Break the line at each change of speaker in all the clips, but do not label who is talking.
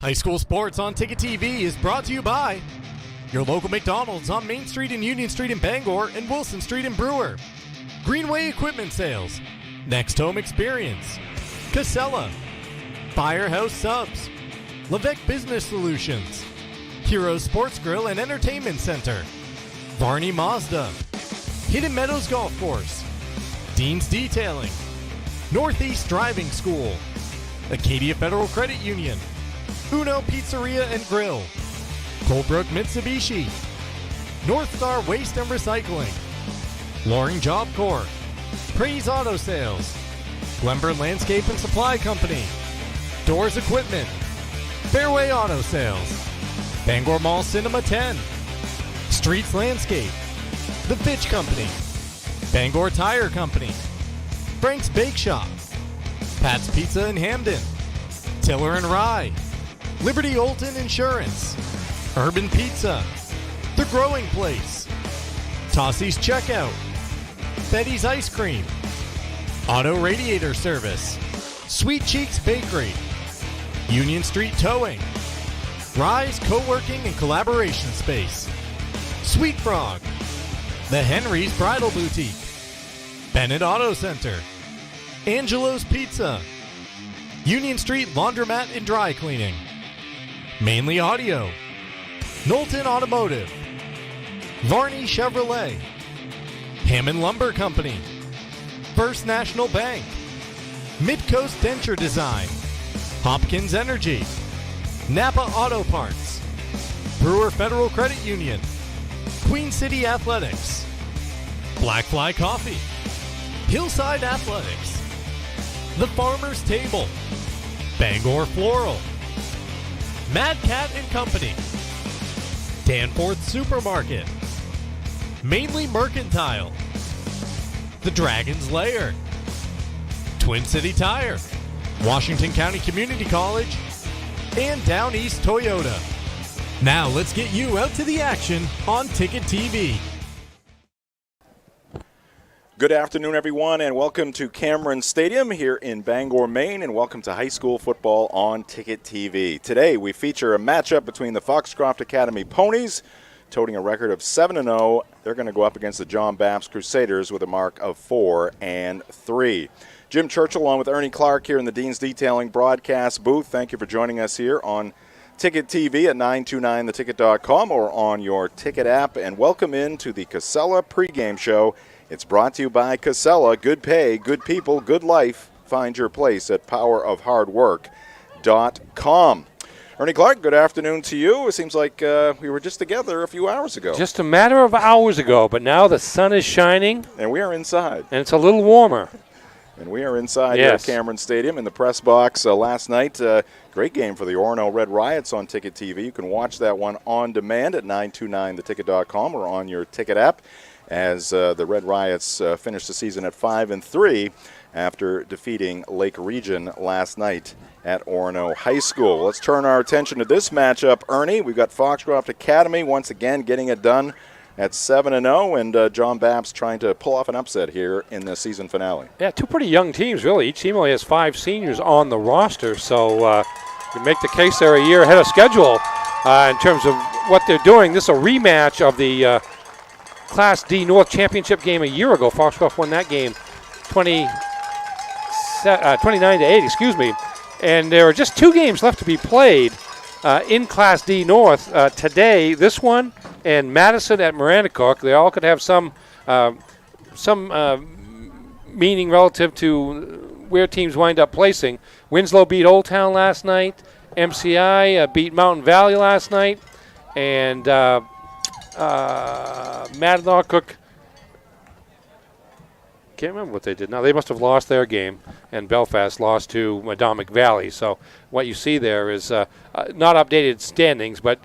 High school sports on Ticket TV is brought to you by your local McDonald's on Main Street and Union Street in Bangor and Wilson Street in Brewer, Greenway Equipment Sales, Next Home Experience, Casella, Firehouse Subs, Levesque Business Solutions, Hero Sports Grill and Entertainment Center, Varney Mazda, Hidden Meadows Golf Course, Dean's Detailing, Northeast Driving School, Acadia Federal Credit Union, Uno Pizzeria and Grill, Colebrook Mitsubishi, North Star Waste and Recycling, Loring Job Corps, Praise Auto Sales, Glenburn Landscape and Supply Company, Doors Equipment, Fairway Auto Sales, Bangor Mall Cinema 10, Streets Landscape, The Fitch Company, Bangor Tire Company, Frank's Bake Shop, Pat's Pizza in Hamden, Tiller and Rye, Liberty Olton Insurance, Urban Pizza, The Growing Place, Tossie's Checkout, Betty's Ice Cream, Auto Radiator Service, Sweet Cheeks Bakery, Union Street Towing, Rise Co-working and Collaboration Space, Sweet Frog, The Henry's Bridal Boutique, Bennett Auto Center, Angelo's Pizza, Union Street Laundromat and Dry Cleaning, Mainly Audio, Knowlton Automotive, Varney Chevrolet, Hammond Lumber Company, First National Bank, Midcoast Denture Design, Hopkins Energy, Napa Auto Parts, Brewer Federal Credit Union, Queen City Athletics, Blackfly Coffee, Hillside Athletics, The Farmer's Table, Bangor Floral, Mad Cat and Company, Danforth Supermarket, Mainly Mercantile, The Dragon's Lair, Twin City Tire, Washington County Community College, and Down East Toyota. Now let's get you out to the action on Ticket TV.
Good afternoon, everyone, and welcome to Cameron Stadium here in Bangor, Maine, and welcome to high school football on Ticket TV. Today, we feature a matchup between the Foxcroft Academy Ponies, toting a record of 7-0. They're going to go up against the John Bapst Crusaders with a mark of 4-3. Jim Churchill, along with Ernie Clark, here in the Dean's Detailing broadcast booth. Thank you for joining us here on Ticket TV at 929theticket.com or on your Ticket app, and welcome into the Casella pregame show. It's brought to you by Casella. Good pay, good people, good life. Find your place at powerofhardwork.com. Ernie Clark, good afternoon to you. It seems like we were just together a few hours ago.
Just a matter of hours ago, but now the sun is shining.
And we are inside.
And it's a little warmer.
And we are inside here at Cameron Stadium in the press box last night. Great game for the Orono Red Riots on Ticket TV. You can watch that one on demand at 929theticket.com or on your Ticket app, as the Red Riots finished the season at 5-3 after defeating Lake Region last night at Orono High School. Let's turn our attention to this matchup, Ernie. We've got Foxcroft Academy once again getting it done at 7-0, and John Bapst trying to pull off an upset here in the season finale.
Yeah, two pretty young teams, really. Each team only has 5 seniors on the roster, so you make the case they're a year ahead of schedule in terms of what they're doing. This is a rematch of the Class D North Championship game a year ago. Foxcroft won that game 29-8, excuse me. And there are just 2 games left to be played in Class D North. Today, this one and Madison at Maranacook. They all could have some meaning relative to where teams wind up placing. Winslow beat Old Town last night. MCI beat Mountain Valley last night. And Maranacook, can't remember what they did. Now, they must have lost their game, and Belfast lost to Madomic Valley. So what you see there is not updated standings, but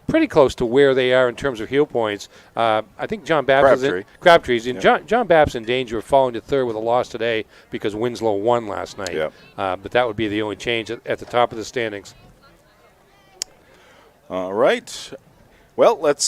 pretty close to where they are in terms of heel points. I think John Bapst Crabtree's in. John Bapst in danger of falling to third with a loss today because Winslow won last night.
Yep.
But that would be the only change at the top of the standings.
All right. Well, let's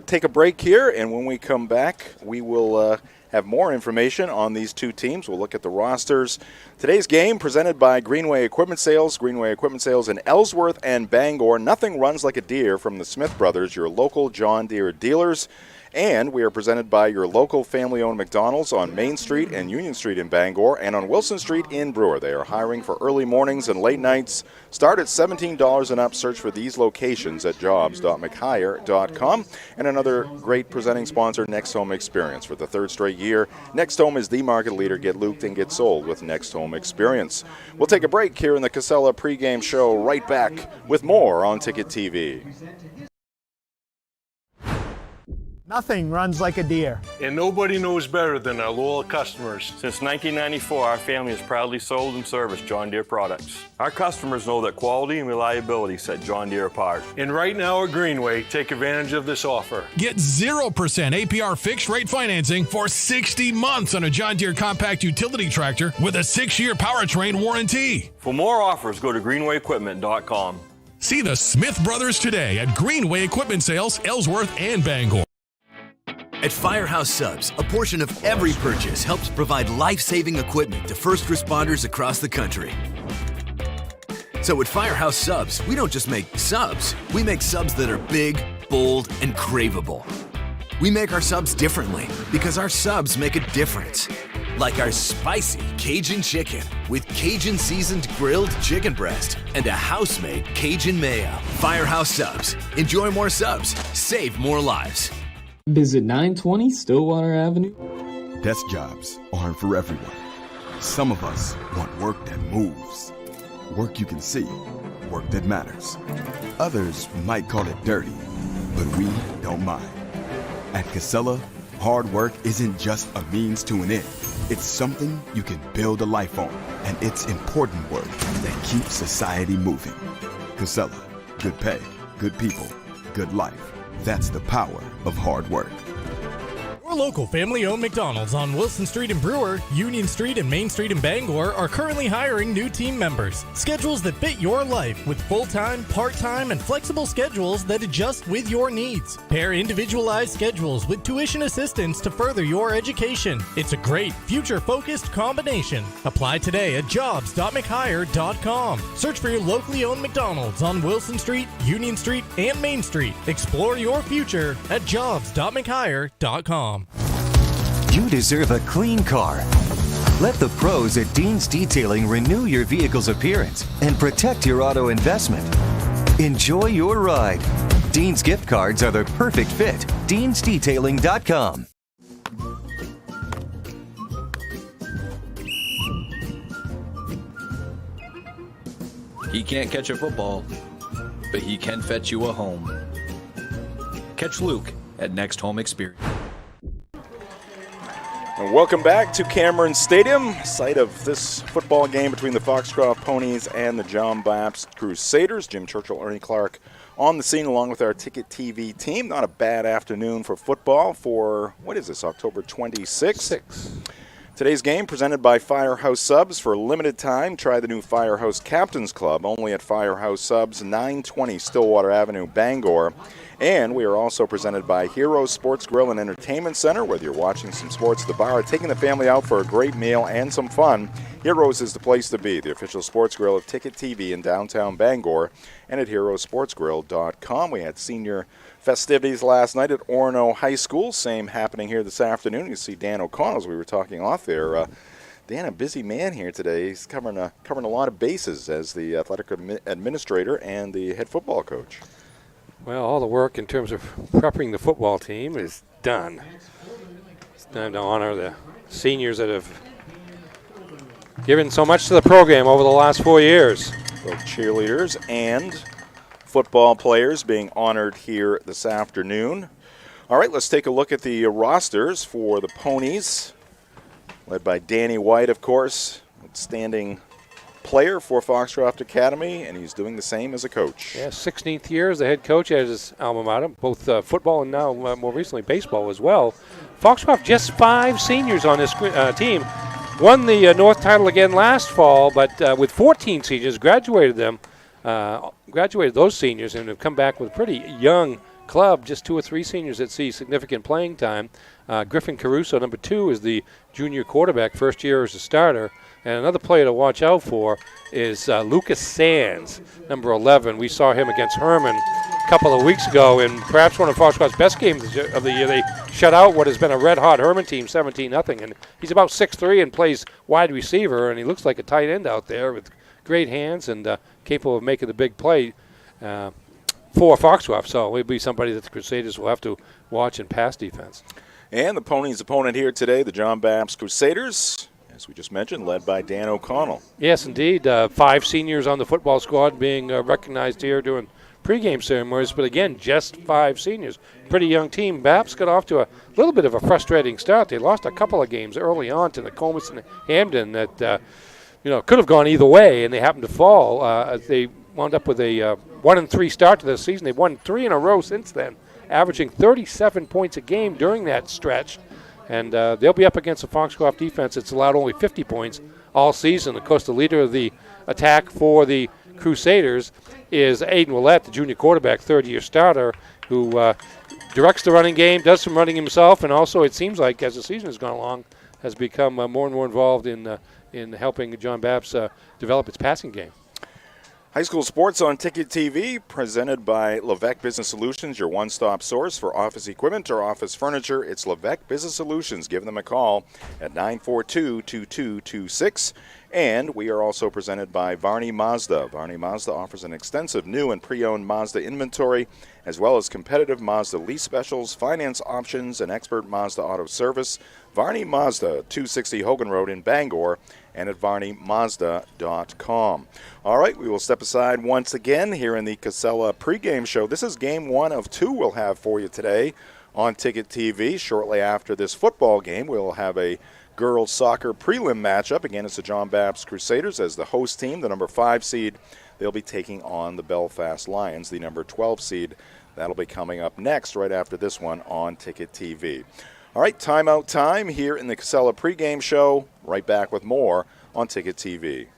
take a break here, and when we come back, we will have more information on these two teams. We'll look at the rosters. Today's game presented by Greenway Equipment Sales. Greenway Equipment Sales in Ellsworth and Bangor. Nothing runs like a deer from the Smith Brothers, your local John Deere dealers. And we are presented by your local family-owned McDonald's on Main Street and Union Street in Bangor and on Wilson Street in Brewer. They are hiring for early mornings and late nights. Start at $17 and up. Search for these locations at jobs.mchire.com. And another great presenting sponsor, Next Home Experience. For the third straight year, Next Home is the market leader. Get looped and get sold with Next Home Experience. We'll take a break here in the Casella pregame show. Right back with more on Ticket TV.
Nothing runs like a deer.
And nobody knows better than our loyal customers.
Since 1994, our family has proudly sold and serviced John Deere products. Our customers know that quality and reliability set John Deere apart.
And right now at Greenway, take advantage of this offer.
Get 0% APR fixed rate financing for 60 months on a John Deere compact utility tractor with a 6-year powertrain warranty.
For more offers, go to greenwayequipment.com.
See the Smith Brothers today at Greenway Equipment Sales, Ellsworth and Bangor.
At Firehouse Subs, a portion of every purchase helps provide life-saving equipment to first responders across the country. So at Firehouse Subs, we don't just make subs, we make subs that are big, bold, and craveable. We make our subs differently because our subs make a difference. Like our spicy Cajun chicken with Cajun seasoned grilled chicken breast and a house-made Cajun mayo. Firehouse Subs. Enjoy more subs. Save more lives.
Visit 920 Stillwater Avenue.
Desk jobs aren't for everyone. Some of us want work that moves. Work you can see. Work that matters. Others might call it dirty, but we don't mind. At Casella, hard work isn't just a means to an end. It's something you can build a life on, and it's important work that keeps society moving. Casella, good pay, good people, good life. That's the power of hard work.
Your local family-owned McDonald's on Wilson Street in Brewer, Union Street and Main Street in Bangor are currently hiring new team members. Schedules that fit your life with full-time, part-time, and flexible schedules that adjust with your needs. Pair individualized schedules with tuition assistance to further your education. It's a great, future-focused combination. Apply today at jobs.mchire.com. Search for your locally owned McDonald's on Wilson Street, Union Street, and Main Street. Explore your future at jobs.mchire.com.
You deserve a clean car. Let the pros at Dean's Detailing renew your vehicle's appearance and protect your auto investment. Enjoy your ride. Dean's gift cards are the perfect fit. Dean'sDetailing.com.
He can't catch a football, but he can fetch you a home. Catch Luke at Next Home Experience.
And welcome back to Cameron Stadium, site of this football game between the Foxcroft Ponies and the John Bapst Crusaders. Jim Churchill, Ernie Clark on the scene along with our Ticket TV team. Not a bad afternoon for football for, what is this, October 26th? Today's game presented by Firehouse Subs. For a limited time, try the new Firehouse Captains Club, only at Firehouse Subs, 920 Stillwater Avenue, Bangor. And we are also presented by Heroes Sports Grill and Entertainment Center. Whether you're watching some sports at the bar or taking the family out for a great meal and some fun, Heroes is the place to be. The official sports grill of Ticket TV in downtown Bangor and at heroesportsgrill.com. We had senior festivities last night at Orono High School. Same happening here this afternoon. You see Dan O'Connell, as we were talking off there. Dan, a busy man here today. He's covering a lot of bases as the athletic administrator and the head football coach.
Well, all the work in terms of prepping the football team is done. It's time to honor the seniors that have given so much to the program over the last 4 years.
Both cheerleaders and football players being honored here this afternoon. All right, let's take a look at the rosters for the Ponies, led by Danny White, of course, outstanding player for Foxcroft Academy, and he's doing the same as a coach.
Yeah, 16th year as the head coach at his alma mater, both football and now more recently baseball as well. Foxcroft just 5 seniors on this team. Won the North title again last fall, but with 14 seniors, graduated those seniors and have come back with a pretty young club, just 2 or 3 seniors that see significant playing time. Griffin Caruso, number 2, is the junior quarterback, first year as a starter. And another player to watch out for is Lucas Sands, number 11. We saw him against Herman a couple of weeks ago in perhaps one of Foxcroft's best games of the year. They shut out what has been a red-hot Herman team, 17-0. And he's about 6'3" and plays wide receiver, and he looks like a tight end out there with great hands and capable of making the big play for Foxcroft. So he'll be somebody that the Crusaders will have to watch in pass defense.
And the Ponies' opponent here today, the John Bapst Crusaders, as we just mentioned, led by Dan O'Connell.
Yes, indeed. 5 seniors on the football squad being recognized here during pregame ceremonies, but again, just 5 seniors. Pretty young team. Bapst got off to a little bit of a frustrating start. They lost a couple of games early on to Nokomis and Hamden that could have gone either way, and they happened to fall. They wound up with a 1-3 start to the season. They've won 3 in a row since then, averaging 37 points a game during that stretch. And they'll be up against a Foxcroft defense that's allowed only 50 points all season. Of course, the leader of the attack for the Crusaders is Aiden Willett, the junior quarterback, third-year starter, who directs the running game, does some running himself, and also it seems like as the season has gone along, has become more and more involved in helping John Bapst develop its passing game.
High school sports on Ticket TV, presented by Levesque Business Solutions, your one-stop source for office equipment or office furniture. It's Levesque Business Solutions. Give them a call at 942-2226. And we are also presented by Varney Mazda. Varney Mazda offers an extensive new and pre-owned Mazda inventory, as well as competitive Mazda lease specials, finance options, and expert Mazda auto service. Varney Mazda, 260 Hogan Road in Bangor, and at VarneyMazda.com. All right, we will step aside once again here in the Casella pregame show. This is game 1 of 2 we'll have for you today on Ticket TV. Shortly after this football game, we'll have a girls soccer prelim matchup. Again, it's the John Bapst Crusaders as the host team, the number 5 seed. They'll be taking on the Belfast Lions, the number 12 seed. That'll be coming up next right after this one on Ticket TV. All right, timeout time here in the Casella pregame show. Right back with more on Ticket TV.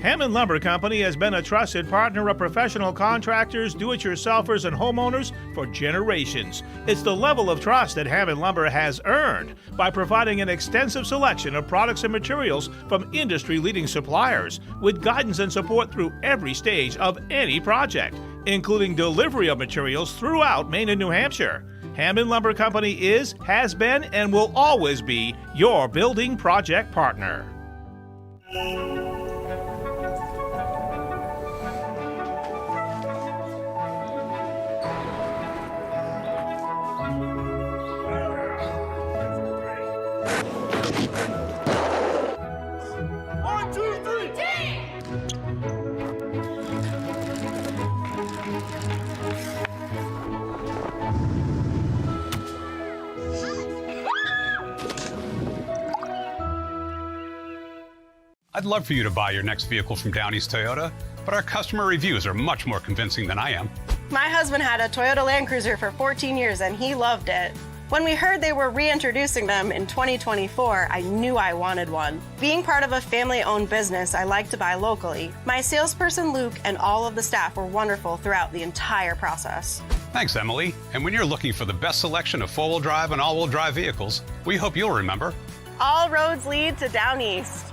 Hammond Lumber Company has been a trusted partner of professional contractors, do-it-yourselfers, and homeowners for generations. It's the level of trust that Hammond Lumber has earned by providing an extensive selection of products and materials from industry-leading suppliers with guidance and support through every stage of any project, including delivery of materials throughout Maine and New Hampshire. Hammond Lumber Company is, has been, and will always be your building project partner.
I'd love for you to buy your next vehicle from Down East Toyota, but our customer reviews are much more convincing than I am.
My husband had a Toyota Land Cruiser for 14 years and he loved it. When we heard they were reintroducing them in 2024, I knew I wanted one. Being part of a family-owned business, I like to buy locally. My salesperson, Luke, and all of the staff were wonderful throughout the entire process.
Thanks, Emily. And when you're looking for the best selection of four-wheel drive and all-wheel drive vehicles, we hope you'll remember,
all roads lead to Down East.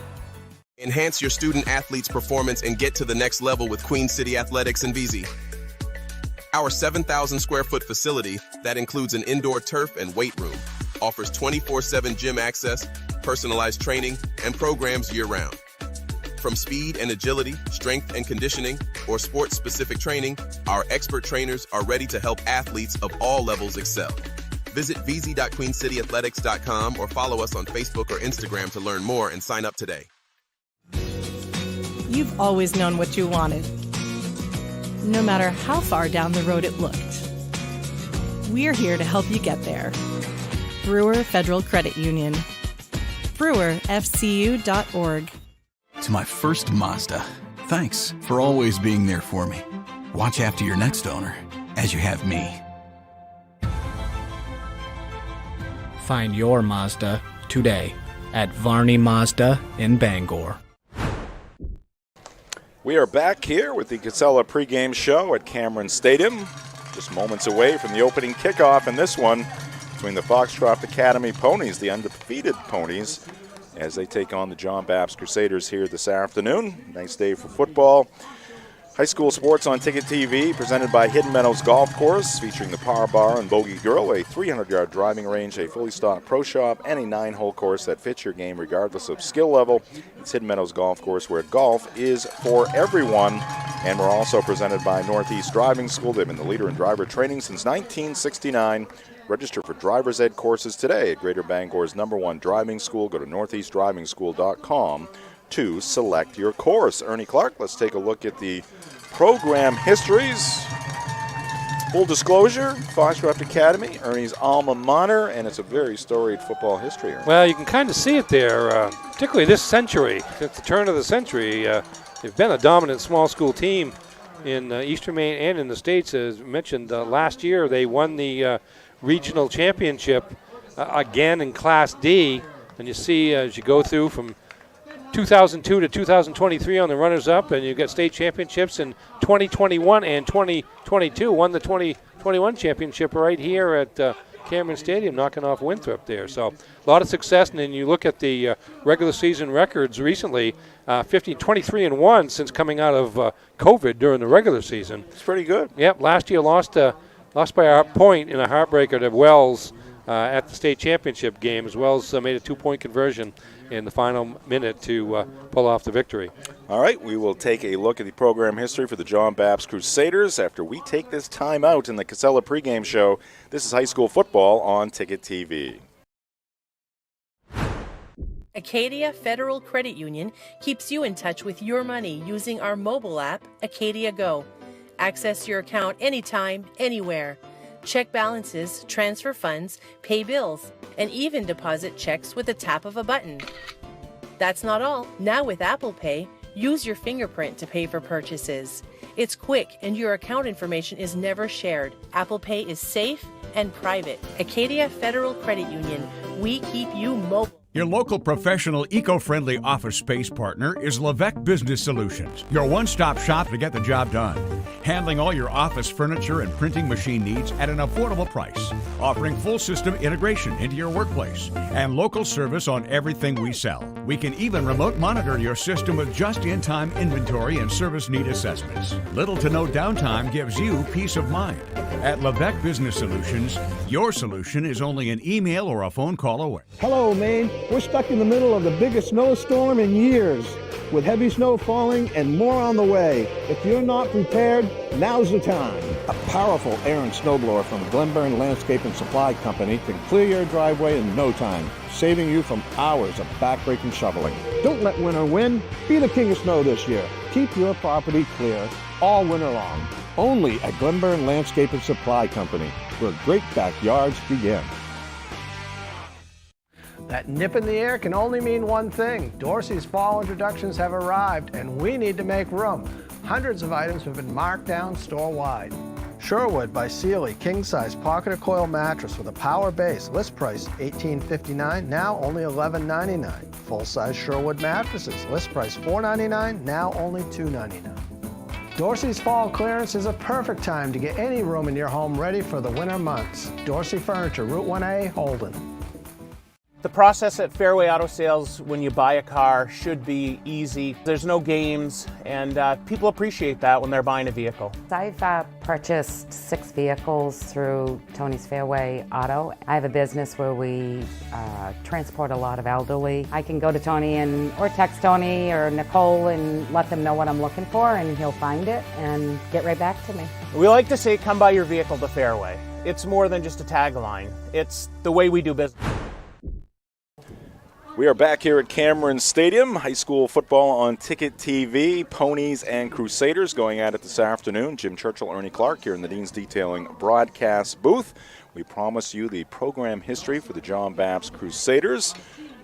Enhance your student-athlete's performance and get to the next level with Queen City Athletics and VZ. Our 7,000-square-foot facility that includes an indoor turf and weight room offers 24/7 gym access, personalized training, and programs year-round. From speed and agility, strength and conditioning, or sports-specific training, our expert trainers are ready to help athletes of all levels excel. Visit vz.queencityathletics.com or follow us on Facebook or Instagram to learn more and sign up today.
You've always known what you wanted, no matter how far down the road it looked. We're here to help you get there. Brewer Federal Credit Union. BrewerFCU.org.
To my first Mazda, thanks for always being there for me. Watch after your next owner, as you have me.
Find your Mazda today at Varney Mazda in Bangor.
We are back here with the Casella pregame show at Cameron Stadium. Just moments away from the opening kickoff in this one between the Foxcroft Academy Ponies, the undefeated Ponies, as they take on the John Bapst Crusaders here this afternoon. Nice day for football. High school sports on Ticket TV, presented by Hidden Meadows Golf Course, featuring the Power Bar and Bogey Girl, a 300-yard driving range, a fully stocked pro shop, and a 9-hole course that fits your game regardless of skill level. It's Hidden Meadows Golf Course, where golf is for everyone. And we're also presented by Northeast Driving School. They've been the leader in driver training since 1969. Register for driver's ed courses today at Greater Bangor's #1 driving school. Go to northeastdrivingschool.com to select your course. Ernie Clark, let's take a look at the program histories. Full disclosure, Foxcroft Academy, Ernie's alma mater, and it's a very storied football history. Ernie.
Well, you can kind of see it there, particularly this century. At the turn of the century, they've been a dominant small school team in Eastern Maine and in the States. As mentioned, last year they won the regional championship again in Class D. And you see as you go through from 2002 to 2023 on the runners-up, and you get state championships in 2021 and 2022. Won the 2021 championship right here at Cameron Stadium, knocking off Winthrop there. So a lot of success, and then you look at the regular season records recently, 23-1 since coming out of COVID during the regular season.
It's pretty good.
Yep, last year lost by a point in a heartbreaker to Wells at the state championship game, as Wells made a 2-point conversion in the final minute to pull off the victory.
All right, we will take a look at the program history for the John Bapst Crusaders after we take this time out in the Casella pregame show. This is high school football on Ticket TV.
Acadia Federal Credit Union keeps you in touch with your money using our mobile app, Acadia Go. Access your account anytime, anywhere. Check balances, transfer funds, pay bills, and even deposit checks with a tap of a button. That's not all. Now with Apple Pay, use your fingerprint to pay for purchases. It's quick and your account information is never shared. Apple Pay is safe and private. Acadia Federal Credit Union. We keep you mobile.
Your local professional, eco-friendly office space partner is Levesque Business Solutions, your one-stop shop to get the job done. Handling all your office furniture and printing machine needs at an affordable price. Offering full system integration into your workplace and local service on everything we sell. We can even remote monitor your system with just-in-time inventory and service need assessments. Little to no downtime gives you peace of mind. At Levesque Business Solutions, your solution is only an email or a phone call away.
Hello, Maine. We're stuck in the middle of the biggest snowstorm in years, with heavy snow falling and more on the way. If you're not prepared, now's the time. A powerful air and snowblower from Glenburn Landscape and Supply Company can clear your driveway in no time, saving you from hours of backbreaking shoveling. Don't let winter win. Be the king of snow this year. Keep your property clear all winter long. Only at Glenburn Landscape and Supply Company, where great backyards begin.
That nip in the air can only mean one thing. Dorsey's fall introductions have arrived, and we need to make room. Hundreds of items have been marked down store-wide. Sherwood by Sealy king-size pocket coil mattress with a power base. List price $18.59, now only $11.99. Full-size Sherwood mattresses. List price $4.99, now only $2.99. Dorsey's fall clearance is a perfect time to get any room in your home ready for the winter months. Dorsey Furniture, Route 1A, Holden.
The process at Fairway Auto Sales when you buy a car should be easy. There's no games, and people appreciate that when they're buying a vehicle.
I've purchased 6 vehicles through Tony's Fairway Auto. I have a business where we transport a lot of elderly. I can go to Tony or text Tony or Nicole and let them know what I'm looking for, and he'll find it and get right back to me.
We like to say, come buy your vehicle to Fairway. It's more than just a tagline. It's the way we do business.
We are back here at Cameron Stadium. High school football on Ticket TV. Ponies and Crusaders going at it this afternoon. Jim Churchill, Ernie Clark here in the Dean's Detailing broadcast booth. We promise you the program history for the John Bapst Crusaders.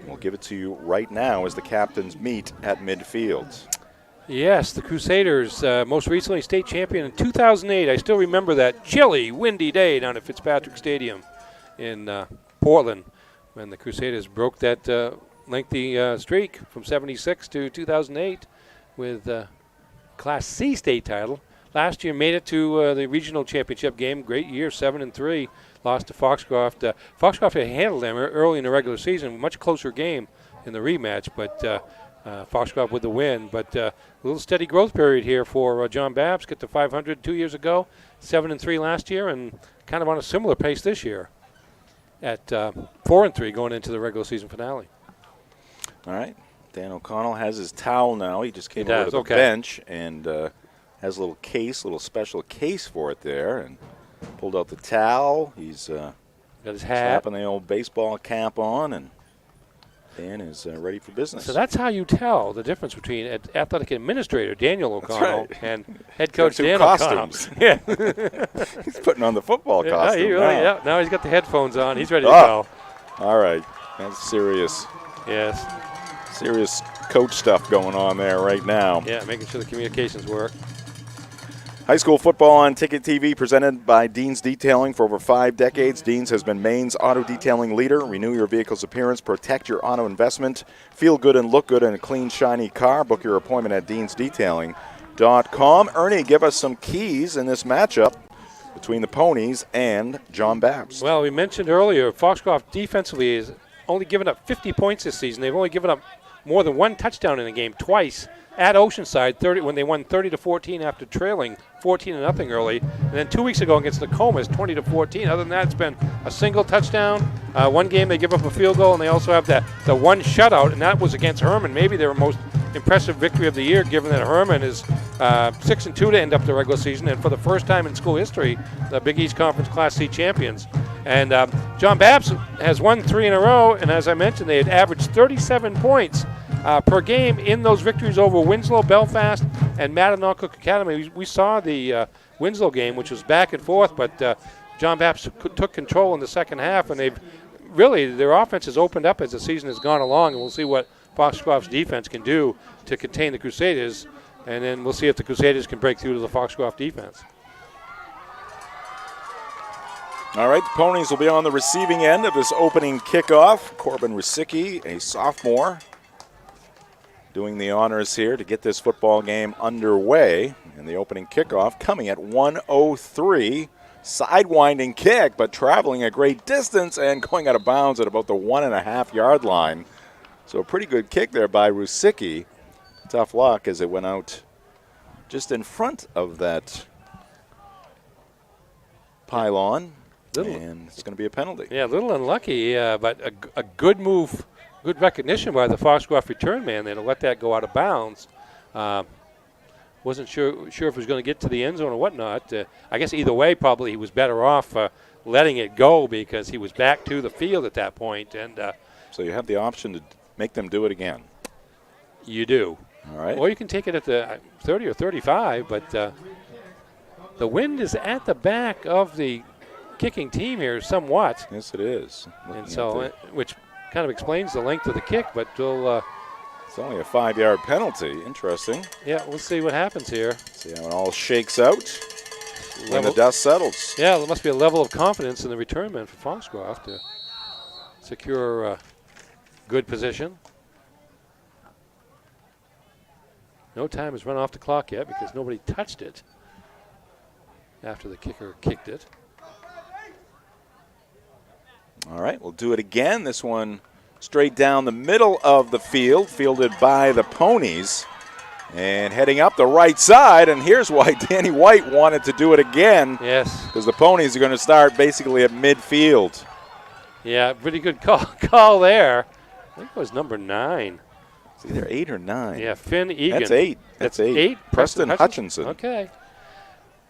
We'll give it to you right now as the captains meet at midfield.
Yes, the Crusaders, most recently state champion in 2008. I still remember that chilly, windy day down at Fitzpatrick Stadium in Portland, when the Crusaders broke that lengthy streak from 76 to 2008 with Class C state title. last year made it to the regional championship game. Great year, 7-3. Lost to Foxcroft. Foxcroft had handled them early in the regular season. Much closer game in the rematch, but Foxcroft with the win. But a little steady growth period here for John Bapst. Get to 500 2 years ago, 7-3 last year, and kind of on a similar pace this year at 4-3 going into the regular season finale.
All right. Dan O'Connell has his towel now. He just came over to the bench and has a little case, little special case for it there, and pulled out the towel. He's
got his hat,
slapping the old baseball cap on, and Dan is ready for business.
So that's how you tell the difference between athletic administrator Daniel O'Connell and head coach Dan O'Connell. Yeah,
he's putting on the football costume.
Yeah, now he's got the headphones on. He's ready to go.
All right, that's serious.
Yes,
serious coach stuff going on there right now.
Yeah, making sure the communications work.
High school football on Ticket TV presented by Dean's Detailing. For over 5 decades, Dean's has been Maine's auto detailing leader. Renew your vehicle's appearance, protect your auto investment, feel good and look good in a clean, shiny car. Book your appointment at deansdetailing.com. Ernie, give us some keys in this matchup between the Ponies and John Bapst.
Well, we mentioned earlier, Foxcroft defensively has only given up 50 points this season. They've only given up more than 1 touchdown in a game twice. At Oceanside, when they won 30-14 after trailing 14-0 early, and then 2 weeks ago against Nokomis, 20-14. Other than that, it's been a single touchdown. One game they give up a field goal, and they also have the one shutout, and that was against Herman. Maybe their most impressive victory of the year, given that Herman is 6-2 to end up the regular season, and for the first time in school history, the Big East Conference Class C champions. And John Bapst has won 3 in a row, and as I mentioned, they had averaged 37 points per game in those victories over Winslow, Belfast, and Mattanock Academy. We saw the Winslow game, which was back and forth, but John Bapst took control in the second half, and their offense has opened up as the season has gone along, and we'll see what Foxcroft's defense can do to contain the Crusaders, and then we'll see if the Crusaders can break through to the Foxcroft defense.
All right, the Ponies will be on the receiving end of this opening kickoff. Corbin Rosicki, a sophomore, doing the honors here to get this football game underway. And the opening kickoff coming at 1:03. Sidewinding kick, but traveling a great distance and going out of bounds at about the 1.5-yard line. So a pretty good kick there by Rosicki. Tough luck as it went out just in front of that pylon. And it's going to be a penalty.
Yeah, a little unlucky, but a good move, good recognition by the Foxcroft return man there to let that go out of bounds. Wasn't sure if he was going to get to the end zone or whatnot. I guess either way, probably he was better off letting it go because he was back to the field at that point. And
so you have the option to make them do it again.
You do.
All right.
Or you can take it at the 30 or 35, but the wind is at the back of the kicking team here somewhat.
Yes, it is.
And so, which kind of explains the length of the kick, but we'll...
it's only a 5-yard penalty. Interesting.
Yeah, we'll see what happens here.
See how it all shakes out when the dust settles.
Yeah, there must be a level of confidence in the return man for Foxcroft to secure good position. No time has run off the clock yet because nobody touched it after the kicker kicked it.
All right, we'll do it again. This one straight down the middle of the field, fielded by the Ponies. And heading up the right side, and here's why Danny White wanted to do it again.
Yes.
Because the Ponies are going to start basically at midfield.
Yeah, pretty good call there. I think it was number 9.
It's either 8 or 9.
Yeah, Finn Egan.
That's 8. That's 8. Preston Hutchinson.
Okay.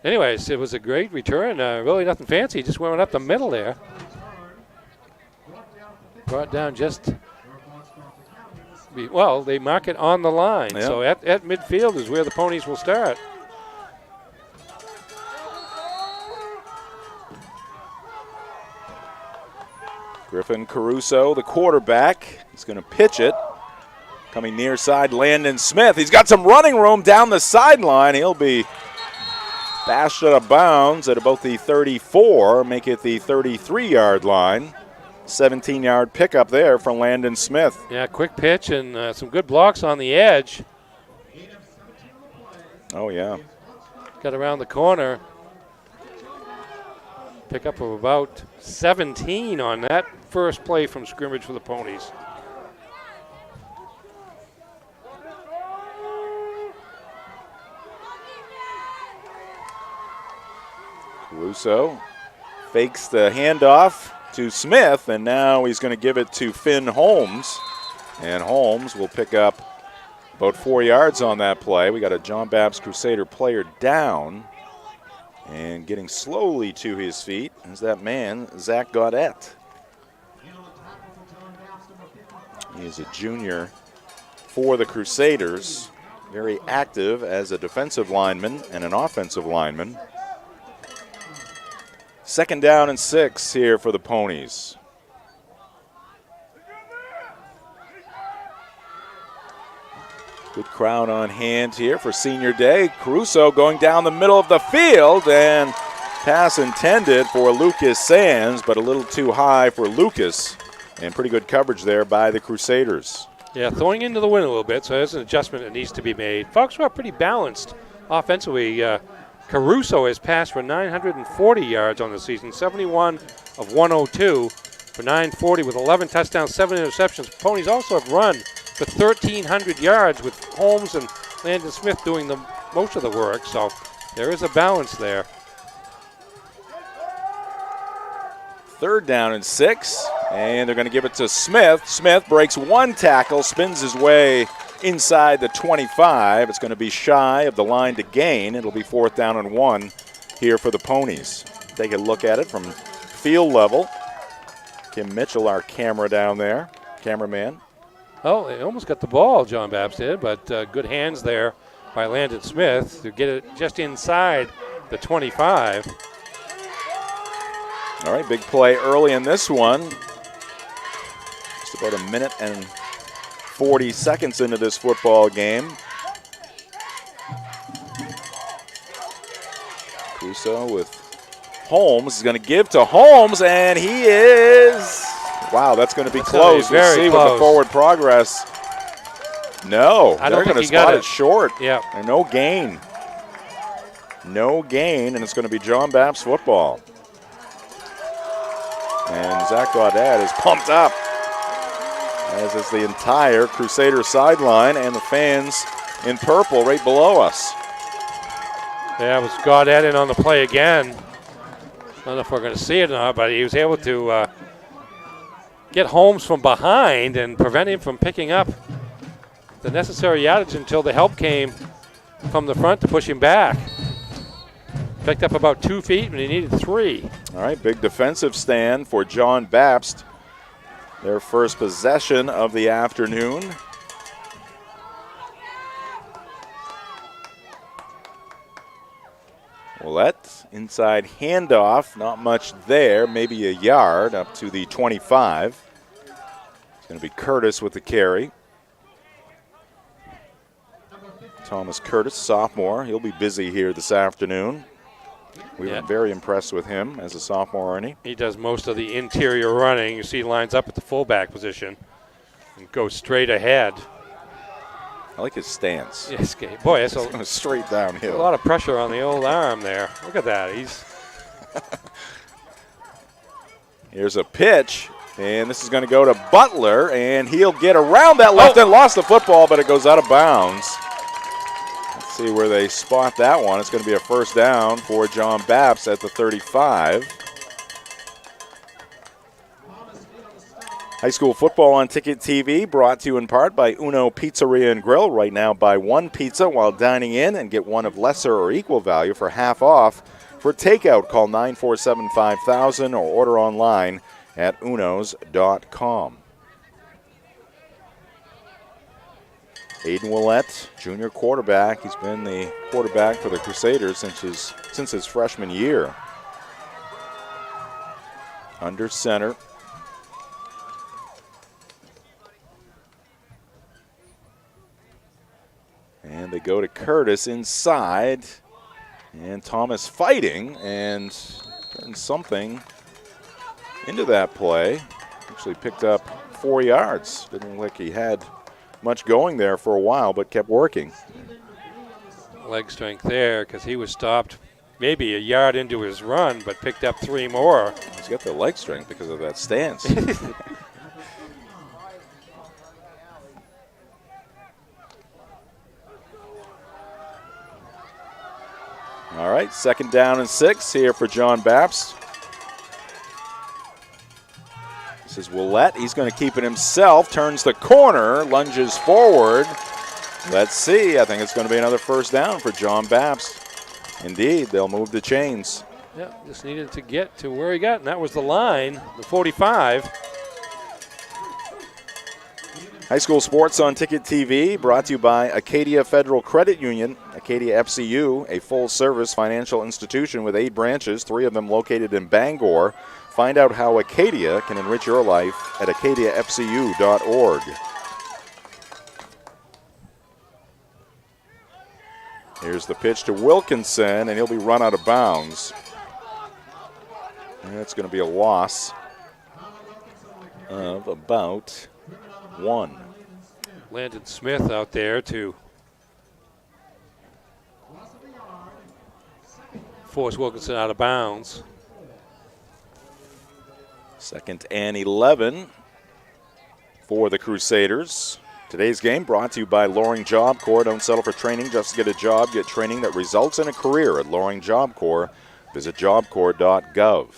Anyways, it was a great return. Really nothing fancy. Just went up the middle there. Brought down just, well, they mark it on the line.
Yeah.
So at midfield is where the Ponies will start.
Griffin Caruso, the quarterback, is going to pitch it. Coming near side, Landon Smith. He's got some running room down the sideline. He'll be bashed out of bounds at about the 34, make it the 33-yard line. 17-yard pickup there from Landon Smith.
Yeah, quick pitch and some good blocks on the edge.
Oh, yeah.
got around the corner. Pickup of about 17 on that first play from scrimmage for the Ponies.
Caruso fakes the handoff to Smith, and now he's going to give it to Finn Holmes. And Holmes will pick up about 4 yards on that play. We got a John Bapst Crusader player down. And getting slowly to his feet is that man, Zach Gaudette. He is a junior for the Crusaders. Very active as a defensive lineman and an offensive lineman. 2nd down and 6 here for the Ponies. Good crowd on hand here for senior day. Caruso going down the middle of the field, and pass intended for Lucas Sands, but a little too high for Lucas. And pretty good coverage there by the Crusaders.
Yeah, throwing into the wind a little bit, so there's an adjustment that needs to be made. Foxcroft pretty balanced offensively. Caruso has passed for 940 yards on the season, 71 of 102 for 940 with 11 touchdowns, 7 interceptions. Ponies also have run for 1,300 yards with Holmes and Landon Smith doing most of the work, so there is a balance there.
3rd down and 6, and they're going to give it to Smith. Smith breaks one tackle, spins his way inside the 25. It's going to be shy of the line to gain. It'll be 4th down and 1 here for the Ponies. Take a look at it from field level. Kim Mitchell, our cameraman.
Oh, they almost got the ball, John Bapst did, but good hands there by Landon Smith to get it just inside the 25.
All right, big play early in this one. Just about a minute and 40 seconds into this football game. Caruso with Holmes is going to give to Holmes, and he is... Wow, that's going to be close. We'll see with the forward progress. No, they're going to spot it short.
Yeah.
And no gain. No gain, and it's going to be John Bapst football. And Zach Gaudette is pumped up, as is the entire Crusader sideline and the fans in purple right below us.
Yeah, it was Gaudette in on the play again. I don't know if we're going to see it or not, but he was able to get Holmes from behind and prevent him from picking up the necessary yardage until the help came from the front to push him back. Picked up about 2 feet when he needed 3.
All right, big defensive stand for John Bapst. Their first possession of the afternoon. Willett, inside handoff, not much there, maybe a yard up to the 25. It's going to be Curtis with the carry. Thomas Curtis, sophomore, he'll be busy here this afternoon. We were very impressed with him as a sophomore, aren't he?
He does most of the interior running. You see he lines up at the fullback position and goes straight ahead.
I like his stance.
Yes, boy, that's
going straight downhill.
A lot of pressure on the old arm there. Look at that.
Here's a pitch, and this is going to go to Butler, and he'll get around that left end. Lost the football, but it goes out of bounds. Let's see where they spot that one. It's going to be a first down for John Bapst at the 35. High school football on Ticket TV, brought to you in part by Uno Pizzeria and Grill. Right now, buy one pizza while dining in and get one of lesser or equal value for half off. For takeout, call 947-5000 or order online at unos.com. Aiden Willett, junior quarterback. He's been the quarterback for the Crusaders since his freshman year. Under center. And they go to Curtis inside. And Thomas fighting and turned something into that play. Actually picked up 4 yards. Didn't look like he had much going there for a while, but kept working.
leg strength there because he was stopped maybe a yard into his run, but picked up 3 more.
He's got the leg strength because of that stance. All right, 2nd down and 6 here for John Bapst. This is Willett. He's going to keep it himself. Turns the corner, lunges forward. Let's see. I think it's going to be another 1st down for John Bapst. Indeed, they'll move the chains.
Yeah, just needed to get to where he got, and that was the line, the 45.
High school sports on Ticket TV, brought to you by Acadia Federal Credit Union. Acadia FCU, a full-service financial institution with 8 branches, 3 of them located in Bangor. Find out how Acadia can enrich your life at acadiafcu.org. Here's the pitch to Wilkinson, and he'll be run out of bounds. And that's going to be a loss of about 1.
Landon Smith out there to force Wilkinson out of bounds.
2nd and 11 for the Crusaders. Today's game brought to you by Loring Job Corps. Don't settle for training, just get a job. Get training that results in a career at Loring Job Corps. Visit jobcorps.gov.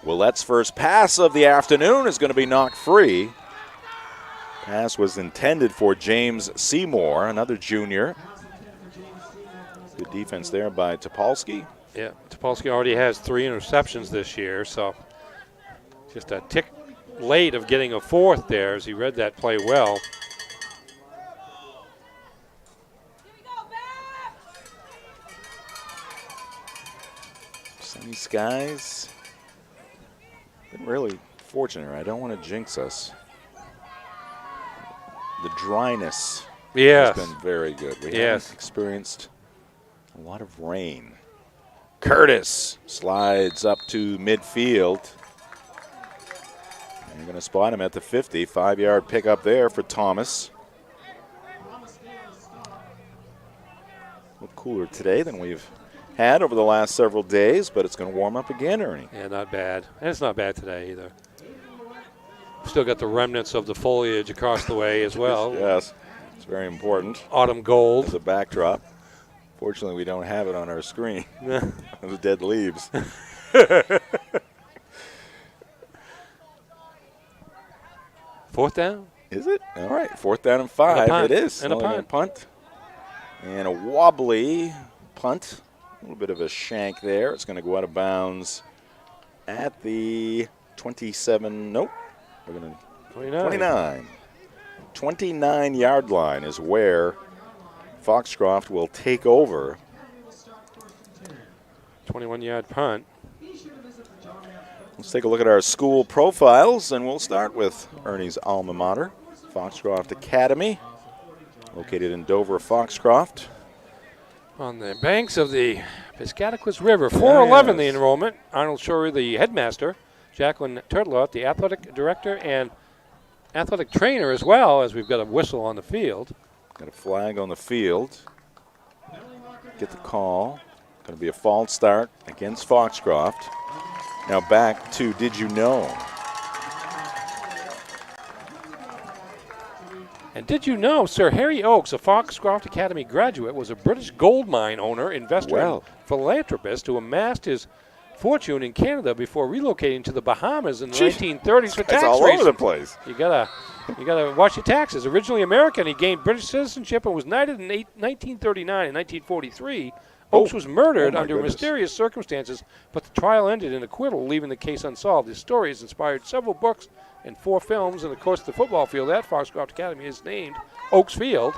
Willett's first pass of the afternoon is going to be knocked free. Pass was intended for James Seymour, another junior. Good defense there by Topolsky.
Yeah, Topolsky already has 3 interceptions this year, so just a tick late of getting a 4th there as he read that play well.
Sunny skies. Been really fortunate. I don't want to jinx us. The dryness has been very good. We haven't experienced a lot of rain. Curtis slides up to midfield. And you're going to spot him at the 50. 5-yard pickup there for Thomas. A little cooler today than we've had over the last several days, but it's going to warm up again, Ernie.
Yeah, not bad. And it's not bad today either. Still got the remnants of the foliage across the way as well.
Yes, it's very important.
Autumn gold.
As a backdrop. Fortunately, we don't have it on our screen. The dead leaves.
4th down?
Is it? All right, 4th down and 5. It is.
And a
Only
punt.
Punt. And a wobbly punt. A little bit of a shank there. It's going to go out of bounds at the 27. Nope. We're going to 29. 29-yard line is where Foxcroft will take over.
21-yard punt.
Let's take a look at our school profiles, and we'll start with Ernie's alma mater, Foxcroft Academy, located in Dover, Foxcroft.
On the banks of the Piscataquis River, 411 the enrollment. Arnold Shorey, the headmaster. Jacqueline Turtelot, the athletic director and athletic trainer as well, as we've got a whistle on the field.
Got a flag on the field. Get the call. Going to be a false start against Foxcroft. Now back to Did You Know?
And did you know Sir Harry Oakes, a Foxcroft Academy graduate, was a British gold mine owner, investor, and philanthropist who amassed his fortune in Canada before relocating to the Bahamas in the 1930s for tax
all
reasons.
over the place.
You gotta watch your taxes. Originally American, he gained British citizenship and was knighted in 1939 and 1943. Oakes was murdered under mysterious circumstances, but the trial ended in acquittal, leaving the case unsolved. His story has inspired several books and 4 films, and of course the football field at Foxcroft Academy is named Oakes Field.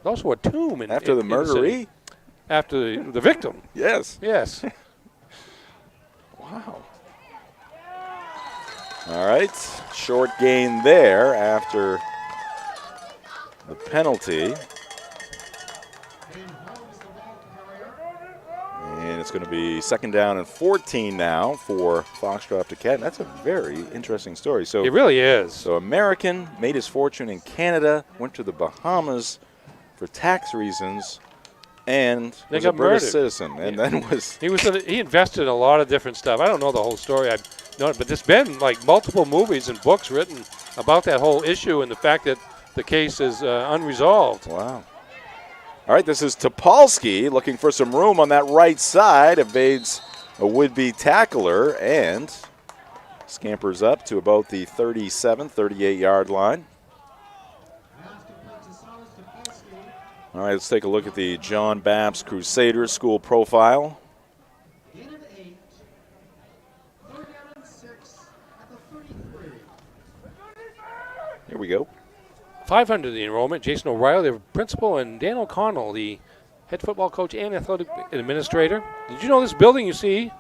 There's also a tomb
after the murderee.
After the victim.
Yes.
Yes.
Wow. All right, short gain there after the penalty. And it's going to be 2nd down and 14 now for Foxcroft Academy. That's a very interesting story. So
it really is.
So American, made his fortune in Canada, went to the Bahamas for tax reasons, and
They
was
got
a British
murdered.
citizen, and then was
he invested in a lot of different stuff. I don't know the whole story. I know, but there's been like multiple movies and books written about that whole issue and the fact that the case is unresolved.
Wow. All right, this is Topolsky looking for some room on that right side, evades a would-be tackler, and scampers up to about the 37, 38-yard line. All right, let's take a look at the John Bapst Crusaders school profile. Here we go.
500 the enrollment. Jason O'Reilly, the principal, and Dan O'Connell, the head football coach and athletic administrator. Did you know this building you see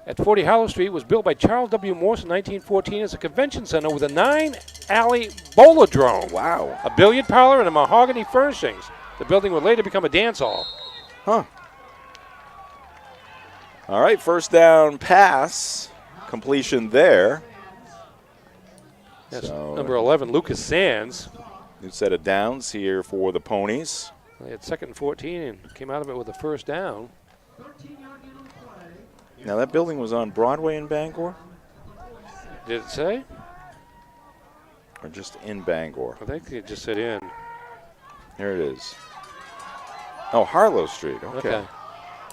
at 40 Hollow Street was built by Charles W. Morse in 1914 as a convention center with a 9-alley bowlerdrome.
Wow.
A billiard parlor and a mahogany furnishings. The building would later become a dance hall.
Huh. All right, first down pass. Completion there.
That's number 11, Lucas Sands.
New set of downs here for the Ponies.
They had 2nd and 14 and came out of it with a first down.
Now that building was on Broadway in Bangor?
Did it say?
Or just in Bangor?
I think it just said in.
Here it is. Oh, Harlow Street. Okay.
Okay.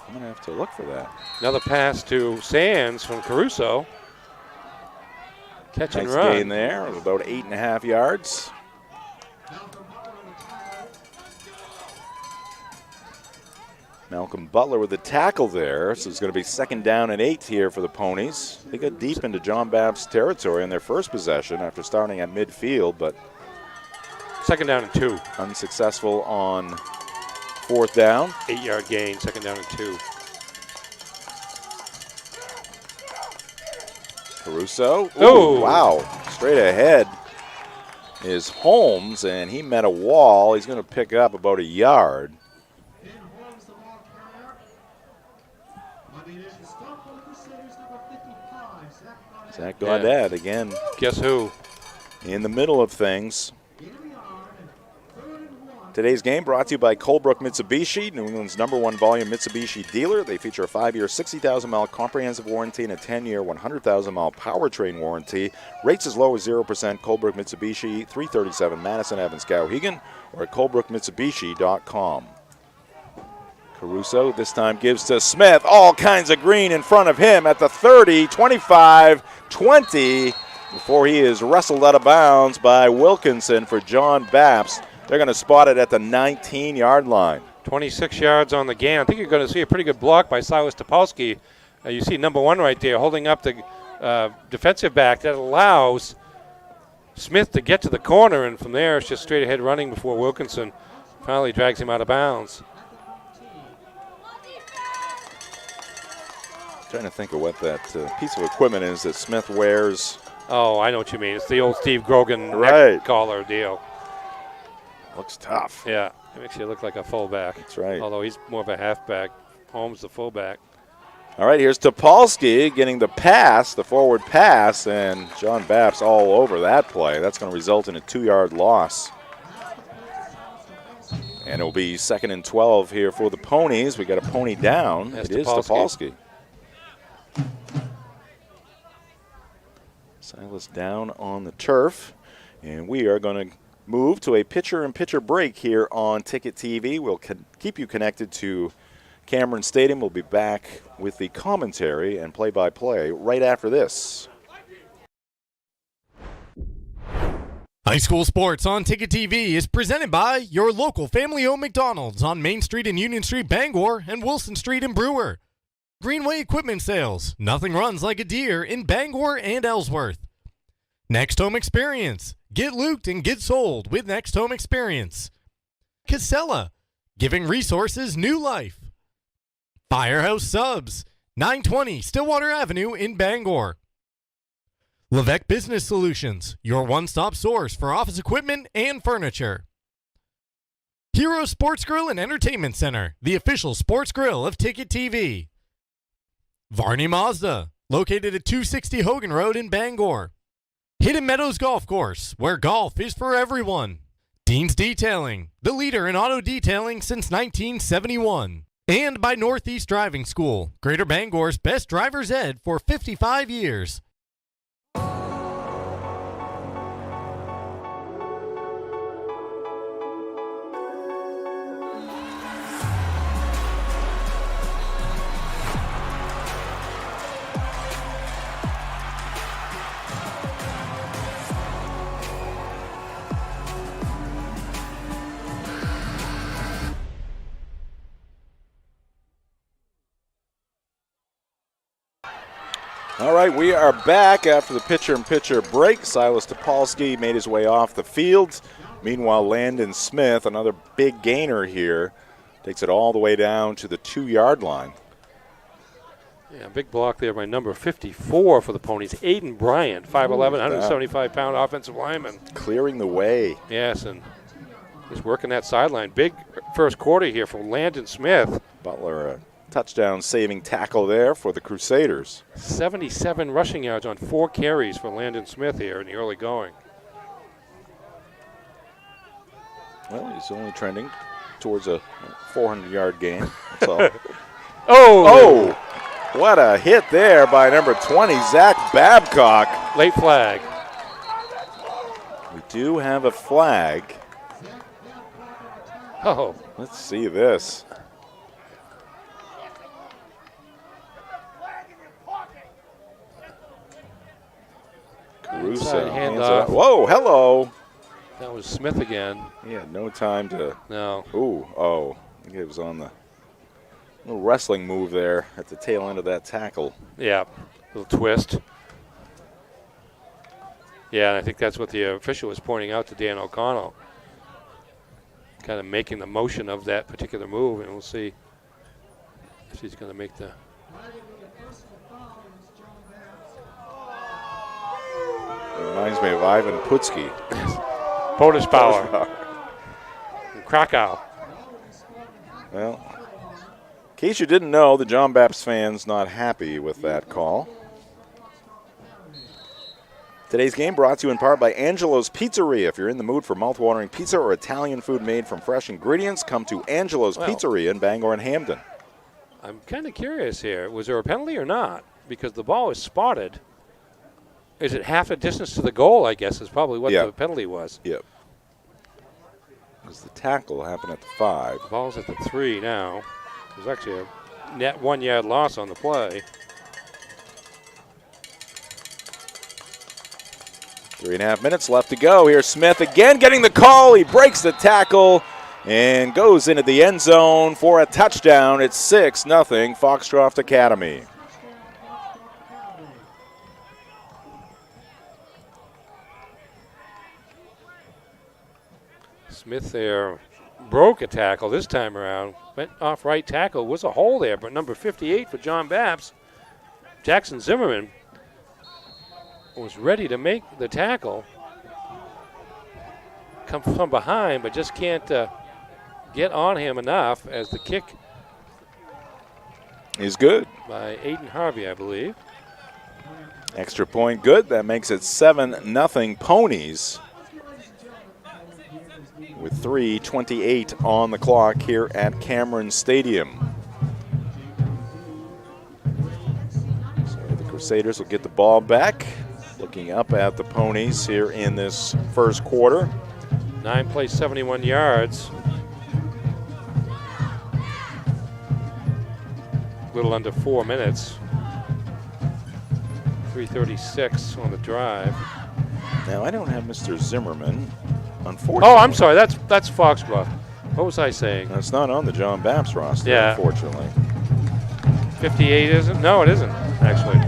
I'm going to have to look for that.
Another pass to Sands from Caruso. Catch and
Nice
run.
gain there of about 8.5 yards. Malcolm Butler with the tackle there. So it's going to be 2nd down and 8 here for the Ponies. They got deep into John Bapst territory in their first possession after starting at midfield, but
2nd down and 2.
Unsuccessful on 4th down.
8-yard gain, 2nd down and 2.
Caruso.
Oh,
wow. Straight ahead is Holmes, and he met a wall. He's going to pick up about a yard. Zach Gaudette again.
Guess who?
In the middle of things. Today's game brought to you by Colebrook Mitsubishi, New England's #1 volume Mitsubishi dealer. They feature a 5-year, 60,000-mile comprehensive warranty and a 10-year, 100,000-mile powertrain warranty. Rates as low as 0%. Colebrook Mitsubishi, 337 Madison Ave, Skowhegan, or at colebrookmitsubishi.com. Caruso this time gives to Smith. All kinds of green in front of him at the 30, 25, 20, before he is wrestled out of bounds by Wilkinson for John Bapst. They're going to spot it at the 19-yard line.
26 yards on the gain. I think you're going to see a pretty good block by Silas Topolsky. You see number 1 right there holding up the defensive back. That allows Smith to get to the corner, and from there it's just straight ahead running before Wilkinson finally drags him out of bounds.
Trying to think of what that piece of equipment is that Smith wears.
Oh, I know what you mean. It's the old Steve Grogan
Right.
neck collar deal.
Looks tough.
Yeah, it makes you look like a fullback.
That's right.
Although he's more of a halfback. Holmes the fullback.
All right, here's Topolsky getting the pass, the forward pass, and John Bapst all over that play. That's going to result in a 2-yard loss. And it'll be 2nd and 12 here for the Ponies. We got a pony down.
That's
It is
Topolsky.
Topolsky. Silas down on the turf, and we are going to move to a pitcher-in-pitcher break here on Ticket TV. We'll keep you connected to Cameron Stadium. We'll be back with the commentary and play-by-play right after this.
High school sports on Ticket TV is presented by your local family-owned McDonald's on Main Street and Union Street, Bangor, and Wilson Street in Brewer. Greenway Equipment Sales. Nothing runs like a deer in Bangor and Ellsworth. Next Home Experience. Get looped and get sold with Next Home Experience. Casella. Giving resources new life. Firehouse Subs. 920 Stillwater Avenue in Bangor. Levesque Business Solutions. Your one-stop source for office equipment and furniture. Hero Sports Grill and Entertainment Center. The official sports grill of Ticket TV. Varney Mazda, located at 260 Hogan Road in Bangor. Hidden Meadows Golf Course, where golf is for everyone. Dean's Detailing, the leader in auto detailing since 1971. And by Northeast Driving School, Greater Bangor's best driver's ed for 55 years.
All right, we are back after the pitcher-in-pitcher break. Silas Topolsky made his way off the field. Meanwhile, Landon Smith, another big gainer here, takes it all the way down to the 2-yard line.
Yeah, big block there by number 54 for the Ponies. Aiden Bryant, 5'11", 175-pound offensive lineman.
Clearing the way.
Yes, and he's working that sideline. Big first quarter here for Landon Smith.
Butler, a touchdown-saving tackle there for the Crusaders.
77 rushing yards on 4 carries for Landon Smith here in the early going.
Well, he's only trending towards a 400-yard gain. That's all.
Oh!
What a hit there by number 20, Zach Babcock.
Late flag.
We do have a flag.
Oh.
Let's see this. Caruso hands it up. Whoa, hello.
That was Smith again.
He had no time to.
No.
I think it was on the little wrestling move there at the tail end of that tackle.
Yeah, little twist. Yeah, and I think that's what the official was pointing out to Dan O'Connell. Kind of making the motion of that particular move, and we'll see if he's going to make the.
Reminds me of Ivan Putski.
Polish power. Krakow.
Well, in case you didn't know, the John Bapst fans not happy with that call. Today's game brought to you in part by Angelo's Pizzeria. If you're in the mood for mouth-watering pizza or Italian food made from fresh ingredients, come to Angelo's Pizzeria in Bangor and Hamden.
I'm kind of curious here. Was there a penalty or not? Because the ball is spotted. Is it half a distance to the goal, I guess, is probably what the penalty was.
Yep. Because the tackle happened at the 5.
The ball's at the 3 now. There's actually a net 1-yard loss on the play.
3.5 minutes left to go. Here's Smith again getting the call. He breaks the tackle and goes into the end zone for a touchdown. It's 6-0 Foxcroft Academy.
Smith there broke a tackle this time around. Went off right tackle. Was a hole there, but number 58 for John Bapst, Jackson Zimmerman, was ready to make the tackle. Come from behind, but just can't get on him enough as the kick
is good.
By Aiden Harvey, I believe.
Extra point good. That makes it 7-0 Ponies. With 3:28 on the clock here at Cameron Stadium. So the Crusaders will get the ball back. Looking up at the Ponies here in this first quarter.
9 plays, 71 yards. A little under 4 minutes. 3:36 on the drive.
Now I don't have Mr. Zimmerman. Unfortunately.
Oh, I'm sorry. That's Foxcroft. What was I saying?
That's not on the John Bapst roster,
yeah.
Unfortunately.
58 isn't? No, it isn't, actually.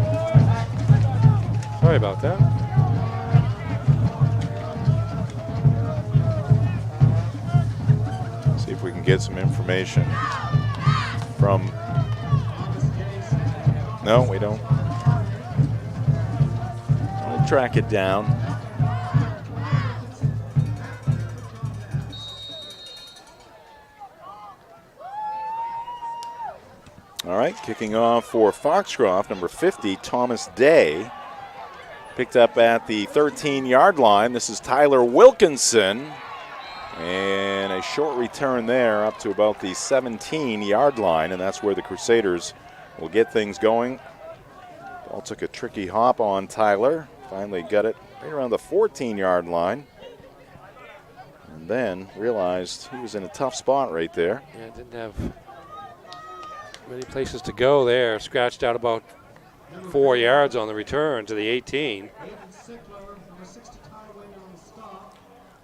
Sorry about that.
See if we can get some information from. No, we don't. We'll track it down. All right, kicking off for Foxcroft, number 50, Thomas Day. Picked up at the 13-yard line. This is Tyler Wilkinson. And a short return there up to about the 17-yard line, and that's where the Crusaders will get things going. Ball took a tricky hop on Tyler. Finally got it right around the 14-yard line. And then realized he was in a tough spot right there.
Yeah, didn't have many places to go there. Scratched out about 4 yards on the return to the 18.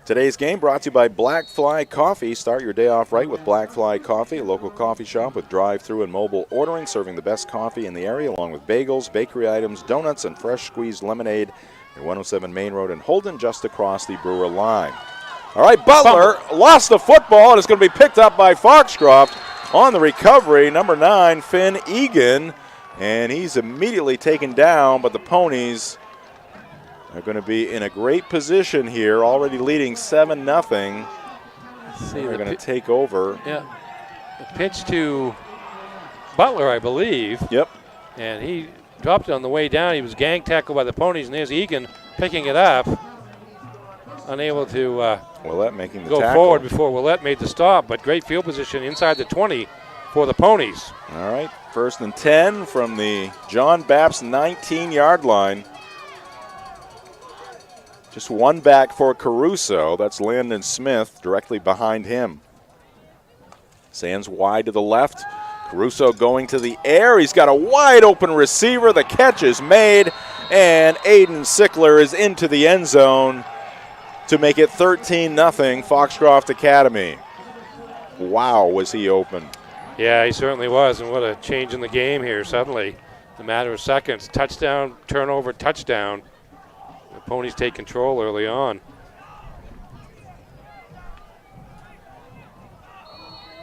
Today's game brought to you by Black Fly Coffee. Start your day off right with Black Fly Coffee, a local coffee shop with drive-through and mobile ordering, serving the best coffee in the area, along with bagels, bakery items, donuts, and fresh squeezed lemonade at 107 Main Road in Holden, just across the Brewer line. All right, Butler lost the football, and it's going to be picked up by Foxcroft on the recovery. Number 9, Finn Egan, and he's immediately taken down, but the Ponies are going to be in a great position here, already leading 7-0. They're going to take over.
Yeah, the pitch to Butler, I believe.
Yep.
And he dropped it on the way down. He was gang tackled by the Ponies, and there's Egan picking it up. Unable to
Willett making the
go
tackle
forward before Willett made the stop, but great field position inside the 20 for the Ponies.
All right, 1st and 10 from the John Bapst 19-yard line. Just one back for Caruso. That's Landon Smith directly behind him. Sands wide to the left. Caruso going to the air. He's got a wide open receiver. The catch is made, and Aiden Sickler is into the end zone to make it 13-0 Foxcroft Academy. Wow, was he open.
Yeah, he certainly was, and what a change in the game here suddenly. In a matter of seconds. Touchdown, turnover, touchdown. The Ponies take control early on.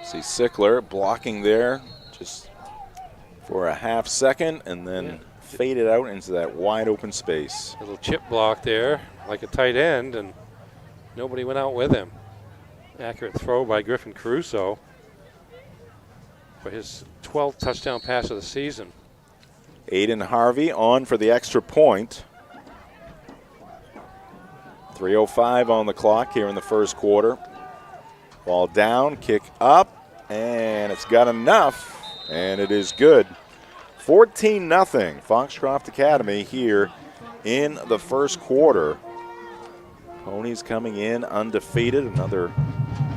See Sickler blocking there just for a half second and then faded out into that wide open space.
Little chip block there, like a tight end, and nobody went out with him. Accurate throw by Griffin Caruso for his 12th touchdown pass of the season.
Aiden Harvey on for the extra point. 3:05 on the clock here in the first quarter. Ball down, kick up, and it's got enough, and it is good. 14-0 Foxcroft Academy here in the first quarter. Ponies coming in undefeated. Another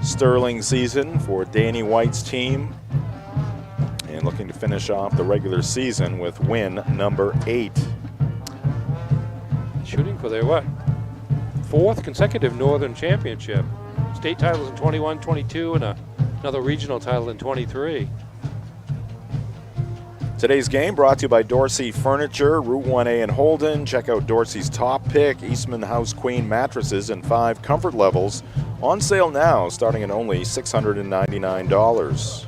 sterling season for Danny White's team. And looking to finish off the regular season with win number 8.
Shooting for their what? 4th consecutive Northern Championship. State titles in 21, 22, and another regional title in 23.
Today's game brought to you by Dorsey Furniture, Route 1A in Holden. Check out Dorsey's top pick, Eastman House Queen mattresses in 5 comfort levels. On sale now, starting at only $699.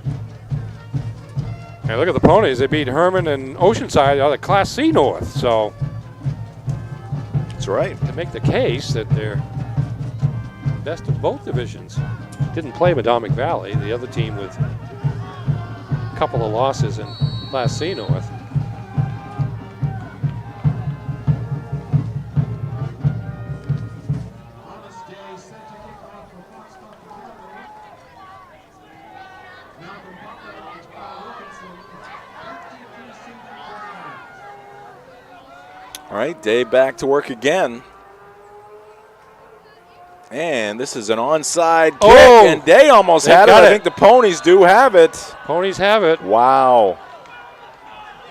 And look at the Ponies. They beat Herman and Oceanside out of Class C North. So
that's right.
To make the case that they're best of both divisions. Didn't play Madomic Valley, the other team with a couple of losses in Class C North.
All right, Dave back to work again. And this is an onside kick, and Day almost had it. I think the Ponies do have it.
Ponies have it.
Wow.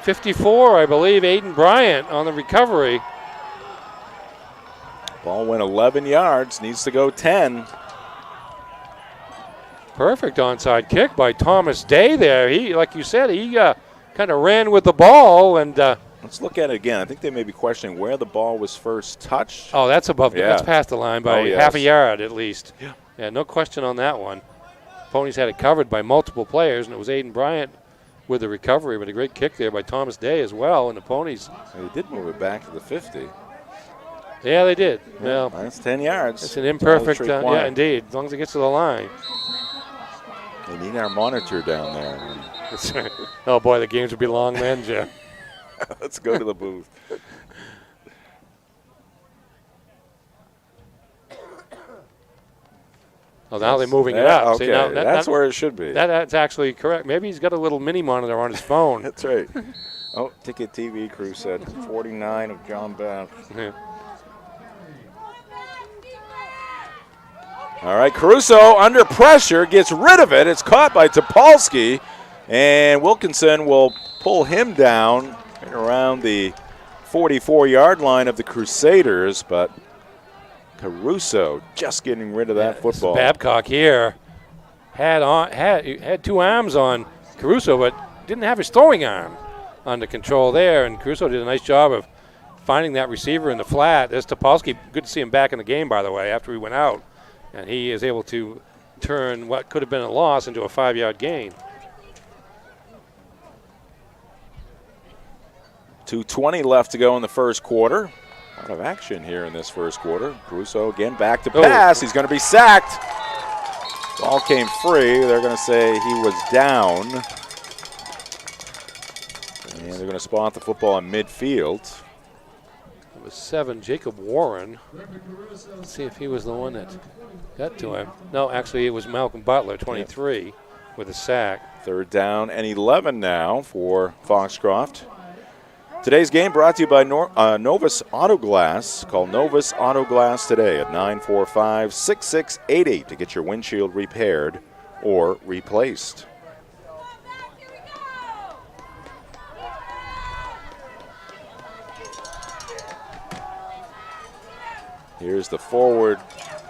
54, I believe, Aiden Bryant on the recovery.
Ball went 11 yards, needs to go 10.
Perfect onside kick by Thomas Day there. He, like you said, he kind of ran with the ball. And
let's look at it again. I think they may be questioning where the ball was first touched.
Oh, that's above. That's past the line by half a yard at least. Yeah, no question on that one. Ponies had it covered by multiple players, and it was Aiden Bryant with the recovery, but a great kick there by Thomas Day as well. And the Ponies.
They did move it back to the 50.
Yeah, they did.
Yeah,
well,
that's 10 yards.
It's an imperfect. Yeah, indeed. As long as it gets to the line.
They need our monitor down there.
Oh boy, the games would be long then, Jeff.
Let's go to the booth.
Well, now they're moving it up.
Okay,
See, now
that's where it should be.
That's actually correct. Maybe he's got a little mini monitor on his phone.
That's right. Oh, Ticket TV crew said 49 of John Bapst.
Yeah.
All right, Caruso under pressure, gets rid of it. It's caught by Topolsky, and Wilkinson will pull him down around the 44-yard line of the Crusaders, but Caruso just getting rid of that football.
Babcock here had two arms on Caruso, but didn't have his throwing arm under control there, and Caruso did a nice job of finding that receiver in the flat. There's Topolsky. Good to see him back in the game, by the way, after he went out. And he is able to turn what could have been a loss into a 5-yard gain.
2:20 left to go in the first quarter. A lot of action here in this first quarter. Caruso again back to pass. He's going to be sacked. Ball came free. They're going to say he was down. And they're going to spot the football in midfield.
It was 7, Jacob Warren. Let's see if he was the one that got to him. No, actually it was Malcolm Butler, 23, with a sack.
Third down and 11 now for Foxcroft. Today's game brought to you by Novus Auto Glass. Call Novus Auto Glass today at 945-6688 to get your windshield repaired or replaced. Here's the forward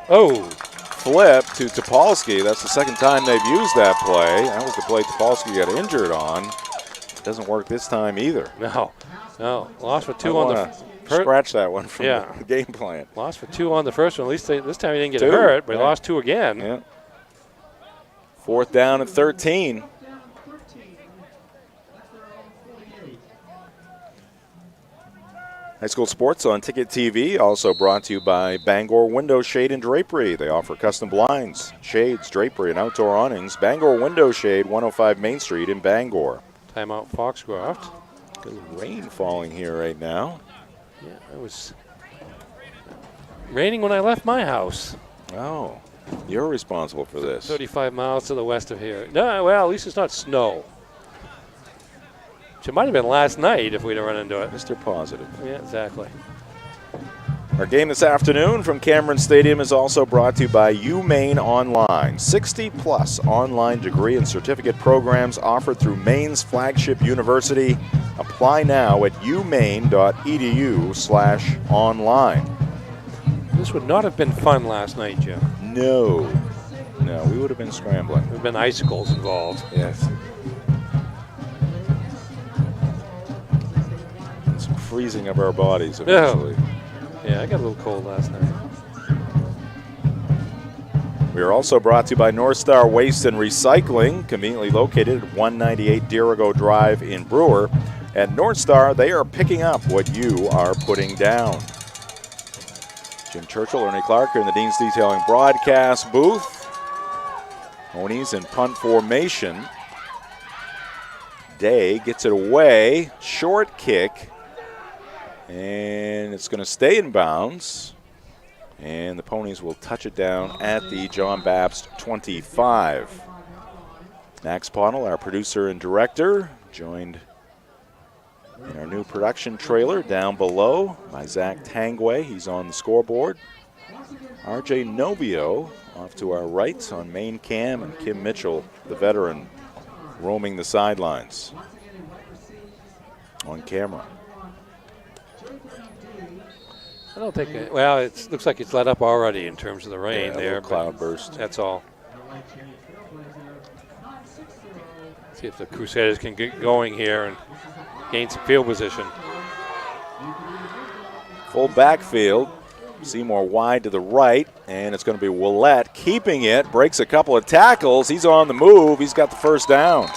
flip to Topolsky. That's the second time they've used that play. That was the play Topolsky got injured on. Doesn't work this time either.
No. Lost for 2 on the
scratch that one from the game plan.
Lost for 2 on the first one. At least this time he didn't get hurt, but he lost 2 again.
Yeah. Fourth down and 13. High school sports on Ticket TV, also brought to you by Bangor Window Shade and Drapery. They offer custom blinds, shades, drapery, and outdoor awnings. Bangor Window Shade, 105 Main Street in Bangor.
Timeout Foxcroft.
Good rain falling here right now.
Yeah, it was raining when I left my house.
Oh, you're responsible for this.
35 miles to the west of here. No, well, at least it's not snow. It might have been last night if we'd have run into it.
Mr. Positive.
Yeah, exactly.
Our game this afternoon from Cameron Stadium is also brought to you by UMaine Online. 60-plus online degree and certificate programs offered through Maine's flagship university. Apply now at umaine.edu/online.
This would not have been fun last night, Jim.
No, we would have been scrambling.
There would have been icicles involved.
Yes. Some freezing of our bodies eventually.
Yeah, I got a little cold last night.
We are also brought to you by North Star Waste and Recycling, conveniently located at 198 Dirigo Drive in Brewer. At North Star, they are picking up what you are putting down. Jim Churchill, Ernie Clark here in the Dean's Detailing broadcast booth. Ponies in punt formation. Day gets it away. Short kick. And it's going to stay in bounds. And the Ponies will touch it down at the John Bapst 25. Max Pottle, our producer and director, joined in our new production trailer down below by Zach Tangway. He's on the scoreboard. RJ Novio off to our right on main cam, and Kim Mitchell, the veteran, roaming the sidelines on camera.
I don't think it, well, it looks like it's let up already in terms of the rain there.
Cloud burst.
That's all. See if the Crusaders can get going here and gain some field position.
Full backfield. Seymour wide to the right, and it's going to be Willett keeping it. Breaks a couple of tackles. He's on the move. He's got the first down.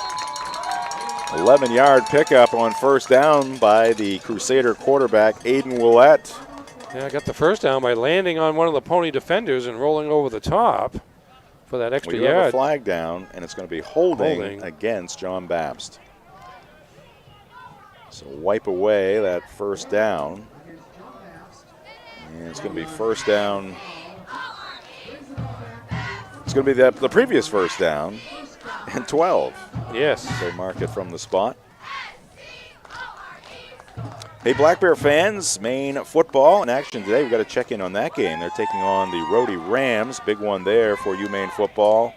11-yard pickup on first down by the Crusader quarterback, Aiden Willett.
Yeah, I got the first down by landing on one of the Pony defenders and rolling over the top for that extra
we
yard.
have a flag down, and it's going to be holding against John Bapst. So wipe away that first down. And it's going to be first down. It's going going to be the previous first down and 12.
Yes.
They mark it from the spot. Hey, Black Bear fans, Maine football in action today. We've got to check in on that game. They're taking on the Rhodey Rams. Big one there for Maine football.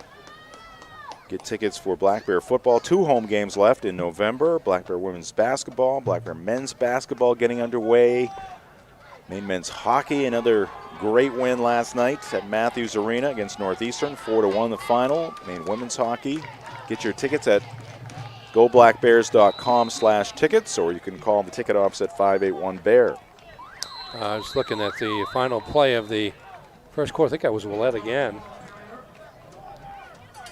Get tickets for Black Bear football. 2 home games left in November. Black Bear women's basketball, Black Bear men's basketball getting underway. Maine men's hockey, another great win last night at Matthews Arena against Northeastern. 4-1 the final. Maine women's hockey. Get your tickets at goblackbears.com/tickets, or you can call the ticket office at 581-BEAR.
I was looking at the final play of the first quarter. I think that was Willette again.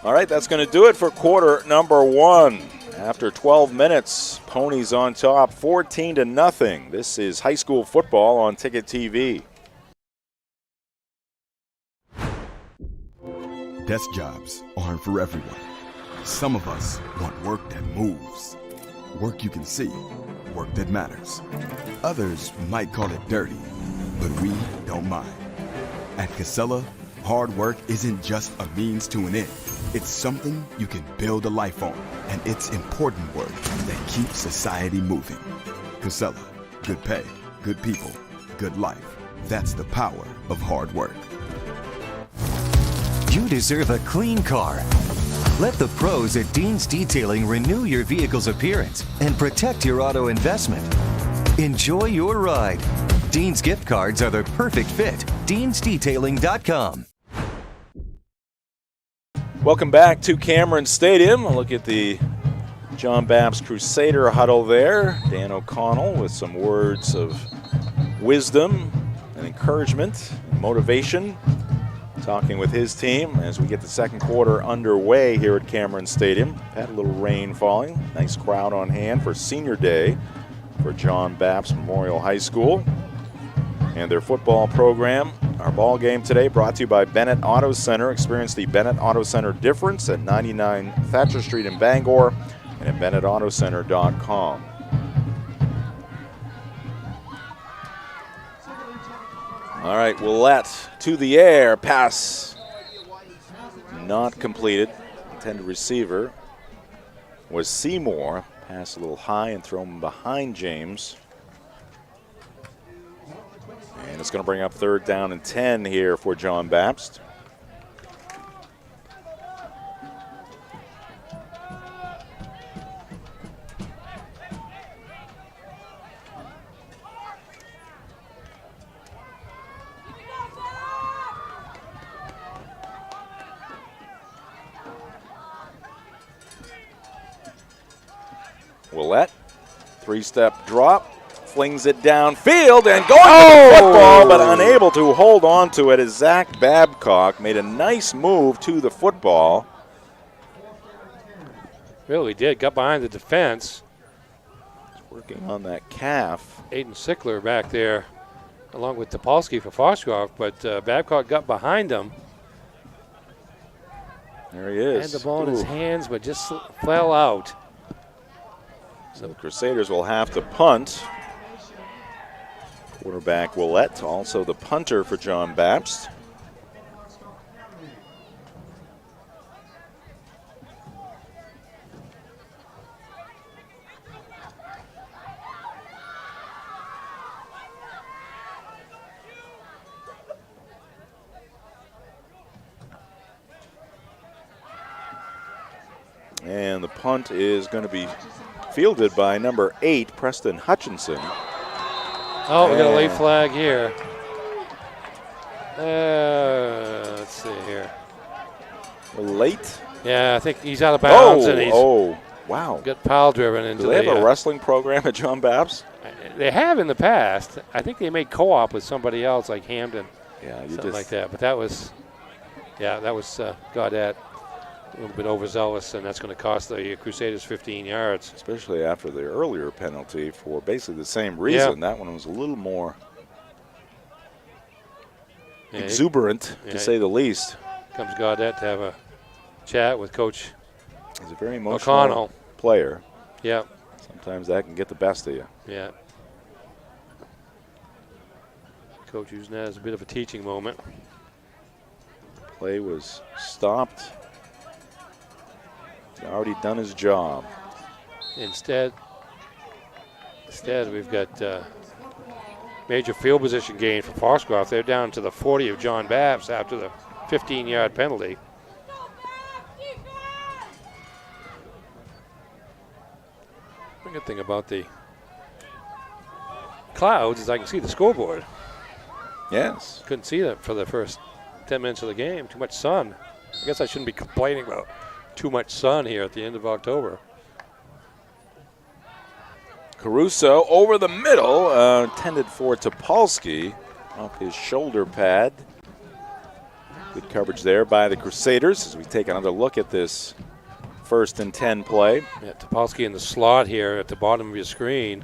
All right, that's going to do it for quarter number 1. After 12 minutes, Ponies on top, 14-0. This is high school football on Ticket TV.
Desk jobs aren't for everyone. Some of us want work that moves, work you can see, work that matters. Others might call it dirty, but we don't mind. At Casella, hard work isn't just a means to an end. It's something you can build a life on, and it's important work that keeps society moving. Casella, good pay, good people, good life. That's the power of hard work.
You deserve a clean car. Let the pros at Dean's Detailing renew your vehicle's appearance and protect your auto investment. Enjoy your ride. Dean's gift cards are the perfect fit. DeansDetailing.com.
Welcome back to Cameron Stadium. A look at the John Bapst Crusader huddle there. Dan O'Connell with some words of wisdom and encouragement and motivation, talking with his team as we get the second quarter underway here at Cameron Stadium. Had a little rain falling. Nice crowd on hand for Senior Day for John Bapst Memorial High School and their football program. Our ball game today brought to you by Bennett Auto Center. Experience the Bennett Auto Center difference at 99 Thatcher Street in Bangor and at BennettAutoCenter.com. All right, Willette to the air. Pass not completed. Intended receiver was Seymour. Pass a little high and thrown behind James. And it's going to bring up 3rd down and 10 here for John Bapst. Willette, 3-step drop. Flings it downfield and going to the football, but unable to hold on to it as Zach Babcock made a nice move to the football.
Really did. Got behind the defense.
He's working on that calf.
Aiden Sickler back there along with Topolsky for Foxcroft, but Babcock got behind him.
There he is.
Had the ball in his hands, but just fell out.
So the Crusaders will have to punt. Quarterback Willette, also the punter for John Bapst. And the punt is going to be fielded by number 8, Preston Hutchinson.
Oh, we got a late flag here. Let's see here.
Late?
Yeah, I think he's out of bounds. And he's
wow.
Got pile driven into
Do they have a wrestling program at John Bapst?
They have in the past. I think they made co-op with somebody else like Hamden.
Yeah,
something like that. But that was Gaudette. A little bit overzealous, and that's going to cost the Crusaders 15 yards.
Especially after the earlier penalty for basically the same reason. That one was a little more exuberant, to say the least.
Comes Gaudette to have a chat with Coach
He's a very emotional
O'Connell.
Player.
Yeah.
Sometimes that can get the best of you.
Yeah. Coach using that as a bit of a teaching moment.
Play was stopped. He's already done his job.
Instead we've got major field position gain for Foxcroft. They're down to the 40 of John Bapst after the 15-yard penalty. The good thing about the clouds is I can see the scoreboard.
Yes.
Couldn't see that for the first 10 minutes of the game. Too much sun. I guess I shouldn't be complaining about too much sun here at the end of October.
Caruso over the middle, intended for Topolsky off his shoulder pad. Good coverage there by the Crusaders as we take another look at this 1st and 10 play.
Yeah, Topolsky in the slot here at the bottom of your screen,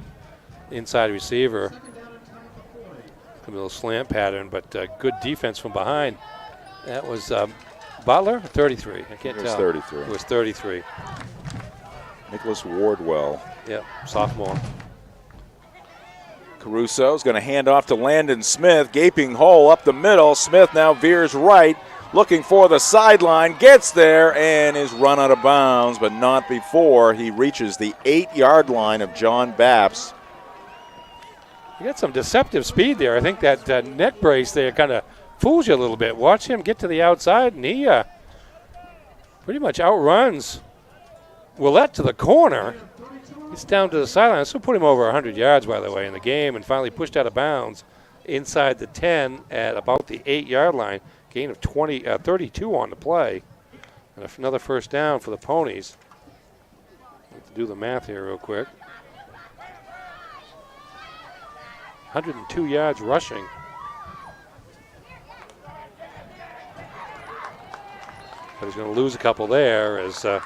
inside receiver. A little slant pattern, but good defense from behind. That was Butler, 33. I can't tell.
It was 33.
It was 33.
Nicholas Wardwell.
Yep, sophomore.
Caruso's going to hand off to Landon Smith. Gaping hole up the middle. Smith now veers right, looking for the sideline. Gets there and is run out of bounds, but not before he reaches the 8-yard line of John Bapst.
You got some deceptive speed there. I think that neck brace there kind of fools you a little bit. Watch him get to the outside, and he pretty much outruns Willette to the corner. He's down to the sideline. This will put him over 100 yards, by the way, in the game, and finally pushed out of bounds inside the 10 at about the 8-yard line. Gain of 32 on the play. And another first down for the Ponies. Let's do the math here real quick. 102 yards rushing. But he's going to lose a couple there as the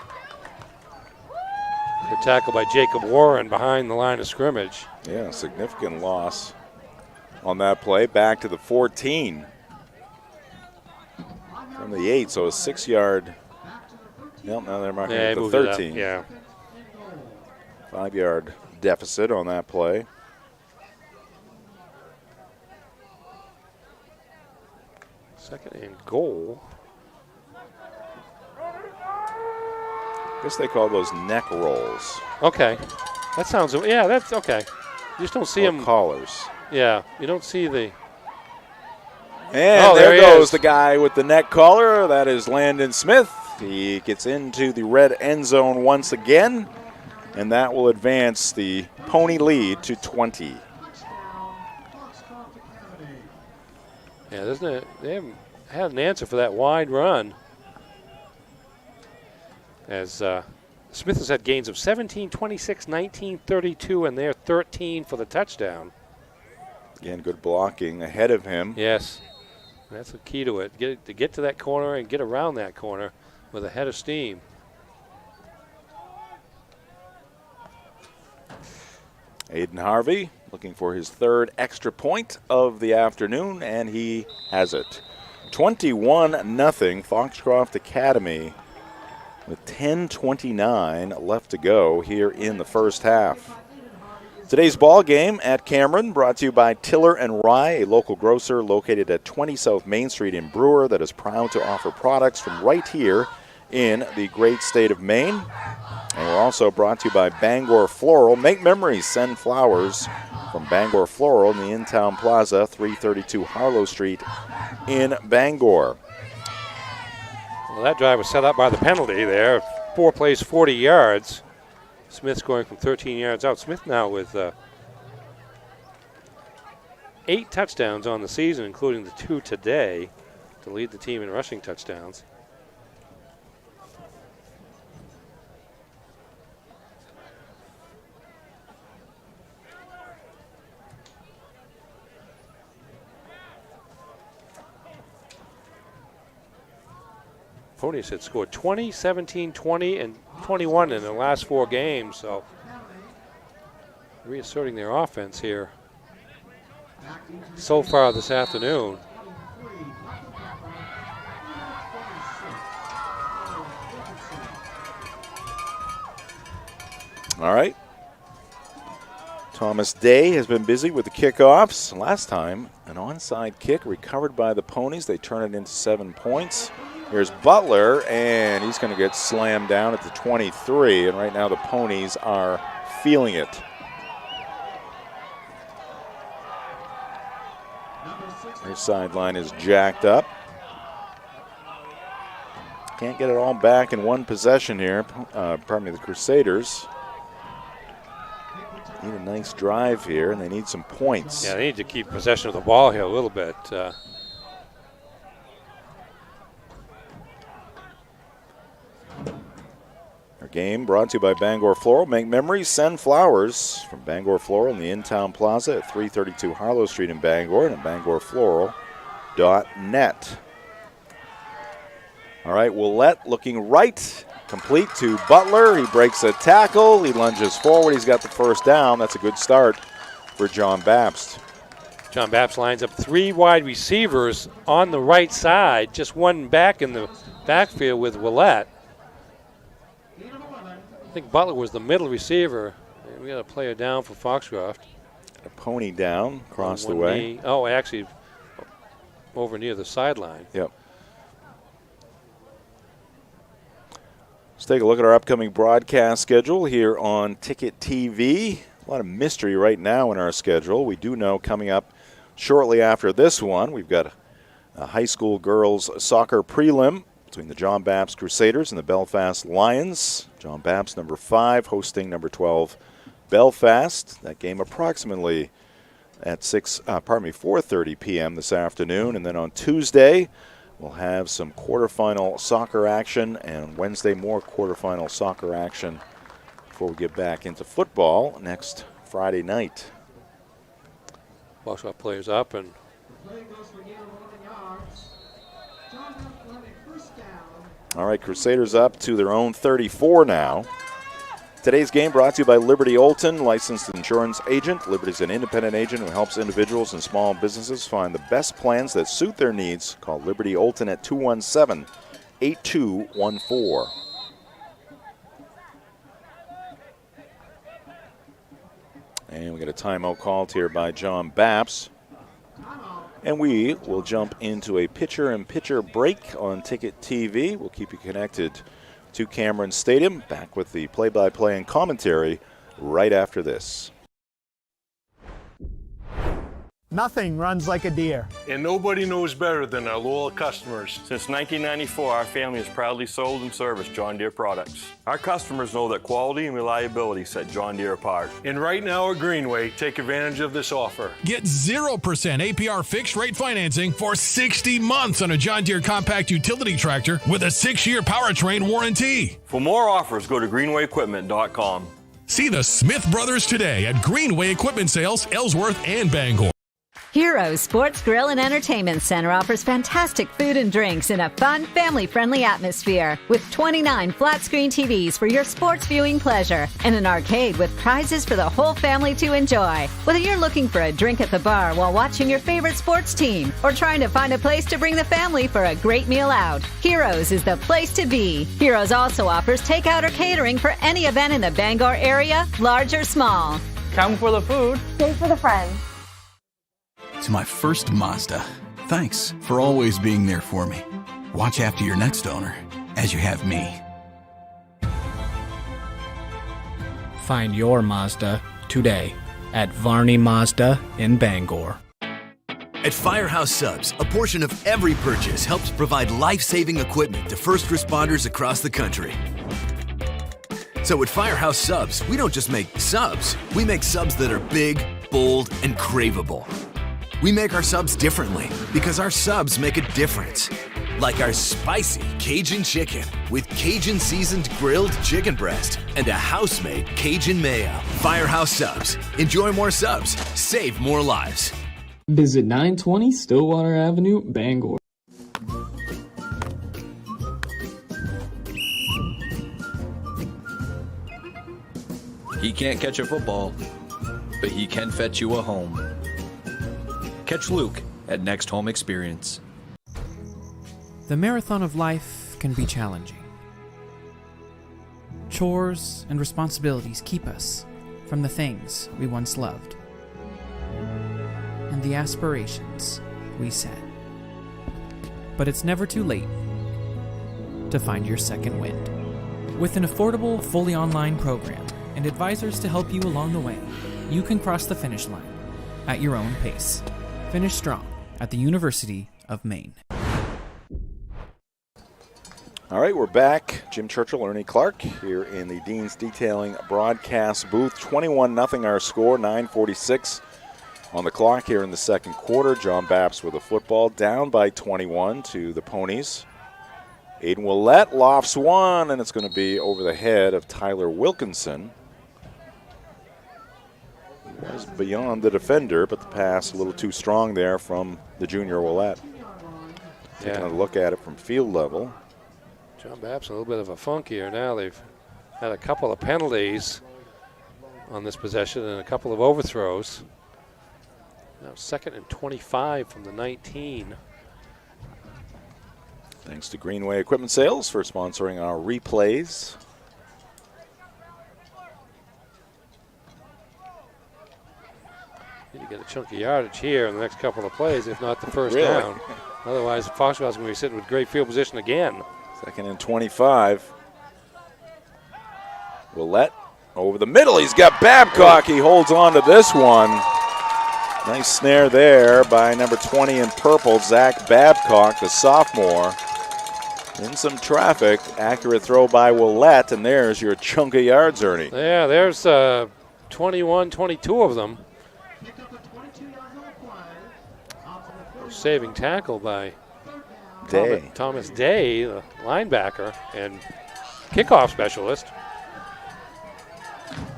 tackle by Jacob Warren behind the line of scrimmage.
Yeah, significant loss on that play. Back to the 14 from the 8, so a 6-yard. Nope, now they're marking it the 13.
Yeah.
5-yard deficit on that play.
Second and goal.
I guess they call those neck rolls.
Okay. That sounds, yeah, that's okay. You just don't see them.
Collars.
Yeah, you don't see the.
And there goes the guy with the neck collar. That is Landon Smith. He gets into the red end zone once again, and that will advance the Pony lead to 20.
Yeah, they haven't had an answer for that wide run. As Smith has had gains of 17, 26, 19, 32, and they're 13 for the touchdown.
Again, good blocking ahead of him.
Yes, that's the key to it. To get to that corner and get around that corner with a head of steam.
Aiden Harvey looking for his 3rd extra point of the afternoon, and he has it. 21-0 Foxcroft Academy with 10:29 left to go here in the first half. Today's ball game at Cameron brought to you by Tiller and Rye, a local grocer located at 20 South Main Street in Brewer that is proud to offer products from right here in the great state of Maine. And we're also brought to you by Bangor Floral. Make memories, send flowers from Bangor Floral in the In-Town Plaza, 332 Harlow Street in Bangor.
Well, that drive was set up by the penalty there. 4 plays, 40 yards. Smith scoring from 13 yards out. Smith now with 8 touchdowns on the season, including the 2 today, to lead the team in rushing touchdowns. Ponies had scored 20, 17, 20, and 21 in the last 4 games, so reasserting their offense here so far this afternoon.
All right. Thomas Day has been busy with the kickoffs. Last time, an onside kick recovered by the Ponies. They turn it into 7 points. Here's Butler, and he's going to get slammed down at the 23, and right now the Ponies are feeling it. Their sideline is jacked up. Can't get it all back in one possession here. The Crusaders need a nice drive here, and they need some points.
Yeah, they need to keep possession of the ball here a little bit.
Our game brought to you by Bangor Floral. Make memories, send flowers from Bangor Floral in the In-Town Plaza at 332 Harlow Street in Bangor and at bangorfloral.net. All right, Willette looking right, complete to Butler. He breaks a tackle. He lunges forward. He's got the first down. That's a good start for John Bapst.
John Bapst lines up 3 wide receivers on the right side, just one back in the backfield with Willette. I think Butler was the middle receiver. We got a player down for Foxcroft.
A Pony down across the way.
Knee. Oh, actually, over near the sideline.
Yep. Let's take a look at our upcoming broadcast schedule here on Ticket TV. A lot of mystery right now in our schedule. We do know coming up shortly after this one, we've got a high school girls soccer prelim between the John Bapst Crusaders and the Belfast Lions. John Bapst, number 5, hosting number 12 Belfast. That game approximately at 4:30 p.m. this afternoon. And then on Tuesday, we'll have some quarterfinal soccer action, and Wednesday more quarterfinal soccer action before we get back into football next Friday night.
Foxcroft players up and
all right, Crusaders up to their own 34 now. Today's game brought to you by Liberty Olton, licensed insurance agent. Liberty is an independent agent who helps individuals and small businesses find the best plans that suit their needs. Call Liberty Olton at 217-8214. And we got a timeout called here by John Bapst. And we will jump into a pitcher-in-pitcher break on Ticket TV. We'll keep you connected to Cameron Stadium. Back with the play-by-play and commentary right after this.
Nothing runs like a deer.
And nobody knows better than our loyal customers. Since 1994, our family has proudly sold and serviced John Deere products. Our customers know that quality and reliability set John Deere apart. And right now at Greenway, take advantage of this offer.
Get 0% APR fixed rate financing for 60 months on a John Deere compact utility tractor with a 6-year powertrain warranty.
For more offers, go to greenwayequipment.com.
See the Smith Brothers today at Greenway Equipment Sales, Ellsworth and Bangor.
Heroes Sports Grill and Entertainment Center offers fantastic food and drinks in a fun, family-friendly atmosphere with 29 flat-screen TVs for your sports viewing pleasure and an arcade with prizes for the whole family to enjoy. Whether you're looking for a drink at the bar while watching your favorite sports team or trying to find a place to bring the family for a great meal out, Heroes is the place to be. Heroes also offers takeout or catering for any event in the Bangor area, large or small.
Come for the food.
Stay for the friends.
To my first Mazda, thanks for always being there for me. Watch after your next owner, as you have me.
Find your Mazda today at Varney Mazda in Bangor.
At Firehouse Subs, a portion of every purchase helps provide life-saving equipment to first responders across the country. So at Firehouse Subs, we don't just make subs, we make subs that are big, bold, and craveable. We make our subs differently because our subs make a difference. Like our spicy Cajun chicken with Cajun seasoned grilled chicken breast and a house-made Cajun mayo. Firehouse Subs. Enjoy more subs. Save more lives.
Visit 920 Stillwater Avenue, Bangor.
He can't catch a football, but he can fetch you a home. Catch Luke at Next Home Experience.
The marathon of life can be challenging. Chores and responsibilities keep us from the things we once loved and the aspirations we set. But it's never too late to find your second wind. With an affordable, fully online program and advisors to help you along the way, you can cross the finish line at your own pace. Finish strong at the University of Maine.
All right, we're back. Jim Churchill, Ernie Clark here in the Dean's Detailing broadcast booth. 21-0 our score, 9:46 on the clock here in the second quarter. John Bapst with a football, down by 21 to the Ponies. Aiden Willett lofts one, and it's going to be over the head of Tyler Wilkinson. He was beyond the defender, but the pass a little too strong there from the junior Willett. Taking a look at it from field level.
John Bapst a little bit of a funk here now. They've had a couple of penalties on this possession and a couple of overthrows. Now 2nd and 25 from the 19.
Thanks to Greenway Equipment Sales for sponsoring our replays.
Need to get a chunk of yardage here in the next couple of plays, if not the first
Really?
down. Otherwise, Foxcroft's going to be sitting with great field position again.
2nd and 25. Willett over the middle. He's got Babcock. He holds on to this one. Nice snare there by number 20 in purple, Zach Babcock, the sophomore. In some traffic. Accurate throw by Willett, and there's your chunk of yards, Ernie.
Yeah, there's 21, 22 of them. Saving tackle by
Day.
Thomas Day, the linebacker and kickoff specialist.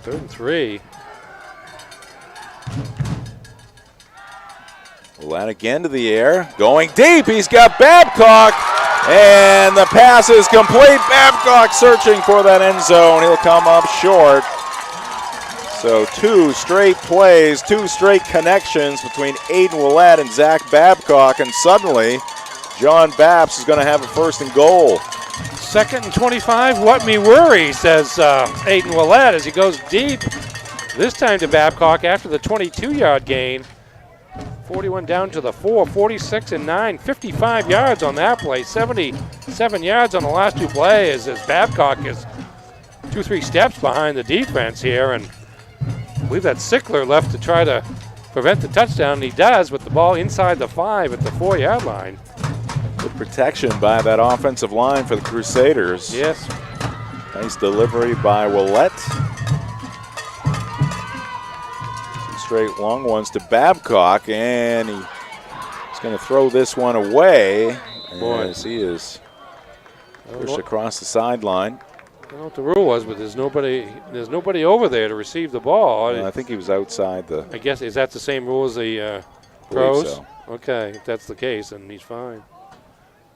3rd and 3.
Willett again to the air, going deep. He's got Babcock, and the pass is complete. Babcock searching for that end zone. He'll come up short. So 2 straight plays, 2 straight connections between Aiden Willett and Zach Babcock, and suddenly John Bapst is going to have a 1st and goal.
2nd and 25, what me worry, says Aiden Willett as he goes deep. This time to Babcock after the 22-yard gain. 41 down to the 4, 46 and 9, 55 yards on that play, 77 yards on the last 2 plays as Babcock is 2-3 steps behind the defense here, and I believe that Sickler left to try to prevent the touchdown, and he does with the ball inside the 5 at the 4-yard line.
Good protection by that offensive line for the Crusaders.
Yes.
Nice delivery by Willett. 2 straight long ones to Babcock, and he's going to throw this one away as he is pushed across the sideline.
I don't know what the rule was, but there's nobody over there to receive the ball.
I think he was outside the.
I guess, is that the same rule as the pros?
So.
Okay, if that's the case, then he's fine.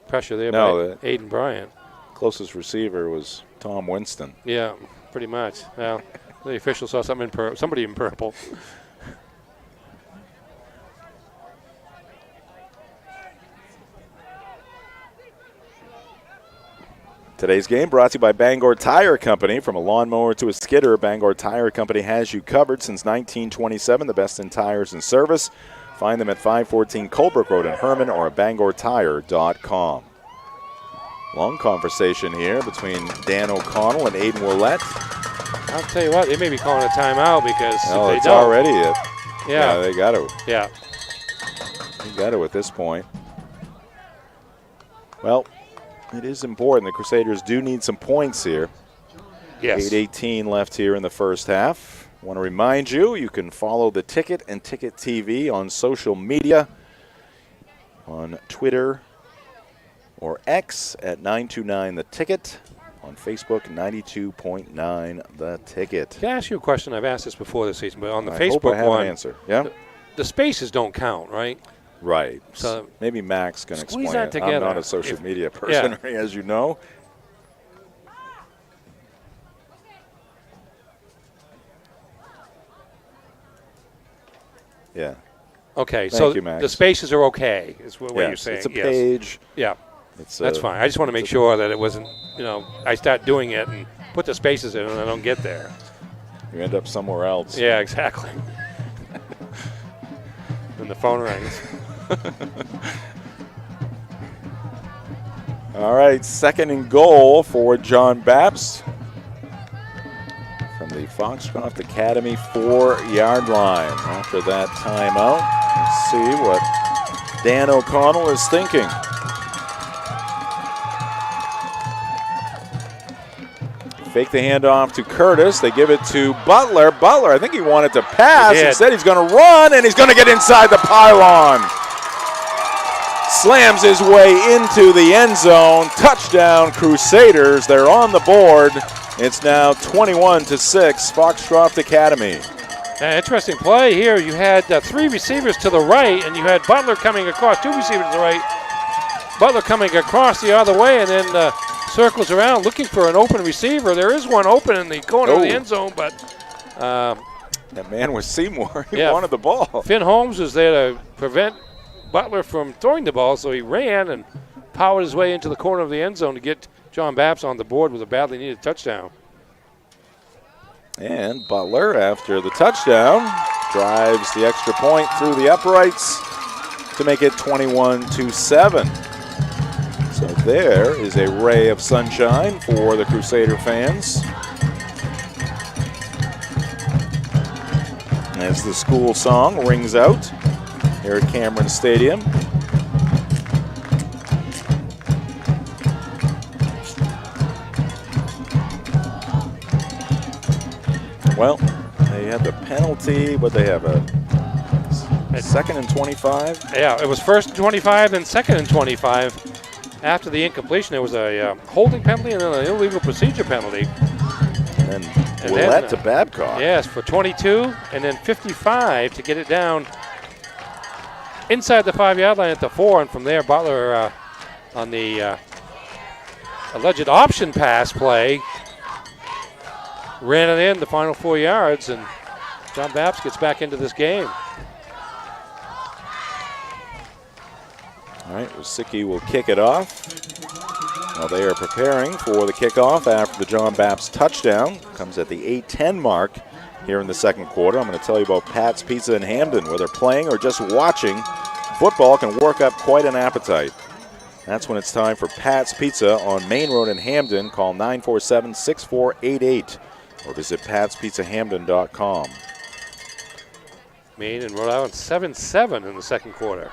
Pressure there
No,
by Aiden Bryant.
Closest receiver was Tom Winston.
Yeah, pretty much. Well, the official saw somebody in purple.
Today's game brought to you by Bangor Tire Company. From a lawnmower to a skidder, Bangor Tire Company has you covered since 1927. The best in tires and service. Find them at 514 Colebrook Road in Herman or at BangorTire.com. Long conversation here between Dan O'Connell and Aiden Willett.
I'll tell you what, they may be calling a timeout because if they
it's
don't,
already it.
Yeah,
they got to.
Yeah.
They got to at this point. Well, it is important. The Crusaders do need some points here.
Yes.
8:18 left here in the first half. I want to remind you, you can follow The Ticket and Ticket TV on social media, on Twitter or X at 929 The Ticket, on Facebook 92.9 The Ticket.
Can I ask you a question? I've asked this before this season, but on the
I
Facebook
hope I have
one,
an answer. Yeah?
the spaces don't count, right?
Right.
So
maybe Max can explain
squeeze that
it.
together.
I'm not a social media person, as you know. Yeah.
Okay,
Thank
so
you, Max.
the spaces are okay, is what you're
Yes,
saying.
it's a
Yes.
page.
Yeah,
It's
that's fine. I just want to make sure that it wasn't, I start doing it and put the spaces in and I don't get there.
You end up somewhere else.
Yeah, exactly. When the phone rings.
All right, 2nd and goal for John Bapst from the Foxcroft Academy 4-yard line. After that timeout, let's see what Dan O'Connell is thinking. Fake the handoff to Curtis. They give it to Butler. Butler, I think he wanted to pass. Instead, he's going to run, and he's going to get inside the pylon. Slams his way into the end zone. Touchdown, Crusaders. They're on the board. It's now 21-6, Foxcroft Academy.
Interesting play here. You had 3 receivers to the right, and you had Butler coming across, 2 receivers to the right. Butler coming across the other way, and then circles around looking for an open receiver. There is one open in the corner of the end zone, but
that man was Seymour. He wanted the ball.
Finn Holmes was there to prevent Butler from throwing the ball, so he ran and powered his way into the corner of the end zone to get John Bapst on the board with a badly needed touchdown.
And Butler, after the touchdown, drives the extra point through the uprights to make it 21-7. So there is a ray of sunshine for the Crusader fans as the school song rings out here at Cameron Stadium. Well, they had the penalty, but they have a 2nd and 25.
Yeah, it was 1st and 25, then 2nd and 25. After the incompletion, there was a holding penalty and then an illegal procedure penalty.
And Willette to Babcock.
Yes, for 22 and then 55 to get it down inside the 5-yard line at the 4. And from there, Butler on the alleged option pass play ran it in the final 4 yards, and John Bapst gets back into this game.
All right, Rosicki will kick it off. While they are preparing for the kickoff after the John Bapst touchdown. Comes at the 8:10 mark here in the 2nd quarter. I'm going to tell you about Pat's Pizza in Hamden. Whether playing or just watching, football can work up quite an appetite. That's when it's time for Pat's Pizza on Main Road in Hamden. Call 947-6488 or visit patspizzahamden.com.
Maine and Rhode Island 7-7 in the 2nd quarter.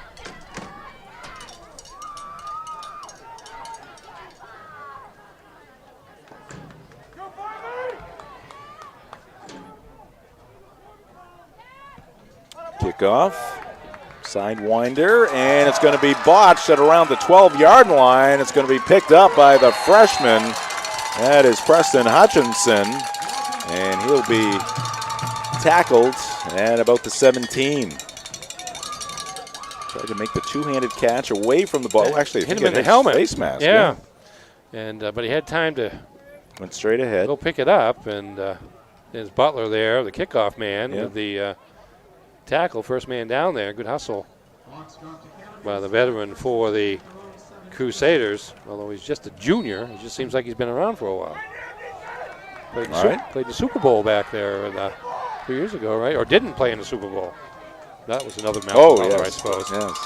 Kickoff, sidewinder, and it's going to be botched at around the 12-yard line. It's going to be picked up by the freshman. That is Preston Hutchinson, and he'll be tackled at about the 17. Tried to make the two-handed catch away from the ball. Actually,
hit him in the helmet.
Face mask.
Yeah. And but he had time to
went straight ahead.
Go pick it up, and there's Butler there, the kickoff man, with the tackle, first man down there. Good hustle by the veteran for the Crusaders. Although he's just a junior, he just seems like he's been around for a while. Played the Super Bowl back there 2 years ago, right? Or didn't play in the Super Bowl. That was another Mountain Butler, I suppose.
Yes.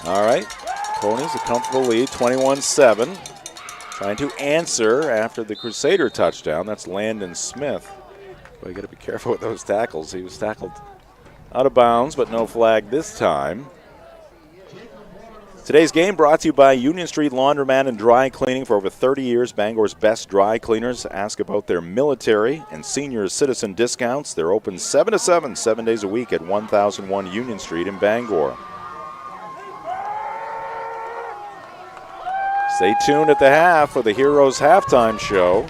All right. Ponies a comfortable lead, 21-7. Trying to answer after the Crusader touchdown. That's Landon Smith. Well, you got to be careful with those tackles. He was tackled out of bounds, but no flag this time. Today's game brought to you by Union Street Laundromat and Dry Cleaning. For over 30 years, Bangor's best dry cleaners. Ask about their military and senior citizen discounts. They're open 7 to 7, 7 days a week at 1001 Union Street in Bangor. Stay tuned at the half for the Heroes halftime show.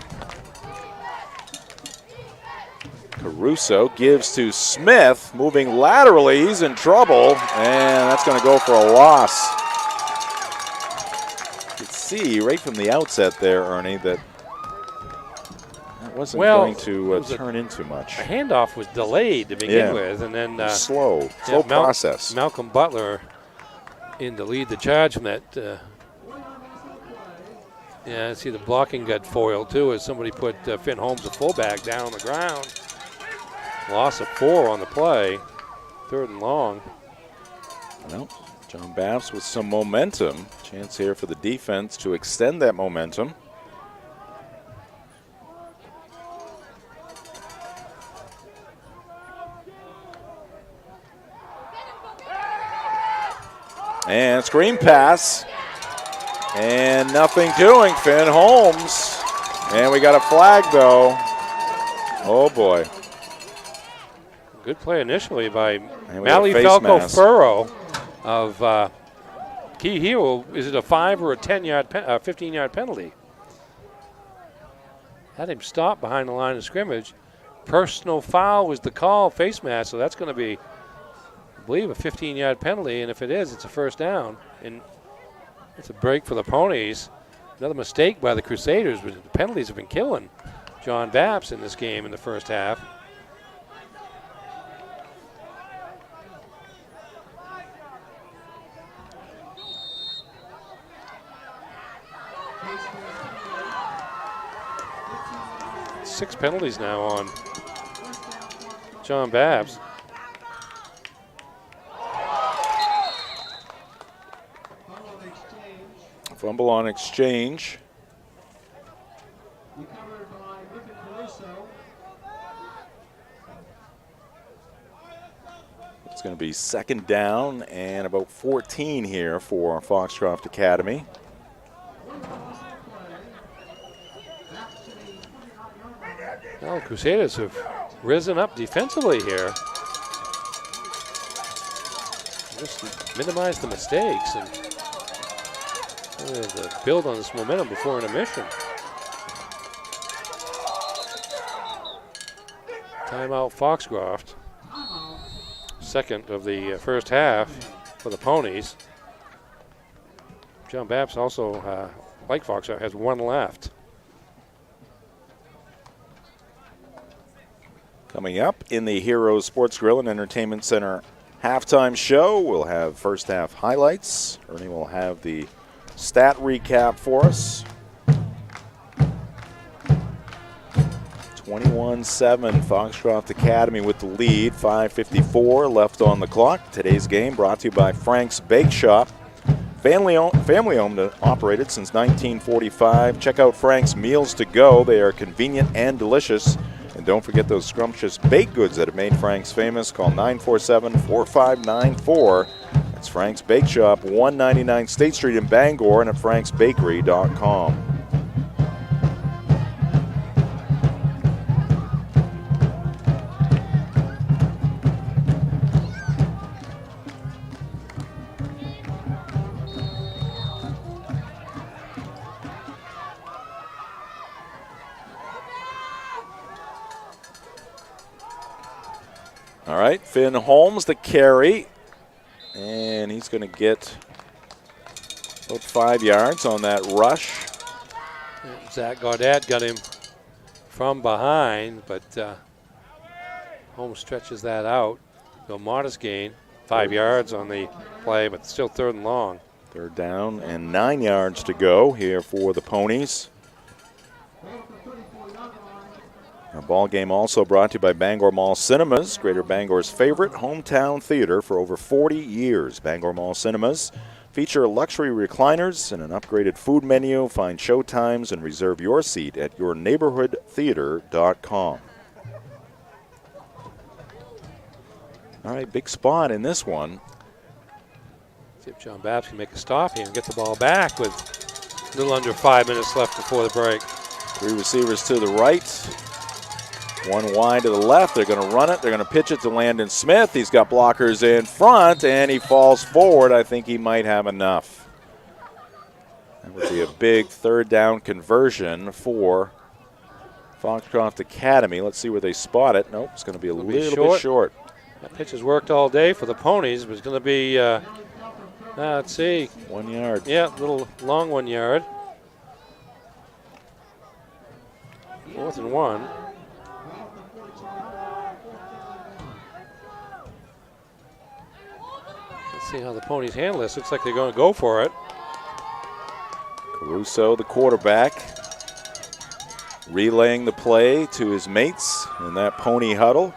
Caruso gives to Smith, moving laterally. He's in trouble, and that's going to go for a loss. You could see right from the outset there, Ernie, that wasn't going to turn into much.
The handoff was delayed to begin with, and then
slow process.
Malcolm Butler in to lead the charge from that. I see the blocking got foiled too, as somebody put Finn Holmes, a fullback, down on the ground. Loss of 4 on the play, 3rd and long.
Well, John Bapst with some momentum. Chance here for the defense to extend that momentum. And screen pass. And nothing doing. Finn Holmes. And we got a flag, though. Oh, boy.
Good play initially by
Mali
Falco Furrow of Key Hero. Is it a 5 or a 10-yard, 15-yard penalty? Had him stop behind the line of scrimmage. Personal foul was the call, face mask, so that's going to be, I believe, a 15-yard penalty, and if it is, it's a first down. And it's a break for the Ponies. Another mistake by the Crusaders, but the penalties have been killing John Bapst in this game in the first half. Six penalties now on John Bapst.
Fumble on exchange. It's going to be second down and about 14 here for Foxcroft Academy.
Well, the Crusaders have risen up defensively here. Just minimize the mistakes and build on this momentum before intermission. Timeout Foxcroft. Second of the first half for the Ponies. John Bapst also, like Foxcroft, has one left.
Coming up in the Heroes Sports Grill and Entertainment Center halftime show, we'll have first half highlights. Ernie will have the stat recap for us. 21-7, Foxcroft Academy with the lead. 5:54 left on the clock. Today's game brought to you by Frank's Bake Shop. Family owned and operated since 1945. Check out Frank's Meals to Go. They are convenient and delicious. And don't forget those scrumptious baked goods that have made Frank's famous. Call 947-4594. That's Frank's Bake Shop, 199 State Street in Bangor, and at franksbakery.com. All right, Finn Holmes the carry, and he's going to get about 5 yards on that rush.
Zach Gaudet got him from behind, but Holmes stretches that out. So modest gain, 5 yards on the play, but still third and long.
Third down and 9 yards to go here for the Ponies. Our ball game also brought to you by Bangor Mall Cinemas, Greater Bangor's favorite hometown theater for over 40 years. Bangor Mall Cinemas feature luxury recliners and an upgraded food menu. Find show times and reserve your seat at yourneighborhoodtheater.com. All right, big spot in this one.
See if John Bapst can make a stop here and get the ball back with a little under 5 minutes left before the break.
Three receivers to the right. One wide to the left. They're going to run it. They're going to pitch it to Landon Smith. He's got blockers in front, and he falls forward. I think he might have enough. That would be a big third down conversion for Foxcroft Academy. Let's see where they spot it. Nope, it's going to be a little bit short.
That pitch has worked all day for the Ponies, but it's going to be, let's see.
1 yard.
Yeah, a little long 1 yard. 4th and 1. See how the Ponies handle this. Looks like they're going to go for it.
Caruso, the quarterback, relaying the play to his mates in that Pony huddle.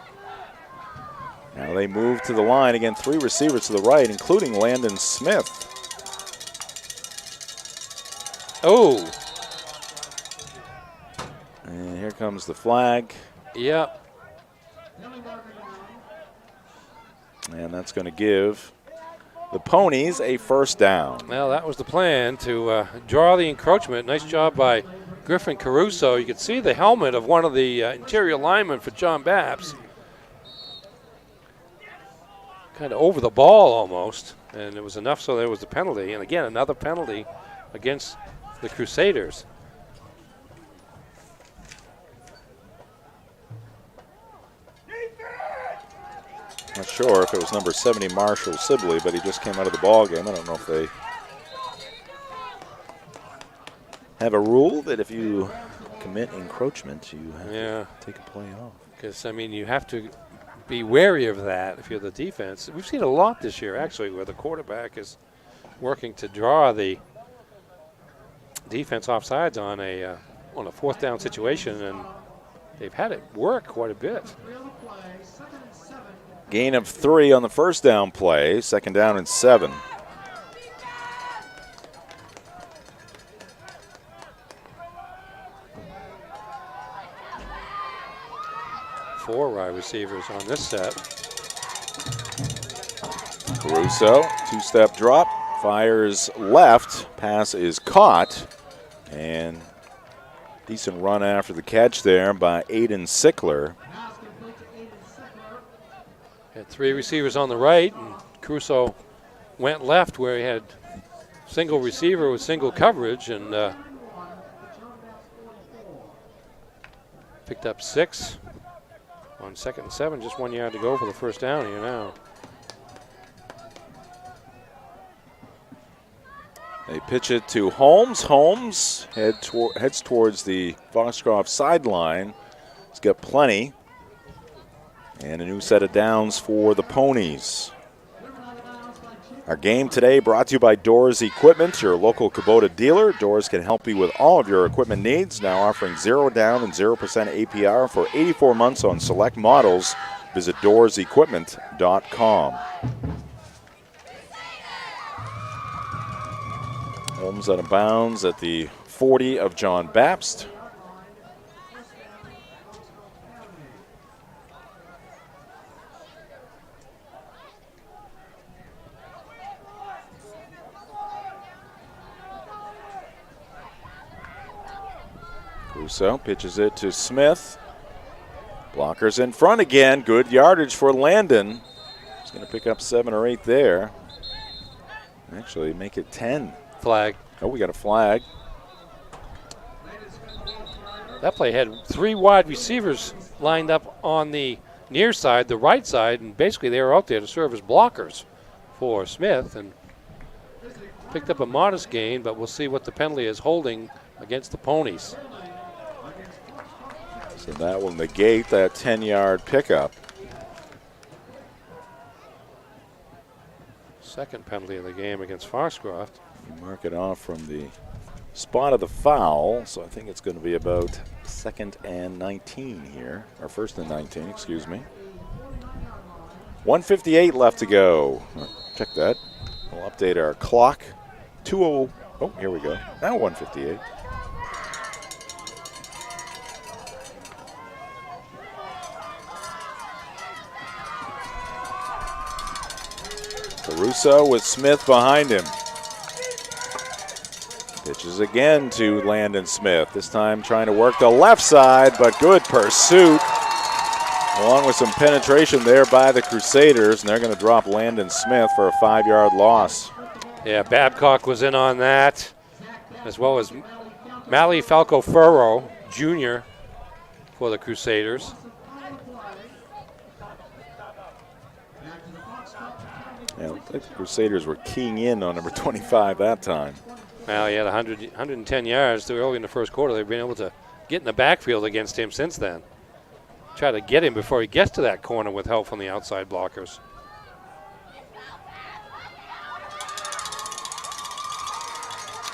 Now they move to the line. Again, 3 receivers to the right, including Landon Smith.
Oh.
And here comes the flag.
Yep.
And that's going to give the Ponies a first down.
Well, that was the plan, to draw the encroachment. Nice job by Griffin Caruso. You could see the helmet of one of the interior linemen for John Bapst. Kind of over the ball almost, and it was enough so there was a penalty. And again, another penalty against the Crusaders.
Not sure if it was number 70 Marshall Sibley, but he just came out of the ball game. I don't know if they have a rule that if you commit encroachment, you have to take a play off.
Because, I mean, you have to be wary of that if you're the defense. We've seen a lot this year, actually, where the quarterback is working to draw the defense offsides on a fourth down situation, and they've had it work quite a bit.
Gain of 3 on the first down play, 2nd down and 7.
Four wide receivers on this set.
Caruso, 2-step drop, fires left, pass is caught, and decent run after the catch there by Aiden Sickler.
Had 3 receivers on the right, and Caruso went left where he had single receiver with single coverage, and picked up 6 on 2nd and 7. Just 1 yard to go for the first down here now.
They pitch it to Holmes. Holmes heads towards the Foxcroft sideline. He's got plenty. And a new set of downs for the Ponies. Our game today brought to you by Doors Equipment, your local Kubota dealer. Doors can help you with all of your equipment needs. Now offering 0 down and 0% APR for 84 months on select models. Visit DoorsEquipment.com. Holmes out of bounds at the 40 of John Bapst. Caruso pitches it to Smith. Blockers in front again. Good yardage for Landon. He's going to pick up 7 or 8 there. Actually, make it 10.
Flag.
Oh, we got a flag.
That play had 3 wide receivers lined up on the near side, the right side, and basically they were out there to serve as blockers for Smith, and picked up a modest gain, but we'll see what the penalty is holding against the Ponies.
So that will negate that 10-yard pickup.
Second penalty of the game against Foxcroft.
You mark it off from the spot of the foul, so I think it's going to be about 2nd and 19 here, or 1st and 19, excuse me. 1:58 left to go. Check that. We'll update our clock. 2:00. Oh, here we go. Now 1:58. Caruso with Smith behind him. Pitches again to Landon Smith. This time trying to work the left side, but good pursuit. Along with some penetration there by the Crusaders, and they're going to drop Landon Smith for a 5-yard loss.
Yeah, Babcock was in on that, as well as Mally Falco-Furro Jr. for the Crusaders.
Yeah, the Crusaders were keying in on number 25 that time.
Well, he had 110 yards too early in the first quarter. They've been able to get in the backfield against him since then. Try to get him before he gets to that corner with help from the outside blockers.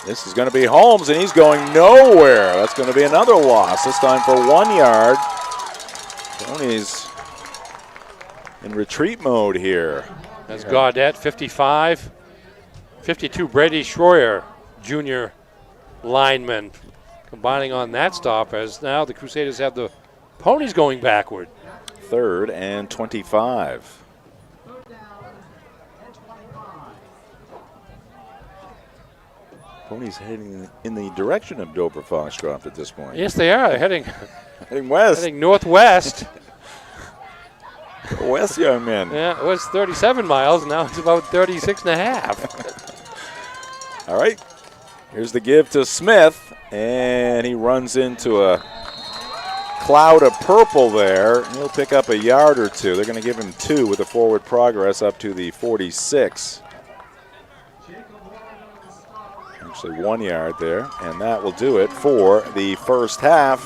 This is going to be Holmes, and he's going nowhere. That's going to be another loss, this time for 1 yard. Tony's in retreat mode here.
That's Gaudette, 55. 52, Brady Schroyer, junior lineman, combining on that stop as now the Crusaders have the Ponies going backward.
3rd and 25. Ponies heading in the direction of Dover Foxcroft at this point.
Yes, they are. They're heading
west.
Heading northwest.
West, young men.
Yeah, it was 37 miles. Now it's about 36 and a half.
All right. Here's the give to Smith, and he runs into a cloud of purple there. He'll pick up a yard or two. They're going to give him 2 with the forward progress up to the 46. Actually 1 yard there, and that will do it for the first half.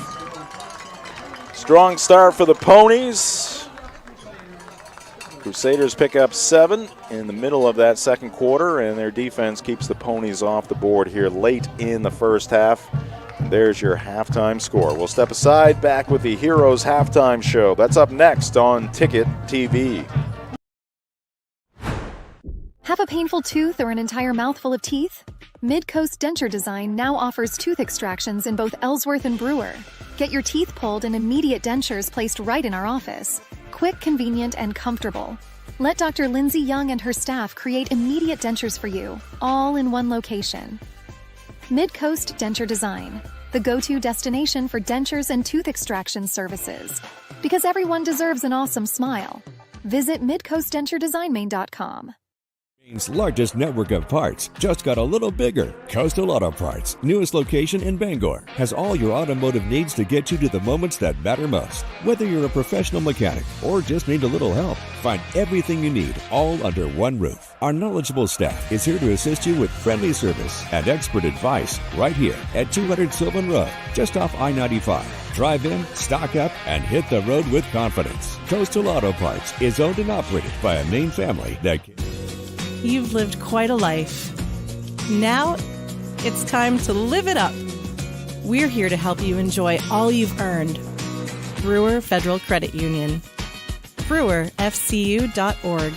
Strong start for the Ponies. Crusaders pick up 7 in the middle of that second quarter, and their defense keeps the Ponies off the board here late in the first half. And there's your halftime score. We'll step aside, back with the Heroes halftime show. That's up next on Ticket TV.
Have a painful tooth or an entire mouthful of teeth? Mid-Coast Denture Design now offers tooth extractions in both Ellsworth and Brewer. Get your teeth pulled and immediate dentures placed right in our office. Quick, convenient, and comfortable. Let Dr. Lindsay Young and her staff create immediate dentures for you, all in one location. Mid-Coast Denture Design, the go-to destination for dentures and tooth extraction services. Because everyone deserves an awesome smile. Visit midcoastdenturedesignmain.com.
Maine's largest network of parts just got a little bigger. Coastal Auto Parts, newest location in Bangor, has all your automotive needs to get you to the moments that matter most. Whether you're a professional mechanic or just need a little help, find everything you need all under one roof. Our knowledgeable staff is here to assist you with friendly service and expert advice right here at 200 Sylvan Road, just off I-95. Drive in, stock up, and hit the road with confidence. Coastal Auto Parts is owned and operated by a Maine family that...
You've lived quite a life. Now, it's time to live it up. We're here to help you enjoy all you've earned. Brewer Federal Credit Union. BrewerFCU.org.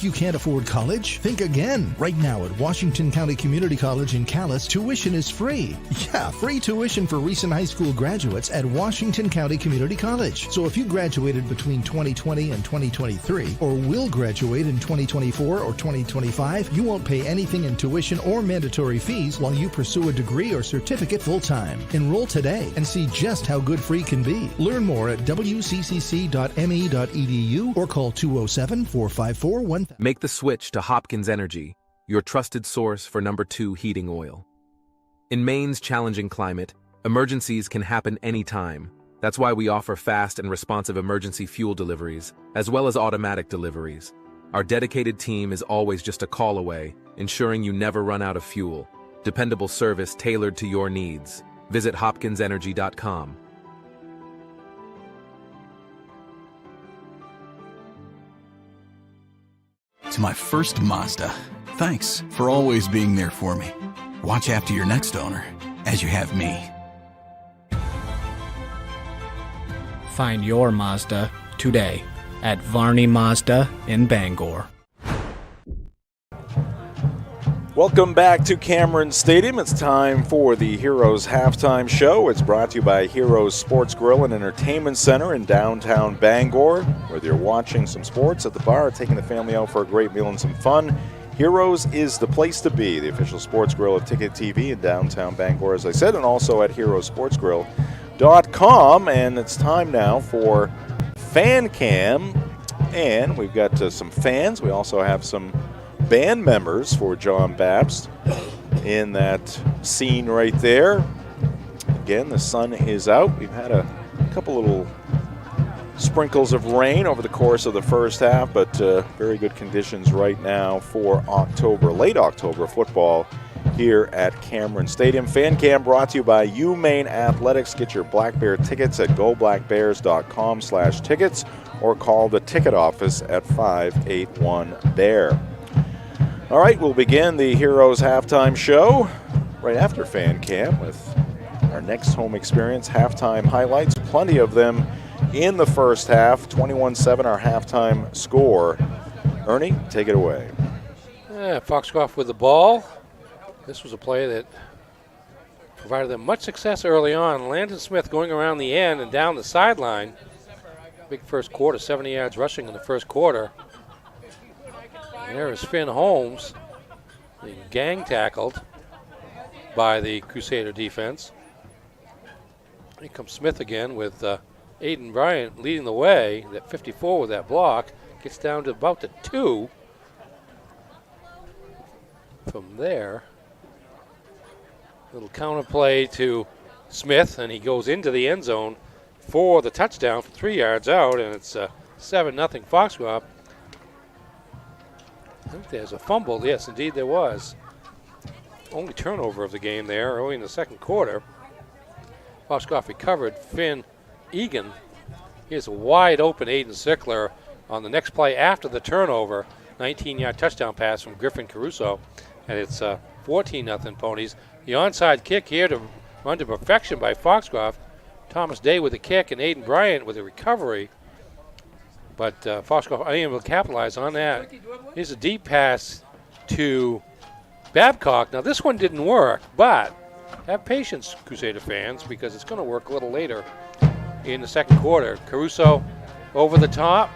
You can't afford college? Think again. Right now at Washington County Community College in Calais, tuition is free. Yeah, free tuition for recent high school graduates at Washington County Community College. So if you graduated between 2020 and 2023, or will graduate in 2024 or 2025, you won't pay anything in tuition or mandatory fees while you pursue a degree or certificate full-time. Enroll today and see just how good free can be. Learn more at wccc.me.edu or call 207-454-1000.
Make the switch to Hopkins Energy, your trusted source for #2 heating oil. In Maine's challenging climate, emergencies can happen anytime. That's why we offer fast and responsive emergency fuel deliveries, as well as automatic deliveries. Our dedicated team is always just a call away, ensuring you never run out of fuel. Dependable service tailored to your needs. Visit hopkinsenergy.com.
To my first Mazda, thanks for always being there for me. Watch after your next owner, as you have me.
Find your Mazda today at Varney Mazda in Bangor.
Welcome back to Cameron Stadium. It's time for the Heroes halftime show. It's brought to you by Heroes Sports Grill and Entertainment Center in downtown Bangor. Whether you're watching some sports at the bar or taking the family out for a great meal and some fun, Heroes is the place to be. The official sports grill of Ticket TV in downtown Bangor, as I said, and also at herosportsgrill.com. And it's time now for Fan Cam. And we've got some fans. We also have some band members for John Bapst in that scene right there. Again, the sun is out. We've had a couple little sprinkles of rain over the course of the first half, but very good conditions right now for late October football here at Cameron Stadium. Fan Cam brought to you by UMaine Athletics. Get your Black Bear tickets at goblackbears.com/tickets or call the ticket office at 581-BEAR. All right, we'll begin the Heroes halftime show right after Fan Cam with our next home experience halftime highlights. Plenty of them in the first half. 21-7 our halftime score. Ernie, take it away.
Foxcroft with the ball. This was a play that provided them much success early on. Landon Smith going around the end and down the sideline. Big first quarter, 70 yards rushing in the first quarter. And there is Finn Holmes being gang tackled by the Crusader defense. Here comes Smith again with Aiden Bryant leading the way. That 54 with that block. Gets down to about the 2. From there, little counter play to Smith, and he goes into the end zone for the touchdown from 3 yards out, and it's 7-0 Foxcroft. I think there's a fumble. Yes, indeed there was. Only turnover of the game there early in the second quarter. Foxcroft recovered. Finn Egan. Here's a wide open Aiden Sickler on the next play after the turnover. 19-yard touchdown pass from Griffin Caruso. And it's 14-0 Ponies. The onside kick here to run to perfection by Foxcroft. Thomas Day with the kick and Aiden Bryant with the recovery. But Foxcroft unable to capitalize on that. Here's a deep pass to Babcock. Now this one didn't work, but have patience, Crusader fans, because it's going to work a little later in the second quarter. Caruso over the top.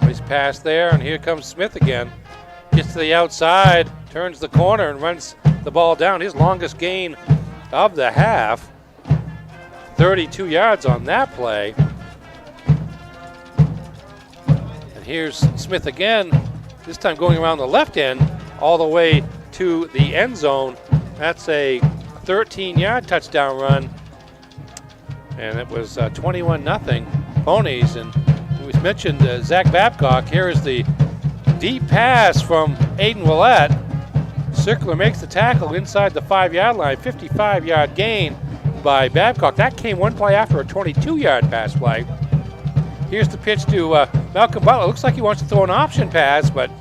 Nice pass there, and here comes Smith again. Gets to the outside, turns the corner, and runs the ball down. His longest gain of the half. 32 yards on that play. And here's Smith again, this time going around the left end all the way to the end zone. That's a 13-yard touchdown run. And it was 21-0 Ponies. And we mentioned Zach Babcock. Here is the deep pass from Aiden Willett. Sickler makes the tackle inside the 5-yard line. 55-yard gain by Babcock. That came one play after a 22-yard pass play. Here's the pitch to Malcolm Butler. Looks like he wants to throw an option pass, but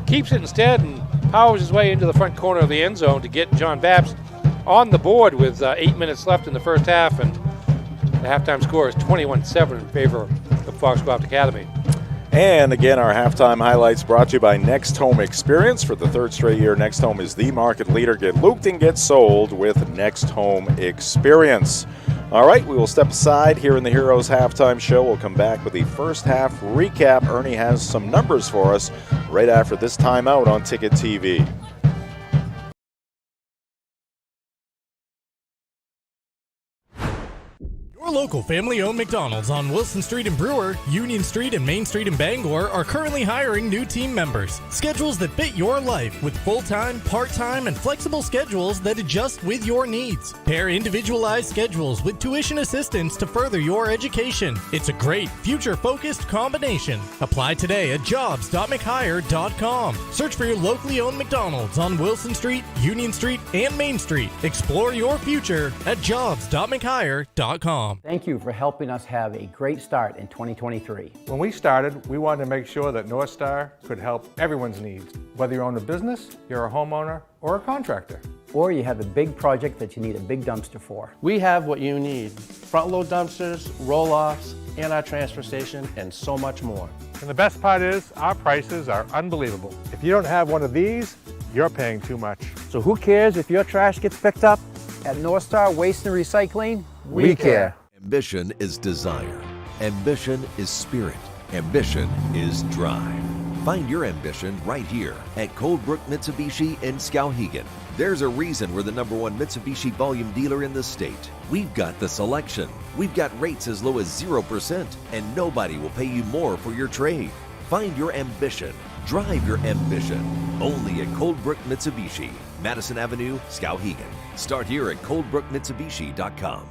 keeps it instead and powers his way into the front corner of the end zone to get John Bapst on the board with 8 minutes left in the first half. And the halftime score is 21-7 in favor of Foxcroft Academy.
And again, our halftime highlights brought to you by Next Home Experience. For the third straight year, Next Home is the market leader. Get looped and get sold with Next Home Experience. All right, we will step aside here in the Heroes halftime show. We'll come back with the first half recap. Ernie has some numbers for us right after this timeout on Ticket TV.
Your local family-owned McDonald's on Wilson Street in Brewer, Union Street and Main Street in Bangor are currently hiring new team members. Schedules that fit your life with full-time, part-time, and flexible schedules that adjust with your needs. Pair individualized schedules with tuition assistance to further your education. It's a great, future-focused combination. Apply today at jobs.mchire.com. Search for your locally owned McDonald's on Wilson Street, Union Street, and Main Street. Explore your future at jobs.mchire.com.
Thank you for helping us have a great start in 2023.
When we started, we wanted to make sure that North Star could help everyone's needs, whether you own a business, you're a homeowner, or a contractor.
Or you have a big project that you need a big dumpster for.
We have what you need. Front load dumpsters, roll-offs, and our transfer station, and so much more.
And the best part is, our prices are unbelievable. If you don't have one of these, you're paying too much.
So who cares if your trash gets picked up? At North Star Waste and Recycling, we care.
Ambition is desire. Ambition is spirit. Ambition is drive. Find your ambition right here at Coldbrook Mitsubishi in Skowhegan. There's a reason we're the #1 Mitsubishi volume dealer in the state. We've got the selection. We've got rates as low as 0%, and nobody will pay you more for your trade. Find your ambition. Drive your ambition. Only at Coldbrook Mitsubishi, Madison Avenue, Skowhegan. Start here at coldbrookmitsubishi.com.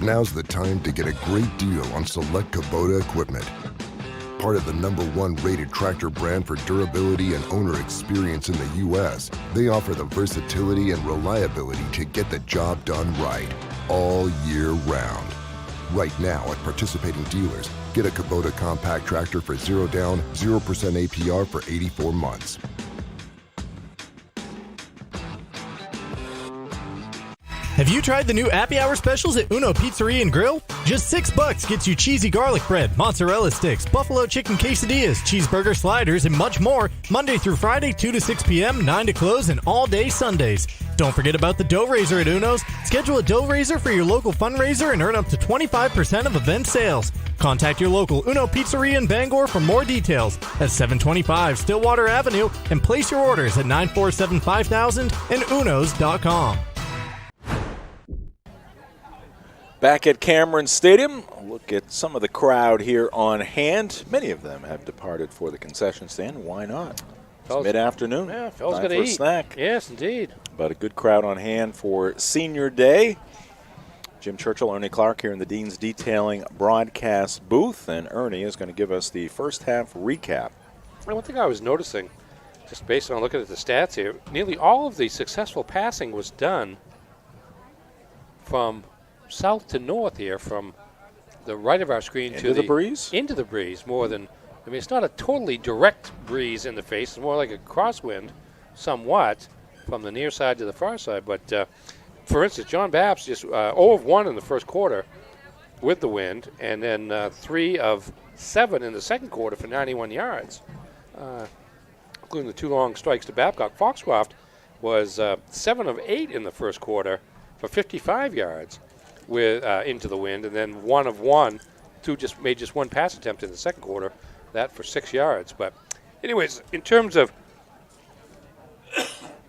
Now's the time to get a great deal on select Kubota equipment. Part of the #1 rated tractor brand for durability and owner experience in the U.S., they offer the versatility and reliability to get the job done right, all year round. Right now at participating dealers, get a Kubota compact tractor for 0 down, 0% APR for 84 months.
Have you tried the new happy hour specials at Uno Pizzeria and Grill? Just $6 gets you cheesy garlic bread, mozzarella sticks, buffalo chicken quesadillas, cheeseburger sliders, and much more, Monday through Friday, 2 to 6 p.m., 9 to close, and all day Sundays. Don't forget about the dough raiser at Uno's. Schedule a dough raiser for your local fundraiser and earn up to 25% of event sales. Contact your local Uno Pizzeria in Bangor for more details at 725 Stillwater Avenue and place your orders at 947-5000 and unos.com.
Back at Cameron Stadium, look at some of the crowd here on hand. Many of them have departed for the concession stand. Why not? It's mid-afternoon.
Yeah, Phil's
time
going
for
to
a
eat.
snack.
Yes, indeed.
But a good crowd on hand for Senior Day. Jim Churchill, Ernie Clark here in the Dean's Detailing broadcast booth, and Ernie is going to give us the first half recap.
One thing I was noticing, just based on looking at the stats here, nearly all of the successful passing was done from south to north here, from the right of our screen
to the breeze?
Into the breeze, more than, I mean, it's not a totally direct breeze in the face. It's more like a crosswind, somewhat, from the near side to the far side. But, for instance, John Bapst just 0 of 1 in the first quarter with the wind, and then 3 of 7 in the second quarter for 91 yards, including the 2 long strikes to Babcock. Foxcroft was 7 of 8 in the first quarter for 55 yards. With into the wind, and then 1 of 1, made just 1 pass attempt in the second quarter, that for 6 yards. But anyways, in terms of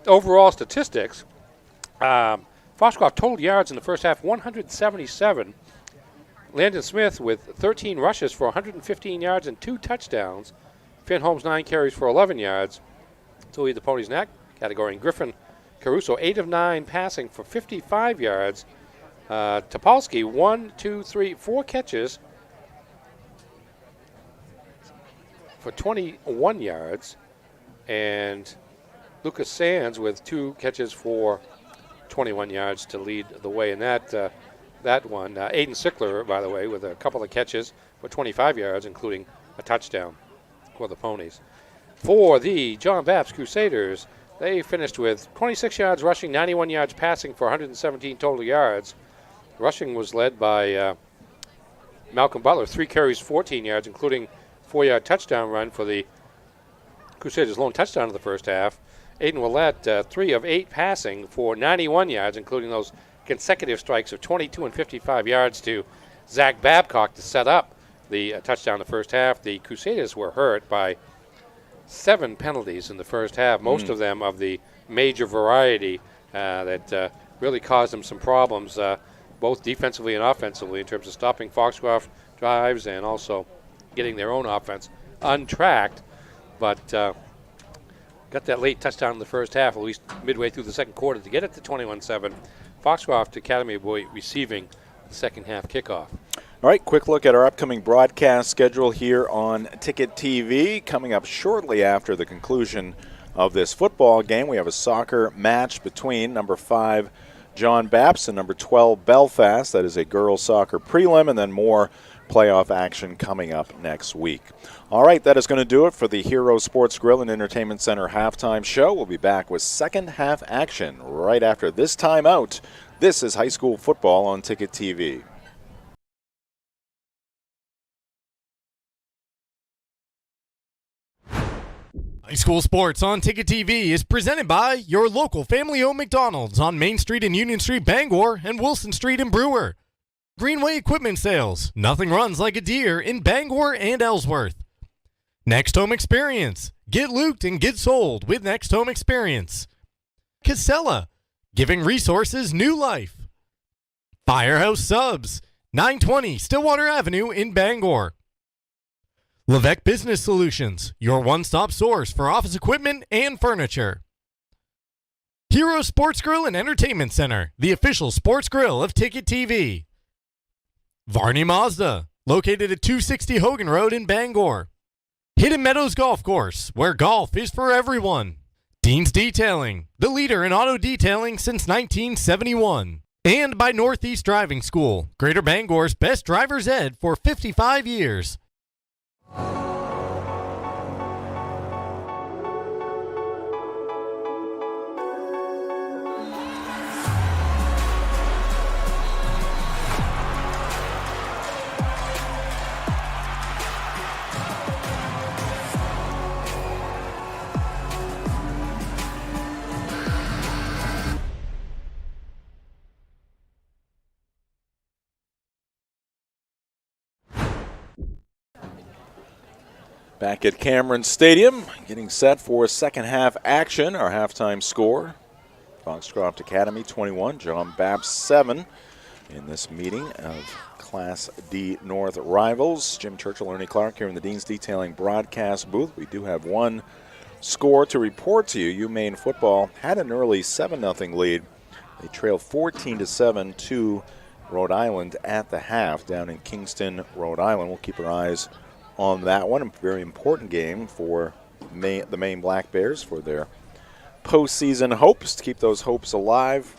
overall statistics, Foxcroft total yards in the first half, 177. Landon Smith with 13 rushes for 115 yards and 2 touchdowns. Finn Holmes 9 carries for 11 yards to lead the Ponies in that category. And Griffin Caruso 8 of 9 passing for 55 yards. Topolsky, 4 catches for 21 yards, and Lucas Sands with 2 catches for 21 yards to lead the way in that one. Aiden Sickler, by the way, with a couple of catches for 25 yards, including a touchdown for the Ponies. For the John Bapst Crusaders, they finished with 26 yards rushing, 91 yards passing for 117 total yards. Rushing was led by Malcolm Butler, 3 carries, 14 yards, including 4-yard touchdown run for the Crusaders' lone touchdown of the first half. Aiden Willett, 3 of 8 passing for 91 yards, including those consecutive strikes of 22 and 55 yards to Zach Babcock to set up the touchdown in the first half. The Crusaders were hurt by 7 penalties in the first half, most of them of the major variety that really caused them some problems, both defensively and offensively, in terms of stopping Foxcroft drives and also getting their own offense untracked. But got that late touchdown in the first half, at least midway through the second quarter, to get it to 21-7. Foxcroft Academy boy receiving the second half kickoff.
All right, quick look at our upcoming broadcast schedule here on Ticket TV. Coming up shortly after the conclusion of this football game, we have a soccer match between number 5 John Bapst and number 12 Belfast. That is a girls soccer prelim, and then more playoff action coming up next week. All right, that is going to do it for the Hero Sports Grill and Entertainment Center halftime show. We'll be back with second half action right after this timeout. This is high school football on Ticket TV.
High school sports on Ticket TV is presented by your local family-owned McDonald's on Main Street and Union Street, Bangor, and Wilson Street in Brewer. Greenway Equipment Sales. Nothing runs like a deer in Bangor and Ellsworth. Next Home Experience. Get looped and get sold with Next Home Experience. Casella. Giving resources new life. Firehouse Subs. 920 Stillwater Avenue in Bangor. Levesque Business Solutions, your one-stop source for office equipment and furniture. Hero Sports Grill and Entertainment Center, the official sports grill of Ticket TV. Varney Mazda, located at 260 Hogan Road in Bangor. Hidden Meadows Golf Course, where golf is for everyone. Dean's Detailing, the leader in auto detailing since 1971. And by Northeast Driving School, Greater Bangor's best driver's ed for 55 years.
Back at Cameron Stadium, getting set for second half action. Our halftime score, Foxcroft Academy 21, John Bapst 7 in this meeting of Class D North rivals. Jim Churchill, Ernie Clark here in the Dean's Detailing broadcast booth. We do have one score to report to you. UMaine football had an early 7-0 lead. They trailed 14-7 to Rhode Island at the half down in Kingston, Rhode Island. We'll keep our eyes on that one. A very important game for the Maine Black Bears for their postseason hopes, to keep those hopes alive.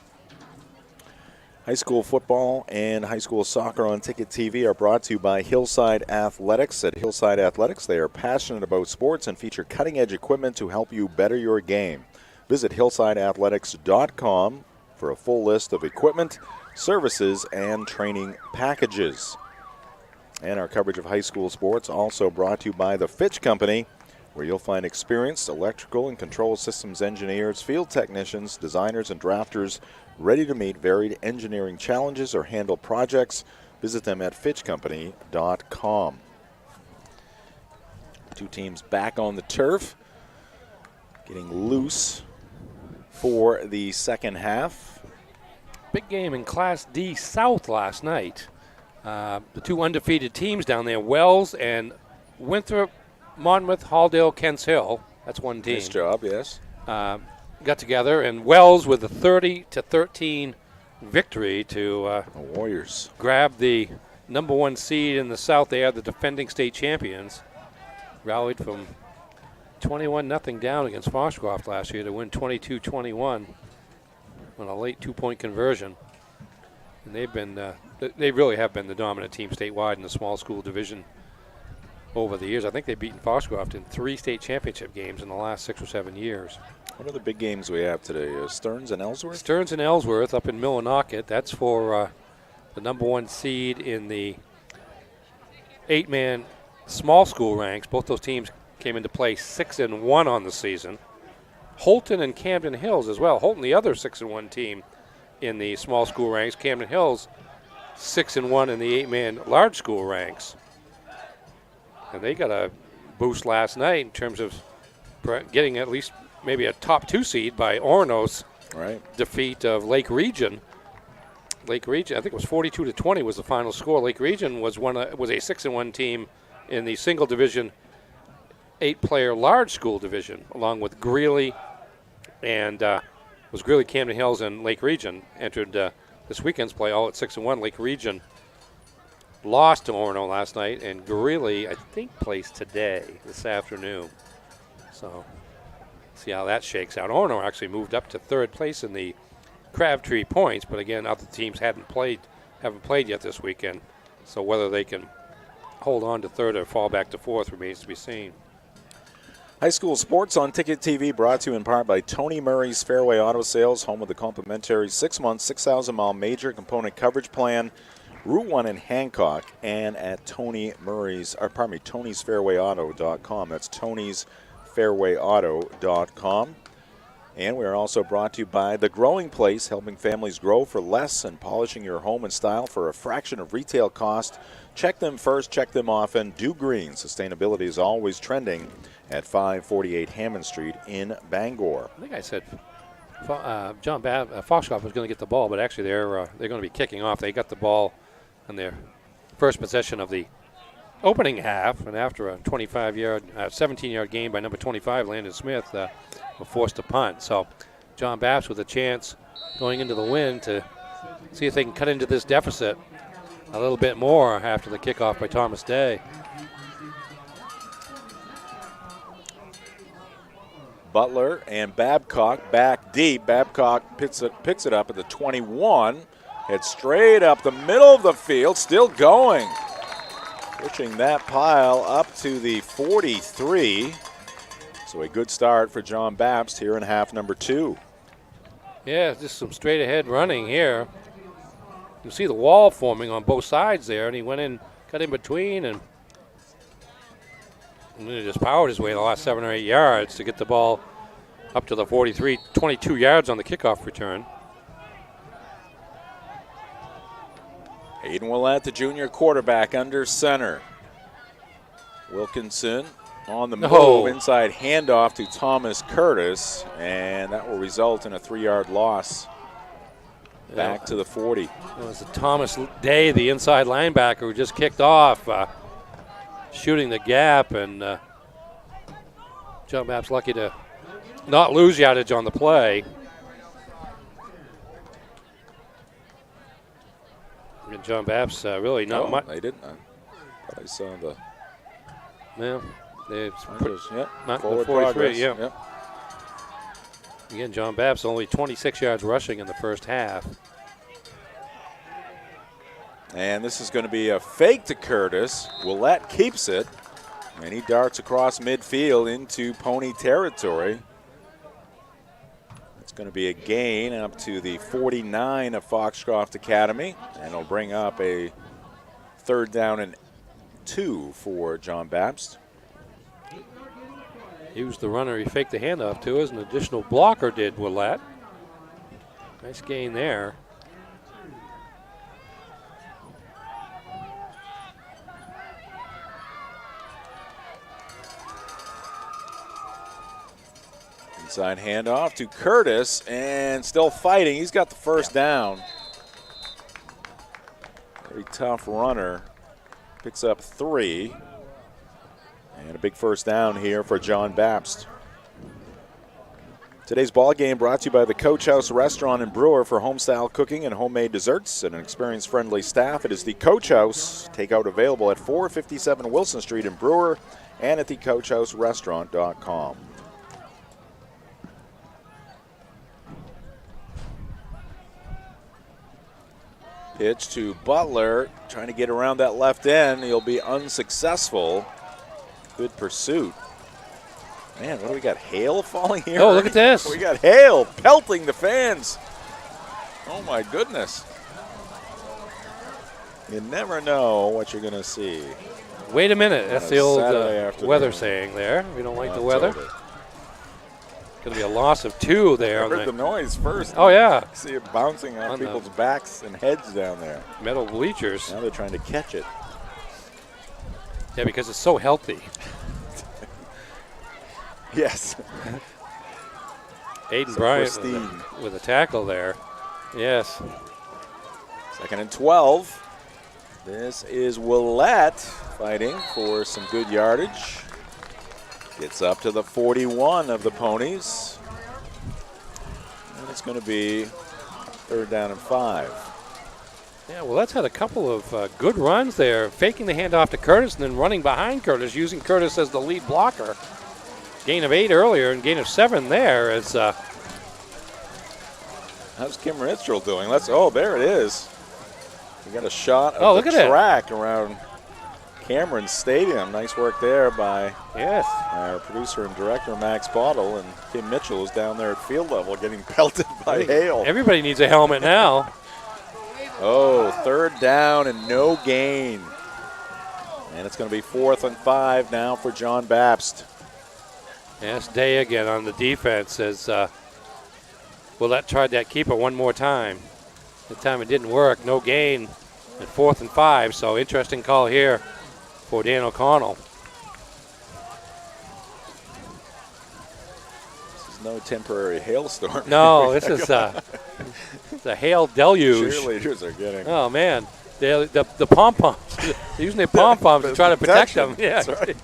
High school football and high school soccer on Ticket TV are brought to you by Hillside Athletics. At Hillside Athletics, they are passionate about sports and feature cutting-edge equipment to help you better your game. Visit hillsideathletics.com for a full list of equipment, services, and training packages. And our coverage of high school sports also brought to you by the Fitch Company, where you'll find experienced electrical and control systems engineers, field technicians, designers, and drafters ready to meet varied engineering challenges or handle projects. Visit them at fitchcompany.com. Two teams back on the turf, getting loose for the second half.
Big game in Class D South last night. The two undefeated teams down there, Wells and Winthrop, Monmouth, Halldale, Kents Hill. That's one team.
Nice job, yes.
Got together, and Wells with a 30-13 victory to
the Warriors
grab the number one seed in the South. They are the defending state champions. Rallied from 21-0 down against Foxcroft last year to win 22-21 on a late two-point conversion. And they've been, they really have been the dominant team statewide in the small school division over the years. I think they've beaten Foxcroft in 3 state championship games in the last 6 or 7 years.
What are the big games we have today? Stearns and Ellsworth?
Stearns and Ellsworth up in Millinocket. That's for the number one seed in the 8-man small school ranks. Both those teams came into play 6-1 on the season. Holton and Camden Hills as well. Holton, the other 6-1 team in the small school ranks. Camden Hills 6-1 in the 8-man large school ranks. And they got a boost last night in terms of getting at least maybe a top 2 seed by Orono's defeat of Lake Region. Lake Region, I think it was 42-20 was the final score. Lake Region was a 6-1 team in the single division 8-player large school division, along with Greeley and was Greeley, Camden Hills, and Lake Region entered this weekend's play all at 6-1. Lake Region lost to Orono last night, and Greeley, I think, plays today, this afternoon. So see how that shakes out. Orono actually moved up to 3rd place in the Crabtree points, but again, other teams haven't played yet this weekend. So whether they can hold on to 3rd or fall back to 4th remains to be seen.
High school sports on Ticket TV, brought to you in part by Tony Murray's Fairway Auto Sales, home of the complimentary 6-month, 6,000-mile major component coverage plan, Route 1 in Hancock, and at Tony'sFairwayAuto.com. That's Tony'sFairwayAuto.com. And we are also brought to you by The Growing Place, helping families grow for less and polishing your home and style for a fraction of retail cost. Check them first, check them often. Do Green. Sustainability is always trending at 548 Hammond Street in Bangor.
I think I said Foxcroft was going to get the ball, but actually they're going to be kicking off. They got the ball on their first possession of the opening half, and after a 17-yard gain by number 25, Landon Smith, were forced to punt. So John Bapst with a chance going into the win to see if they can cut into this deficit a little bit more after the kickoff by Thomas Day.
Butler and Babcock back deep. Babcock picks it up at the 21. Heads straight up the middle of the field, still going. Pushing that pile up to the 43. So a good start for John Bapst here in half number 2.
Yeah, just some straight ahead running here. You see the wall forming on both sides there, and he went in, cut in between, and he just powered his way the last 7 or 8 yards to get the ball up to the 43, 22 yards on the kickoff return.
Hayden Willett, the junior quarterback, under center. Wilkinson on the move. Inside handoff to Thomas Curtis, and that will result in a 3-yard loss. Back to the 40.
It was Thomas Day, the inside linebacker, who just kicked off, shooting the gap, and John Bapst lucky to not lose yardage on the play. And John Bapst really not much.
They didn't. I thought I saw the.
Yeah,
Yep.
Forward 43. Yeah. Again, John Bapst only 26 yards rushing in the first half.
And this is going to be a fake to Curtis. Willett keeps it, and he darts across midfield into Pony territory. It's going to be a gain up to the 49 of Foxcroft Academy, and it'll bring up a 3rd down and 2 for John Bapst.
He was the runner he faked the handoff to as an additional blocker, did Willett. Nice gain there.
Inside handoff to Curtis, and still fighting. He's got the first down. Very tough runner. Picks up 3. And a big first down here for John Bapst. Today's ball game brought to you by the Coach House Restaurant and Brewer for home-style cooking and homemade desserts and an experience-friendly staff. It is the Coach House. Takeout available at 457 Wilson Street in Brewer and at thecoachhouserestaurant.com. Pitch to Butler, trying to get around that left end. He'll be unsuccessful. Good pursuit. Man, what do we got? Hail falling here?
Oh, look at this.
We got hail pelting the fans. Oh, my goodness. You never know what you're going to see.
Wait a minute. That's the old weather saying there. We don't like the weather. Going to be a loss of 2 there.
I heard the noise first.
Oh, yeah.
See it bouncing on people's backs and heads down there.
Metal bleachers.
Now they're trying to catch it.
Yeah, because it's so healthy.
Yes.
Aiden Bryant with a tackle there. Yes.
2nd and 12. This is Willett fighting for some good yardage. Gets up to the 41 of the Ponies. And it's going to be 3rd down and 5.
Yeah, well, that's had a couple of good runs there, faking the handoff to Curtis and then running behind Curtis, using Curtis as the lead blocker. Gain of 8 earlier and gain of 7 there. As
how's Kim Ritchell doing? There it is. We got a shot of
look
the
at
track around Cameron Stadium. Nice work there by our producer and director, Max Bottle, and Kim Mitchell is down there at field level getting pelted by hail.
Everybody needs a helmet now.
3rd down and no gain. And it's going to be 4th and 5 now for John Bapst.
Yes, Day again on the defense as Willett tried that keeper one more time. That time it didn't work. No gain at 4th and 5. So interesting call here for Dan O'Connell.
This is no temporary hailstorm.
No, this is it's a hail deluge.
Cheerleaders are getting.
Oh, man. The pom-poms. They're using their pom-poms to try to protect them. Yeah.
That's right.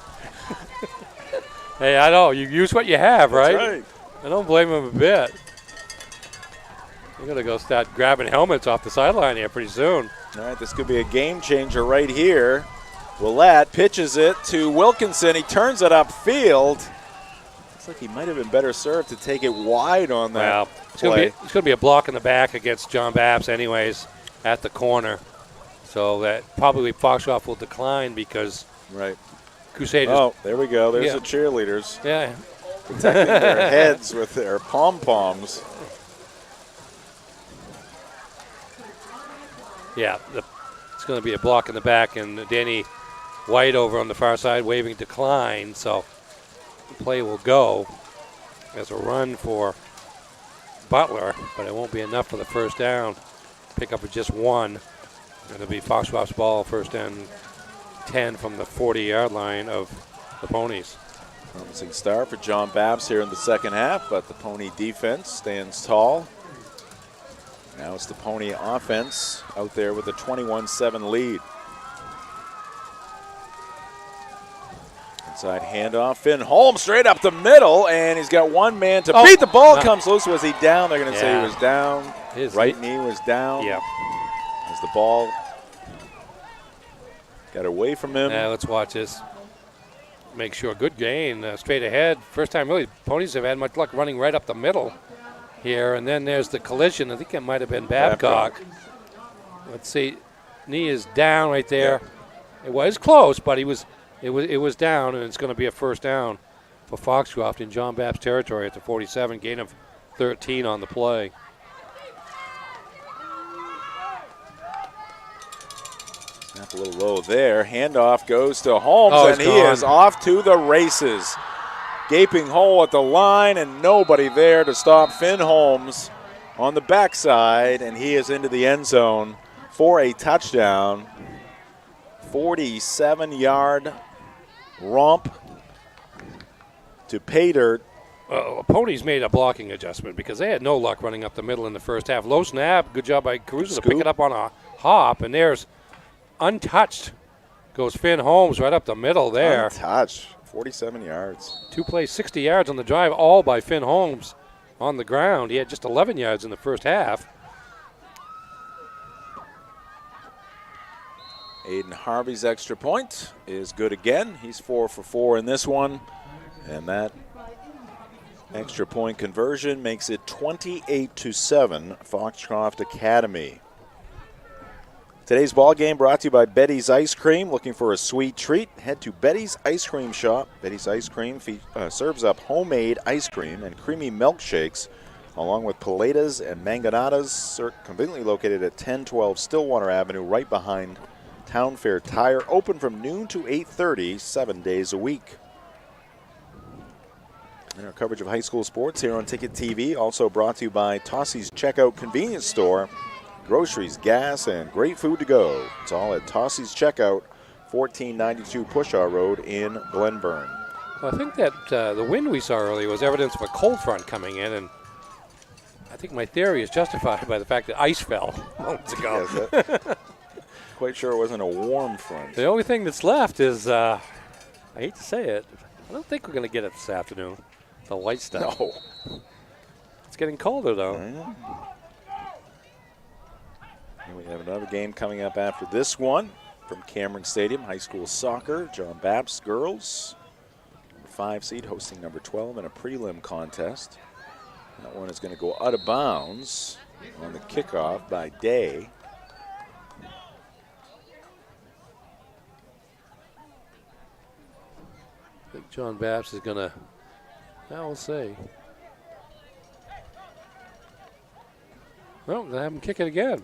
Hey, I know. You use what you have, right?
That's right.
I don't blame them a bit. We're going to go start grabbing helmets off the sideline here pretty soon.
All right, this could be a game changer right here. Willett pitches it to Wilkinson. He turns it upfield. Looks like he might have been better served to take it wide on that play.
It's going to be a block in the back against John Bapst anyways at the corner. So that probably Foxcroft will decline because Crusaders.
Oh, there we go. There's the cheerleaders.
Yeah.
Protecting their heads with their pom-poms.
Yeah, it's going to be a block in the back, and Danny White over on the far side waving decline. So the play will go as a run for Butler, but it won't be enough for the first down. Pick up with just 1. It'll be Foxcroft's ball, 1st and 10 from the 40-yard line of the Ponies.
Promising start for John Bapst here in the second half, but the Pony defense stands tall. Now it's the Pony offense out there with a 21-7 lead. Inside handoff, Finn Holmes straight up the middle, and he's got one man to beat. The ball comes loose. Was he down? They're going to say he was down. His right knee was down.
Yep.
As the ball got away from him.
Yeah, let's watch this. Make sure. Good gain. Straight ahead. First time really Ponies have had much luck running right up the middle here. And then there's the collision. I think it might have been Babcock. Let's see. Knee is down right there. Yeah. It was close, but it was down, and it's going to be a first down for Foxcroft in John Bapst territory at the 47. Gain of 13 on the play.
Snap a little low there. Handoff goes to Holmes, and he is off to the races. Gaping hole at the line, and nobody there to stop Finn Holmes on the backside, and he is into the end zone for a touchdown. 47-yard romp to pay dirt.
Ponies made a blocking adjustment because they had no luck running up the middle in the first half. Low snap. Good job by Caruso to pick it up on a hop, and there's untouched goes Finn Holmes right up the middle there.
Untouched. 47 yards.
2 plays, 60 yards on the drive, all by Finn Holmes on the ground. He had just 11 yards in the first half.
Aiden Harvey's extra point is good again. He's 4 for 4 in this one. And that extra point conversion makes it 28-7 Foxcroft Academy. Today's ball game brought to you by Betty's Ice Cream. Looking for a sweet treat? Head to Betty's Ice Cream Shop. Betty's Ice Cream serves up homemade ice cream and creamy milkshakes, along with paletas and manganadas, conveniently located at 1012 Stillwater Avenue, right behind Town Fair Tire. Open from noon to 8:30, 7 days a week. And our coverage of high school sports here on Ticket TV, also brought to you by Tossie's Checkout Convenience Store. Groceries, gas, and great food to go. It's all at Tossie's Checkout, 1492 Pushaw Road in Glenburn.
Well, I think that the wind we saw earlier was evidence of a cold front coming in, and I think my theory is justified by the fact that ice fell moments ago.
Yes, quite sure it wasn't a warm front.
The only thing that's left is, I hate to say it, I don't think we're going to get it this afternoon, the light stuff.
No.
It's getting colder, though.
Yeah. And we have another game coming up after this one from Cameron Stadium. High school soccer, John Bapst girls. Number 5 seed hosting number 12 in a prelim contest. That one is going to go out of bounds on the kickoff by Day.
I think John Bapst is going to, we'll see. Well, they have him kick it again.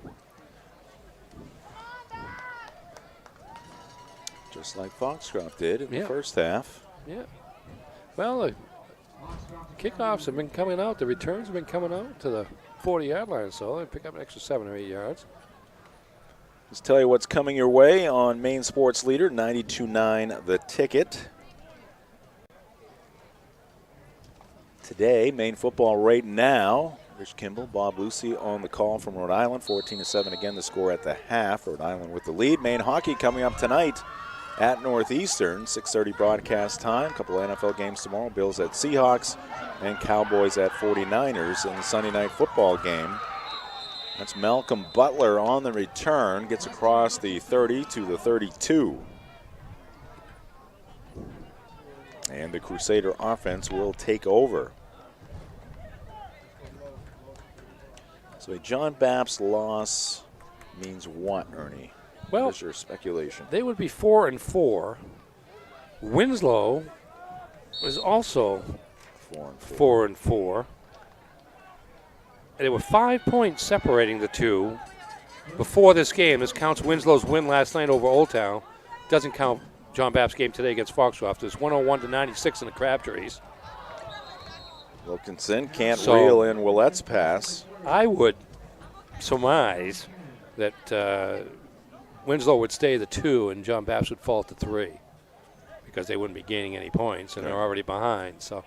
Just like Foxcroft did in the first half.
Yeah. Well, the kickoffs have been coming out. The returns have been coming out to the 40-yard line, so they pick up an extra 7 or 8 yards.
Let's tell you what's coming your way on Maine Sports Leader, 92.9 The Ticket. Today, Maine football right now. Rich Kimball, Bob Lucy on the call from Rhode Island. 14-7 again, the score at the half. Rhode Island with the lead. Maine hockey coming up tonight at Northeastern, 6:30 broadcast time. A couple of NFL games tomorrow. Bills at Seahawks and Cowboys at 49ers in the Sunday night football game. That's Malcolm Butler on the return. Gets across the 30 to the 32. And the Crusader offense will take over. So a John Bapst loss means what, Ernie?
Well,
what is your speculation?
They would be 4-4. Winslow was also 4-4. And there were 5 points separating the two before this game. This counts Winslow's win last night over Old Town. Doesn't count John Bapst's game today against Foxcroft. It's 101-96 in the Crabtrees.
Wilkinson can't reel in Willette's pass.
I would surmise that Winslow would stay the 2 and John Bapst would fall to 3. because they wouldn't be gaining any points, and they're already behind. So.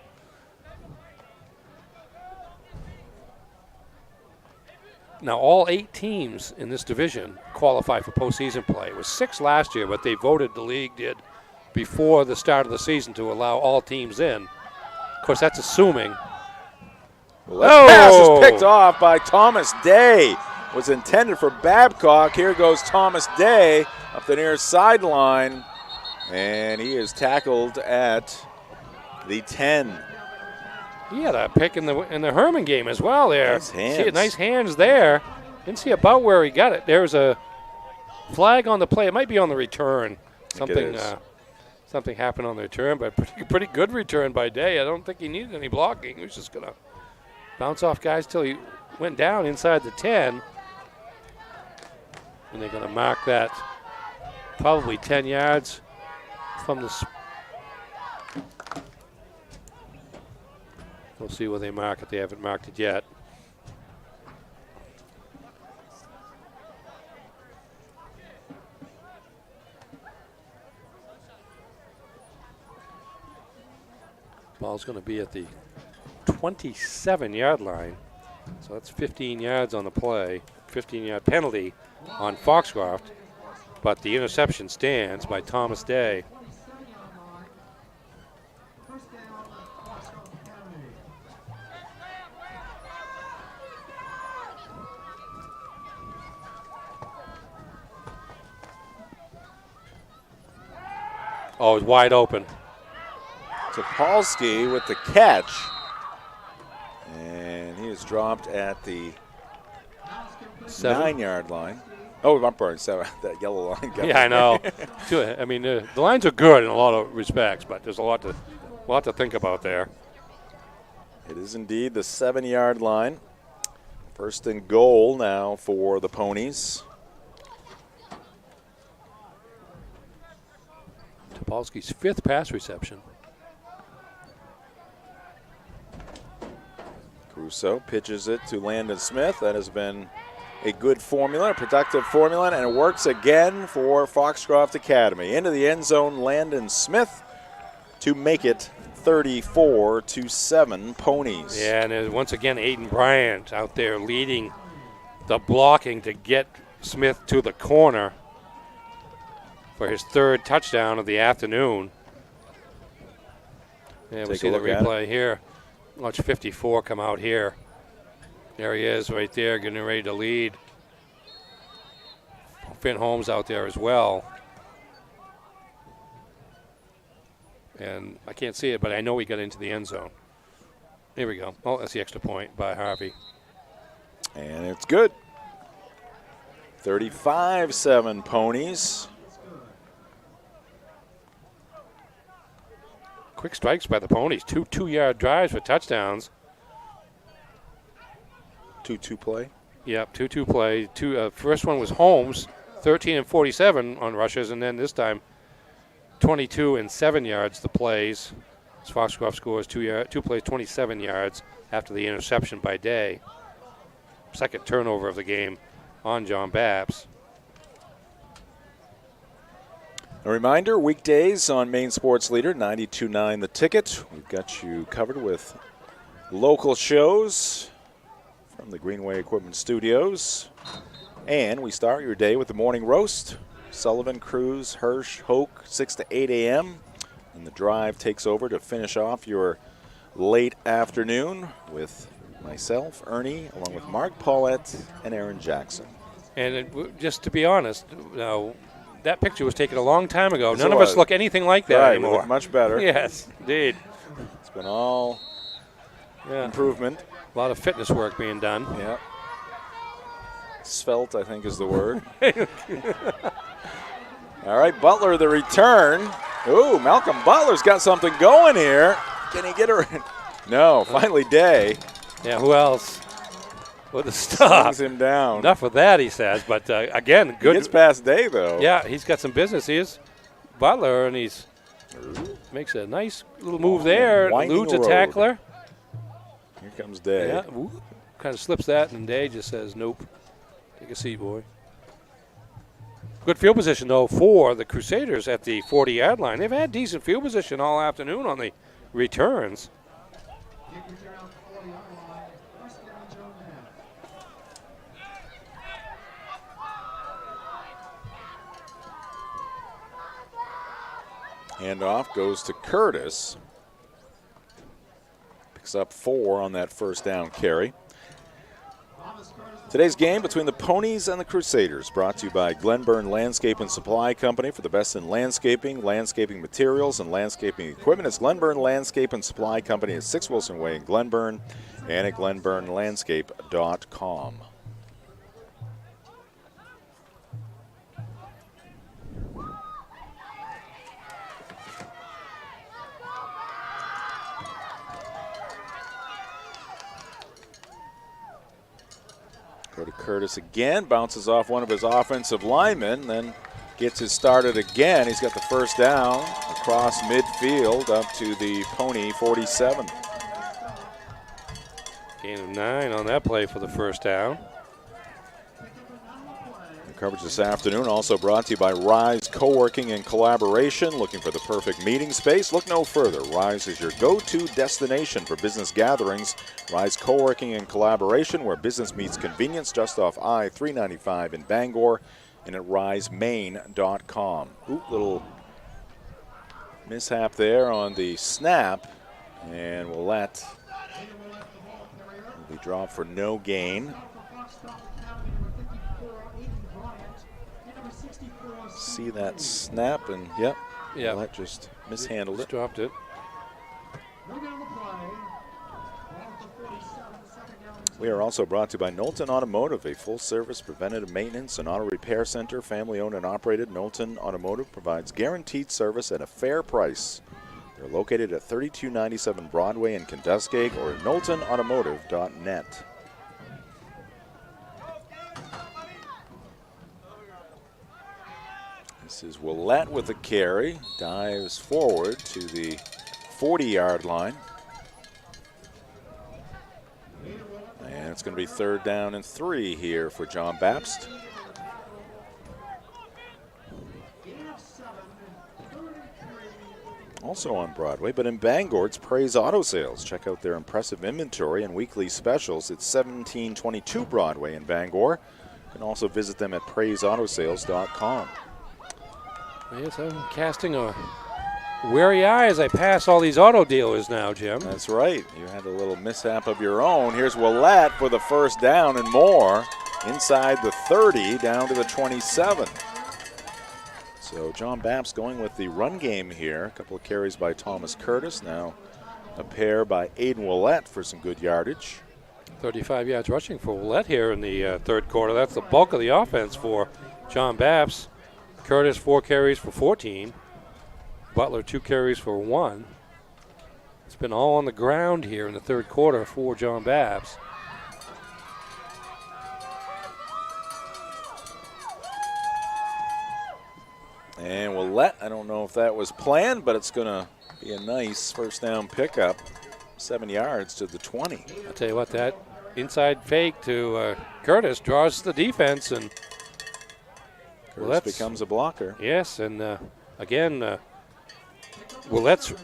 Now, all 8 teams in this division qualify for postseason play. It was 6 last year, but they voted, the league did, before the start of the season to allow all teams in. Of course, that's assuming.
That pass is picked off by Thomas Day. Was intended for Babcock. Here goes Thomas Day up the near sideline, and he is tackled at the 10.
He had a pick in the Herman game as well there.
Nice hands.
See, nice hands there. Didn't see about where he got it. There was a flag on the play. It might be on the return. Something happened on the return, but pretty good return by Day. I don't think he needed any blocking. He was just going to bounce off guys till he went down inside the 10. And they're going to mark that probably 10 yards from the. We'll see where they mark it. They haven't marked it yet. Ball's going to be at the 27-yard line. So that's 15 yards on the play. 15-yard penalty on Foxcroft. But the interception stands by Thomas Day. Oh, it's wide open.
Topolsky with the catch. And he is dropped at the 9-yard line. Oh, I'm sorry, 7. That yellow line.
Yeah, I know. I mean, the lines are good in a lot of respects, but there's a lot to think about there.
It is indeed the 7-yard line. First and goal now for the Ponies.
Topolsky's 5th pass reception.
Crusoe pitches it to Landon Smith. That has been a good formula, a productive formula, and it works again for Foxcroft Academy. Into the end zone, Landon Smith to make it 34-7 Ponies.
Yeah, and once again, Aiden Bryant out there leading the blocking to get Smith to the corner for his 3rd touchdown of the afternoon. Yeah, we see the replay here. Watch 54 come out here. There he is right there, getting ready to lead. Finn Holmes out there as well. And I can't see it, but I know he got into the end zone. Here we go. Oh, that's the extra point by Harvey.
And it's good. 35-7 Ponies.
Quick strikes by the Ponies. 2 2-yard drives for touchdowns.
2-2 play?
Yep, 2-2 play. First one was Holmes, 13 and 47 on rushes, and then this time 22 and 7 yards the plays. As Foxcroft scores 2 plays, 27 yards after the interception by Day. Second turnover of the game on John Bapst.
A reminder, weekdays on Maine Sports Leader, 92.9 The Ticket. We've got you covered with local shows from the Greenway Equipment Studios. And we start your day with the morning roast. Sullivan, Cruz, Hirsch, Hoke, 6 to 8 a.m. And the drive takes over to finish off your late afternoon with myself, Ernie, along with Mark Paulette and Aaron Jackson.
And just to be honest, now, that picture was taken a long time ago.
Yes,
None of us look anything like that anymore.
We look much better.
Yes, indeed.
It's been all improvement.
A lot of fitness work being done.
Yeah. Svelte, I think, is the word. All right, Butler, the return. Ooh, Malcolm Butler's got something going here. Can he get her? No, finally Day.
Yeah, who else? With the stop.
Slings him down.
Enough of that, he says. But, again, good.
He gets past Day, though.
Yeah, he's got some business. He is Butler, and he's makes a nice little move there. Eludes a tackler.
Here comes Day.
Yeah, kind of slips that, and Day just says, nope. Take a seat, boy. Good field position, though, for the Crusaders at the 40-yard line. They've had decent field position all afternoon on the returns.
Handoff goes to Curtis. Picks up 4 on that first down carry. Today's game between the Ponies and the Crusaders, brought to you by Glenburn Landscape and Supply Company. For the best in landscaping, landscaping materials, and landscaping equipment, it's Glenburn Landscape and Supply Company at 6 Wilson Way in Glenburn and at glenburnlandscape.com. Go to Curtis again, bounces off one of his offensive linemen, then gets it started again. He's got the first down across midfield up to the Pony 47.
Gain of 9 on that play for the first down.
Coverage this afternoon also brought to you by Rise Co-working and Collaboration. Looking for the perfect meeting space? Look no further. Rise is your go-to destination for business gatherings. Rise Co-working and Collaboration, where business meets convenience, just off I-395 in Bangor and at risemain.com. Ooh, little mishap there on the snap, and Willette will be dropped for no gain. See that snap, and yep, Willette just mishandled it.
Dropped it.
We are also brought to you by Knowlton Automotive, a full-service preventative maintenance and auto repair center, family-owned and operated. Knowlton Automotive provides guaranteed service at a fair price. They're located at 3297 Broadway in Kenduskeag or at knowltonautomotive.net. This is Willette with the carry, dives forward to the 40-yard line. And it's going to be 3rd down and 3 here for John Bapst. Also on Broadway, but in Bangor, it's Praise Auto Sales. Check out their impressive inventory and weekly specials. It's 1722 Broadway in Bangor. You can also visit them at praiseautosales.com.
Yes, I'm casting a wary eye as I pass all these auto dealers now, Jim.
That's right. You had a little mishap of your own. Here's Willette for the first down and more. Inside the 30, down to the 27. So John Bapst going with the run game here. A couple of carries by Thomas Curtis. Now a pair by Aiden Willette for some good yardage.
35 yards rushing for Willette here in the third quarter. That's the bulk of the offense for John Bapst. Curtis 4 carries for 14. Butler 2 carries for 1. It's been all on the ground here in the third quarter for John Bapst.
And Willette, I don't know if that was planned, but it's going to be a nice first down pickup. 7 yards to the 20.
I'll tell you what, that inside fake to Curtis draws the defense, and
Curtis becomes a blocker.
Yes, and again, Willette's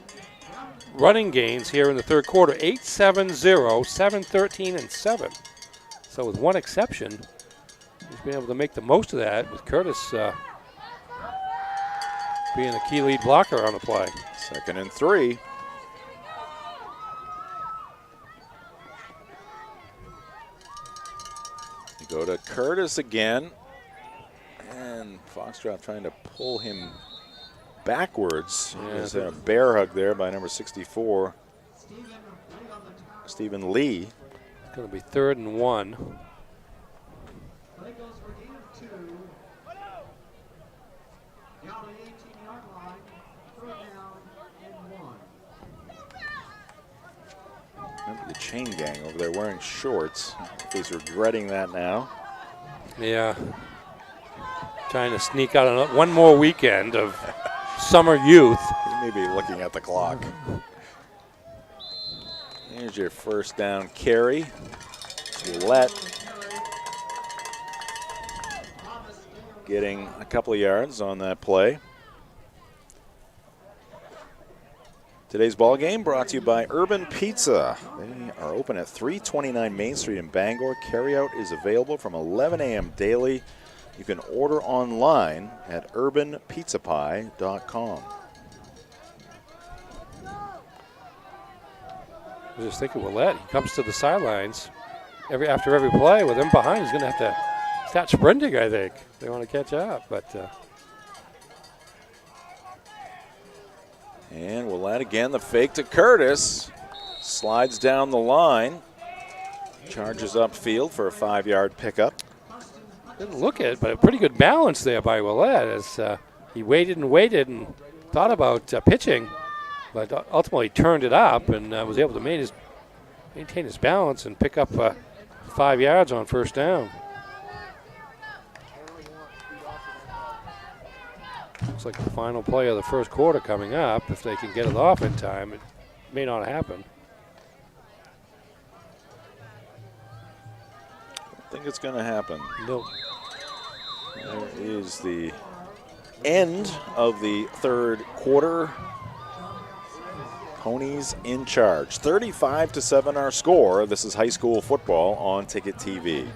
running gains here in the third quarter, 8-7-0, 7-13, and 7. So with one exception, he's been able to make the most of that with Curtis being a key lead blocker on the play.
2nd and 3. You go to Curtis again. And Foxcroft trying to pull him backwards. There's a bear hug there by number 64, Stephen Lee.
It's going to be 3rd and 1.
Remember the chain gang over there wearing shorts. He's regretting that now.
Yeah. Trying to sneak out one more weekend of summer youth.
He may be looking at the clock. Here's your first down carry. Willette. getting a couple of yards on that play. Today's ball game brought to you by Urban Pizza. They are open at 329 Main Street in Bangor. Carryout is available from 11 a.m. daily. You can order online at urbanpizzapie.com.
I was just thinking, Willett, he comes to the sidelines after every play with him behind. He's going to have to start sprinting, I think. They want to catch up, but.
And Willett again, the fake to Curtis. Slides down the line. Charges upfield for a 5-yard pickup.
Didn't look at it, but a pretty good balance there by Willett as he waited and thought about pitching, but ultimately turned it up and was able to maintain his balance and pick up 5 yards on first down. Looks like the final play of the first quarter coming up. If they can get it off in time, it may not happen.
I think it's going to happen.
Nope.
There is the end of the third quarter. Ponies in charge. 35-7 our score. This is high school football on Ticket TV.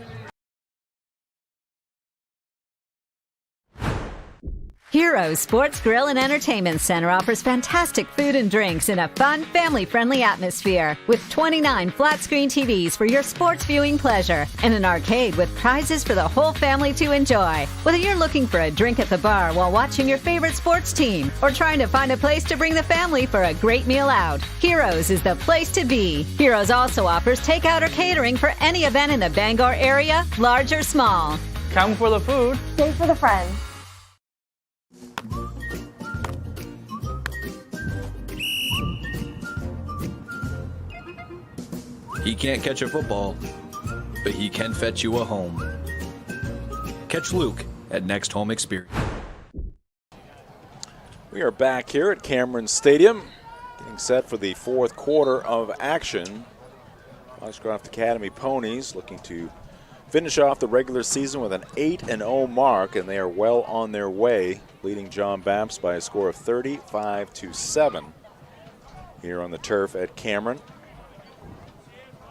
Heroes Sports Grill and Entertainment Center offers fantastic food and drinks in a fun, family-friendly atmosphere with 29 flat-screen TVs for your sports viewing pleasure and an arcade with prizes for the whole family to enjoy. Whether you're looking for a drink at the bar while watching your favorite sports team or trying to find a place to bring the family for a great meal out, Heroes is the place to be. Heroes also offers takeout or catering for any event in the Bangor area, large or small.
Come for the food.
Stay for the friends.
He can't catch a football, but he can fetch you a home. Catch Luke at Next Home Experience.
We are back here at Cameron Stadium, getting set for the fourth quarter of action. Foxcroft Academy Ponies looking to finish off the regular season with an 8-0 mark, and they are well on their way, leading John Bapst by a score of 35-7 here on the turf at Cameron.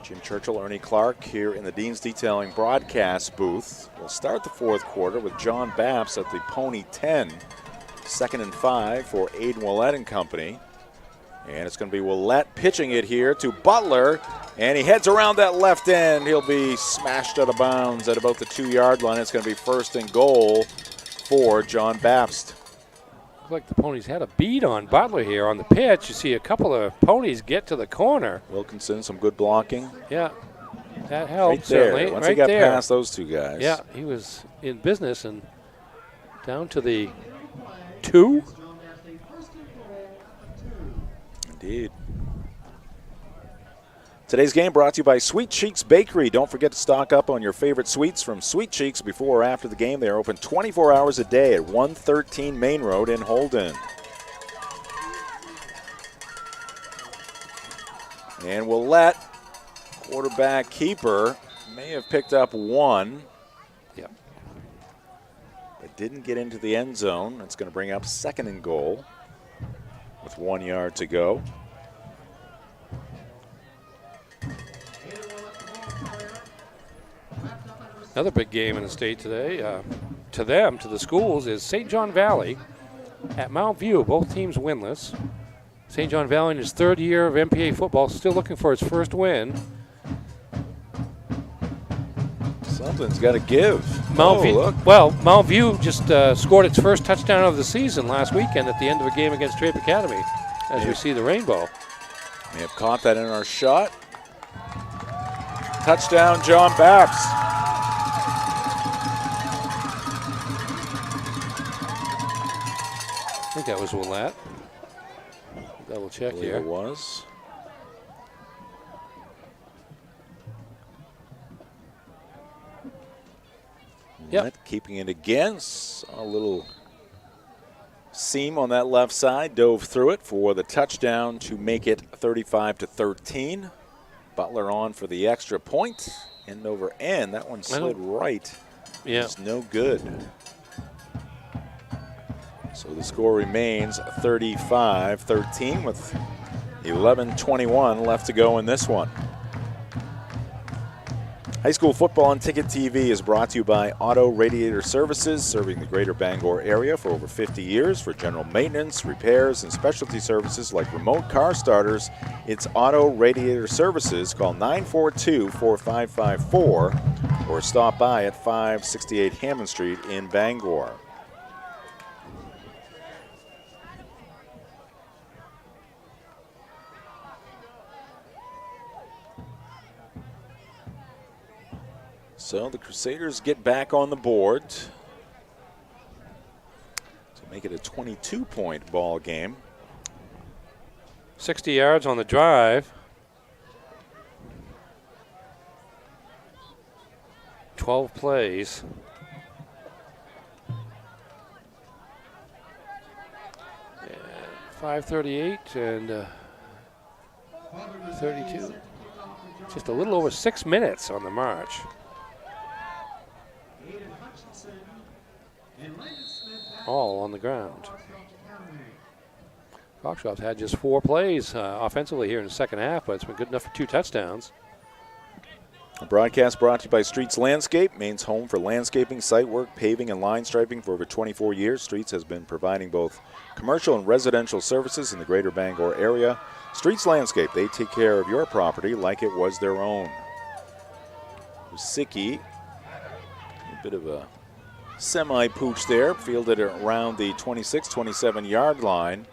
Jim Churchill, Ernie Clark here in the Dean's Detailing broadcast booth. We'll start the fourth quarter with John Bapst at the Pony 10. 2nd and 5 for Aiden Willett and company. And it's going to be Willett pitching it here to Butler. And he heads around that left end. He'll be smashed out of bounds at about the 2-yard line. It's going to be 1st and goal for John Bapst.
Looks like the Ponies had a beat on Butler here on the pitch. You see a couple of Ponies get to the corner.
Wilkinson, some good blocking.
Yeah, that helped
right there.
certainly.
Once
right
he got
there.
past those two guys.
Yeah, he was in business and down to the 2.
Indeed. Today's game brought to you by Sweet Cheeks Bakery. Don't forget to stock up on your favorite sweets from Sweet Cheeks before or after the game. They are open 24 hours a day at 113 Main Road in Holden. And Willett, quarterback keeper, may have picked up 1.
Yep.
But didn't get into the end zone. That's going to bring up 2nd and goal with 1 yard to go.
Another big game in the state today, to the schools, is St. John Valley at Mount View. Both teams winless. St. John Valley in his 3rd year of MPA football, still looking for its first win.
Something's got to give.
Mount View just scored its first touchdown of the season last weekend at the end of a game against Drape Academy, as we see the rainbow.
May have caught that in our shot. Touchdown, John Bapst.
I think that was Willett. Double check here.
It was.
Yep.
Keeping it against a little seam on that left side, dove through it for the touchdown to make it 35-13. Butler on for the extra point. End over end. That one slid right.
Yeah.
It's no good. So the score remains 35-13 with 11:21 left to go in this one. High school football on Ticket TV is brought to you by Auto Radiator Services, serving the greater Bangor area for over 50 years. For general maintenance, repairs, and specialty services like remote car starters, it's Auto Radiator Services. Call 942-4554 or stop by at 568 Hammond Street in Bangor. So the Crusaders get back on the board to make it a 22-point ball game.
60 yards on the drive. 12 plays. And 5:38 and 32. Just a little over 6 minutes on the march. All on the ground. Foxcroft had just 4 plays offensively here in the second half, but it's been good enough for 2 touchdowns.
A broadcast brought to you by Streets Landscape, Maine's home for landscaping, site work, paving, and line striping for over 24 years. Streets has been providing both commercial and residential services in the greater Bangor area. Streets Landscape, they take care of your property like it was their own. Usicki, a bit of a semi-pooch there, fielded around the 26-27 yard line.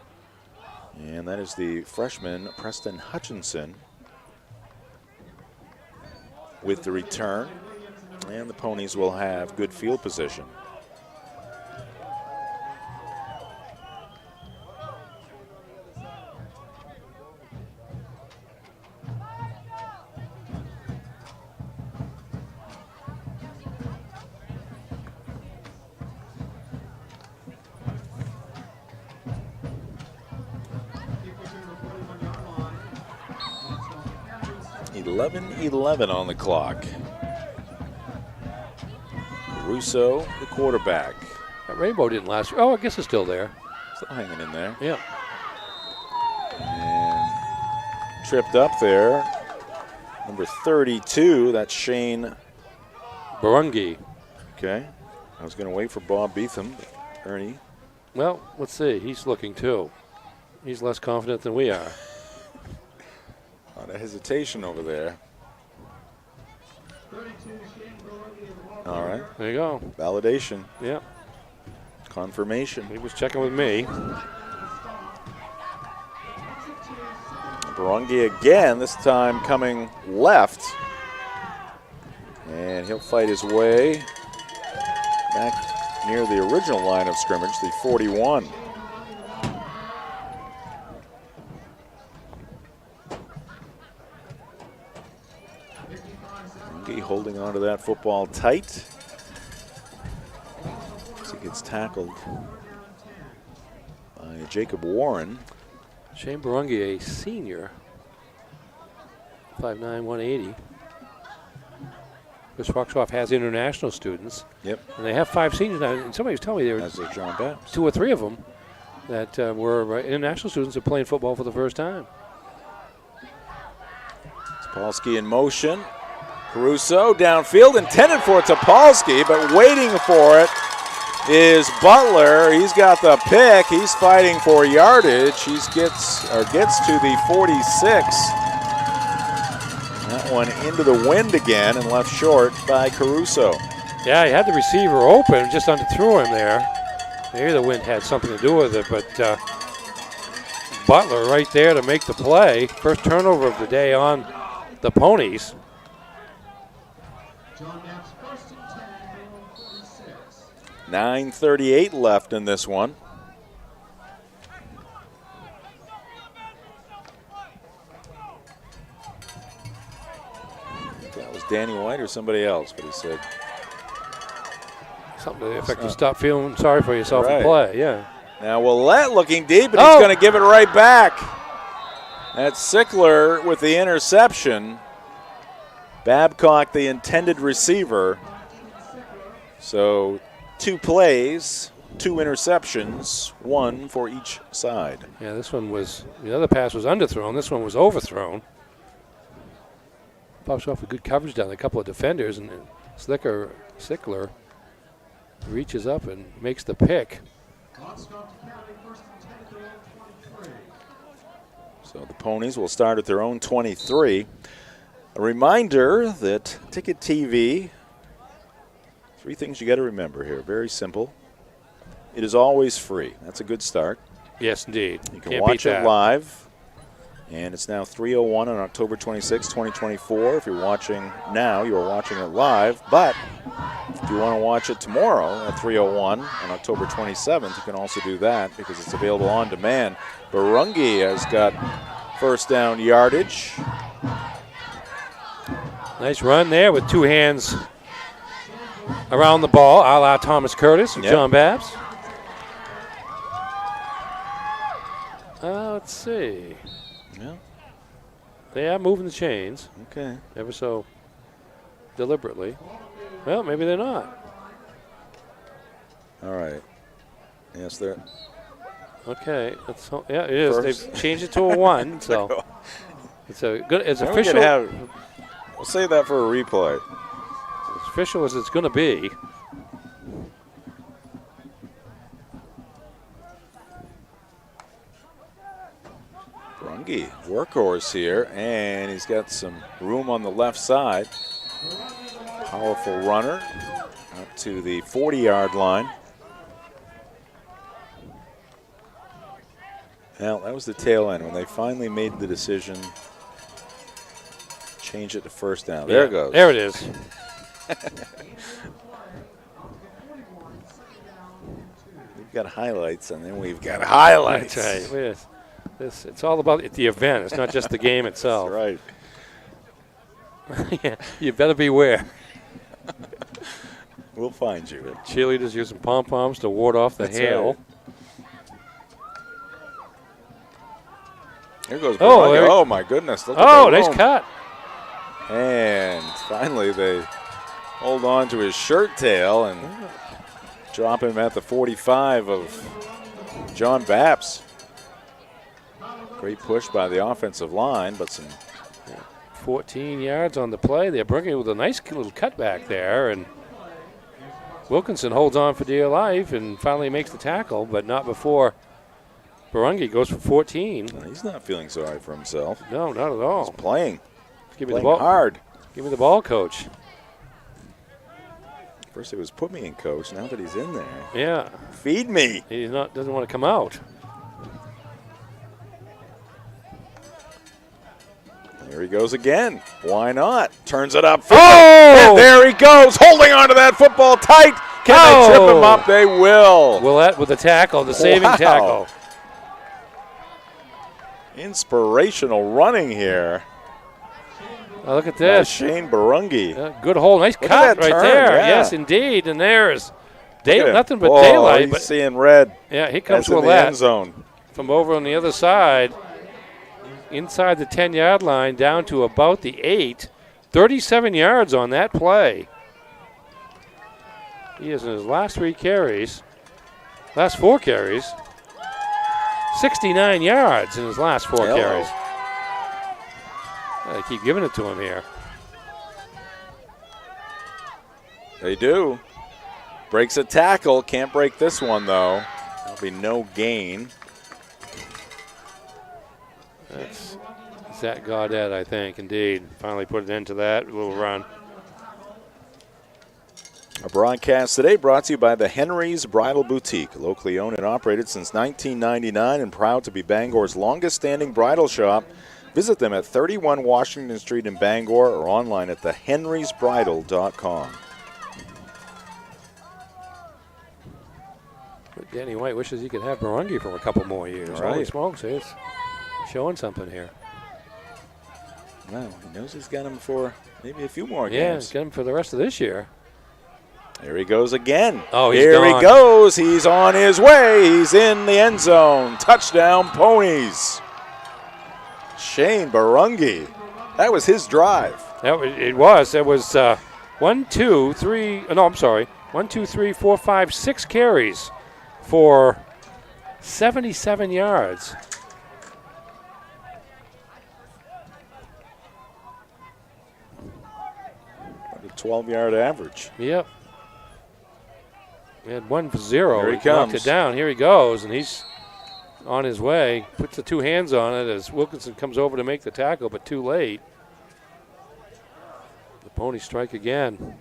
And that is the freshman, Preston Hutchinson, with the return. And the Ponies will have good field position. .11 on the clock. Russo, the quarterback.
That rainbow didn't last. Oh, I guess it's still there.
Still hanging in there.
Yeah.
And tripped up there. Number 32, that's Shane
Barungi.
Okay. I was going to wait for Bob Beetham, but Ernie.
Well, let's see. He's looking too. He's less confident than we are.
A lot of hesitation over there. All right.
There you go.
Validation.
Yeah.
Confirmation.
He was checking with me.
Barungi again, this time coming left. And he'll fight his way back near the original line of scrimmage, the 41. Holding on to that football tight as he gets tackled by Jacob Warren.
Shane Barungi, a senior, 5'9", 180. Because Foxcroft has international students.
Yep.
And they have 5 seniors now. And somebody was telling me there were
John Bapst.
2 or 3 of them that were international students that are playing football for the first time.
Topolsky in motion. Caruso downfield, intended for Topolsky, but waiting for it is Butler. He's got the pick. He's fighting for yardage. He gets to the 46. That one into the wind again and left short by Caruso.
Yeah, he had the receiver open, just underthrew him there. Maybe the wind had something to do with it, but Butler right there to make the play. First turnover of the day on the Ponies.
9:38 left in this one. That was Danny White or somebody else, but he said
something to the effect of stop feeling sorry for yourself and play. Yeah.
Now Willette looking deep, and he's going to give it right back. That's Sickler with the interception. Babcock, the intended receiver. So 2 plays 2 interceptions, 1 for each side.
Yeah, this one was, the other pass was underthrown. This one was overthrown. Pops off a good coverage down a couple of defenders, and Sickler reaches up and makes the pick.
So the Ponies will start at their own 23. A reminder that Ticket TV, 3 things you got to remember here. Very simple. It is always free. That's a good start.
Yes, indeed.
You can watch it live. And it's now 3:01 on October 26, 2024. If you're watching now, you are watching it live. But if you want to watch it tomorrow at 3:01 on October 27th, you can also do that because it's available on demand. Barungi has got first down yardage.
Nice run there with 2 hands around the ball, a la Thomas Curtis and John Bapst. Let's see.
Yeah.
They are moving the chains.
Okay.
Ever so deliberately. Well, maybe they're not.
All right. Yes, they're.
Okay. Yeah, it is. They've changed it to a 1, so it's a good. It's official.
We'll save that for a replay.
As official as it's going to be.
Barungi, workhorse here, and he's got some room on the left side. Powerful runner up to the 40-yard line. Well, that was the tail end when they finally made the decision. Change it to first down. There it goes.
There it is.
We've got highlights, and then we've got highlights.
That's right. It's all about the event. It's not just the game itself.
That's
right. Yeah, you better beware.
We'll find you.
Cheerleaders using pom-poms to ward off the hail.
Right. Here goes Barungi. Oh, my goodness. Look at that
nice
room.
cut.
And finally they hold on to his shirt tail and drop him at the 45 of John Bapst. Great push by the offensive line, but some
14 yards on the play. They're bringing it with a nice little cutback there, and Wilkinson holds on for dear life and finally makes the tackle, but not before Barungi goes for 14.
He's not feeling sorry for himself.
No, not at all.
He's playing.
Give me the ball.
Hard.
Give me the ball, coach.
First it was put me in, coach. Now that he's in there.
Yeah.
Feed me.
He doesn't want to come out.
Here he goes again. Why not? Turns it up.
And
there he goes, holding onto that football tight. Can they trip him up? They will.
Willette with the tackle, the saving tackle.
Inspirational running here.
Look at this.
Shane Barungi.
Good hole. Nice cut right there. Yeah. Yes, indeed. And there's nothing but daylight.
He's seeing red.
Yeah, he comes
in
with
the end zone.
From over on the other side. Inside the 10-yard line, down to about the 8. 37 yards on that play. He is in his last 4 carries. 69 yards in his last 4 carries. They keep giving it to him here.
They do. Breaks a tackle. Can't break this one, though. There'll be no gain.
That's Zach Gaudet, I think, indeed. Finally put an end to that little run.
Our broadcast today brought to you by the Henry's Bridal Boutique, locally owned and operated since 1999 and proud to be Bangor's longest-standing bridal shop. Visit them at 31 Washington Street in Bangor or online at thehenrysbridal.com.
Danny White wishes he could have Barungi for a couple more years.
Right.
Holy smokes, he's showing something here.
Well, he knows he's got him for maybe a few more games.
Yeah, he's got him for the rest of this year.
Here he goes again.
Oh, he's
Here
gone.
He goes. He's on his way. He's in the end zone. Touchdown, Ponies. Shane Barungi. That was his drive.
It was. There was 1, 2, 3. No, I'm sorry. 1, 2, 3, 4, 5, 6 carries for 77 yards.
A 12-yard average.
Yep. We had 1 for 0.
Here he
knocked
comes.
it down. Here he goes, and he's on his way. Puts the 2 hands on it as Wilkinson comes over to make the tackle, but too late. The Ponies strike again.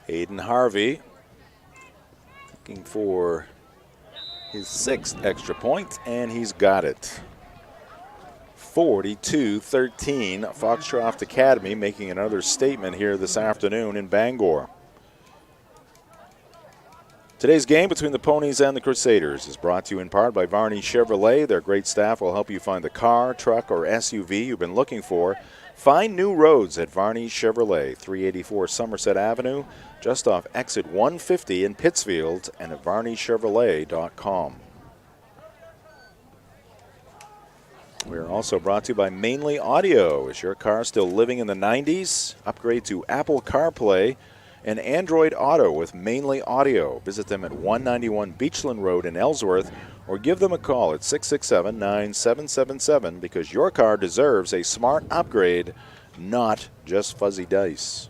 Aiden Harvey looking for his 6th extra point, and he's got it. 42-13, Foxcroft Academy making another statement here this afternoon in Bangor. Today's game between the Ponies and the Crusaders is brought to you in part by Varney Chevrolet. Their great staff will help you find the car, truck, or SUV you've been looking for. Find new roads at Varney Chevrolet, 384 Somerset Avenue, just off exit 150 in Pittsfield, and at varneychevrolet.com. We are also brought to you by Mainly Audio. Is your car still living in the 90s? Upgrade to Apple CarPlay and Android Auto with Mainly Audio. Visit them at 191 Beachland Road in Ellsworth or give them a call at 667-9777 because your car deserves a smart upgrade, not just fuzzy dice.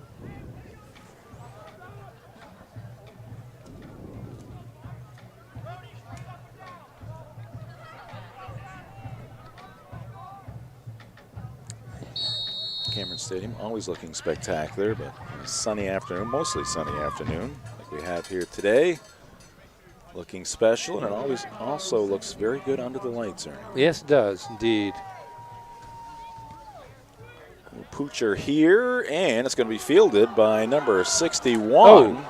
Cameron Stadium always looking spectacular, but a sunny afternoon, mostly sunny afternoon, like we have here today. Looking special, and it always also looks very good under the lights, Ernie.
Yes, it does, indeed.
Poocher here, and it's going to be fielded by number 61.
Oh.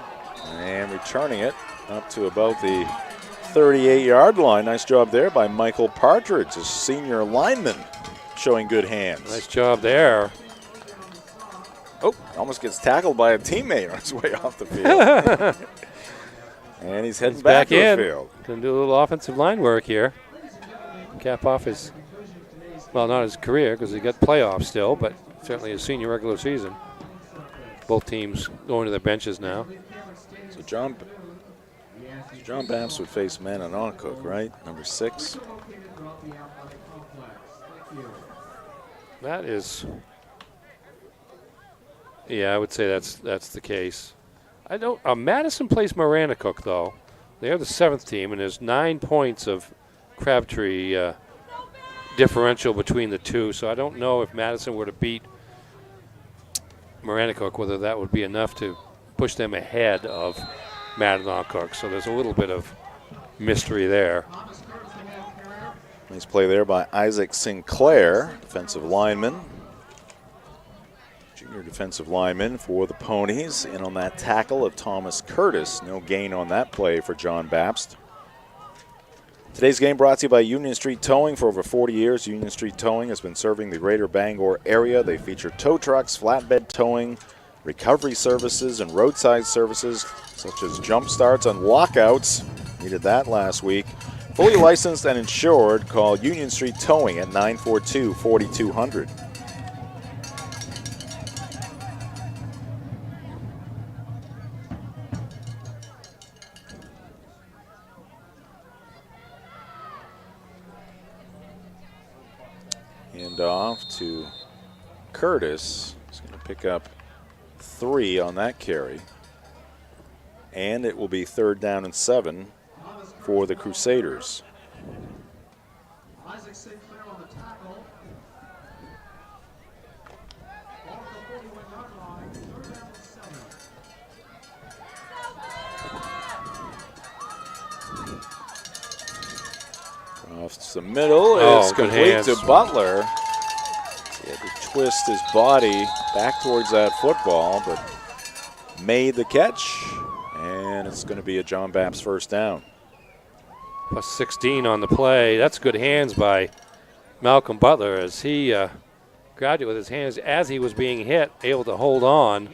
And returning it up to about the 38-yard line. Nice job there by Michael Partridge, a senior lineman, showing good hands.
Nice job there.
Oh, almost gets tackled by a teammate on his way off the field. And he's heading back to the field.
Going to do a little offensive line work here. Cap off his, well, not his career because he got playoffs still, but certainly his senior regular season. Both teams going to their benches now.
So John Bapst would face Mananocook, right? Number 6.
That is, yeah, I would say that's the case. I don't. Madison plays Maranacook though. They're the 7th team, and there's 9 points of Crabtree differential between the two. So I don't know if Madison were to beat Maranacook, whether that would be enough to push them ahead of Mananocook. So there's a little bit of mystery there.
Nice play there by Isaac Sinclair, defensive lineman. Junior defensive lineman for the Ponies. In on that tackle of Thomas Curtis. No gain on that play for John Bapst. Today's game brought to you by Union Street Towing. For over 40 years, Union Street Towing has been serving the greater Bangor area. They feature tow trucks, flatbed towing, recovery services, and roadside services such as jump starts and lockouts. Needed that last week. Fully licensed and insured. Call Union Street Towing at 942-4200. And off to Curtis. He's going to pick up 3 on that carry. And it will be 3rd down and 7 for the Crusaders.
Isaac Sinclair on the tackle. Off the 41-yard line, 3rd down and 7.
Off to the middle. It's
good
complete
hands
to Butler. He had to twist his body back towards that football, but made the catch. And it's going to be a John Bapst 1st down.
Plus 16 on the play. That's good hands by Malcolm Butler as he grabbed it with his hands as he was being hit, able to hold on.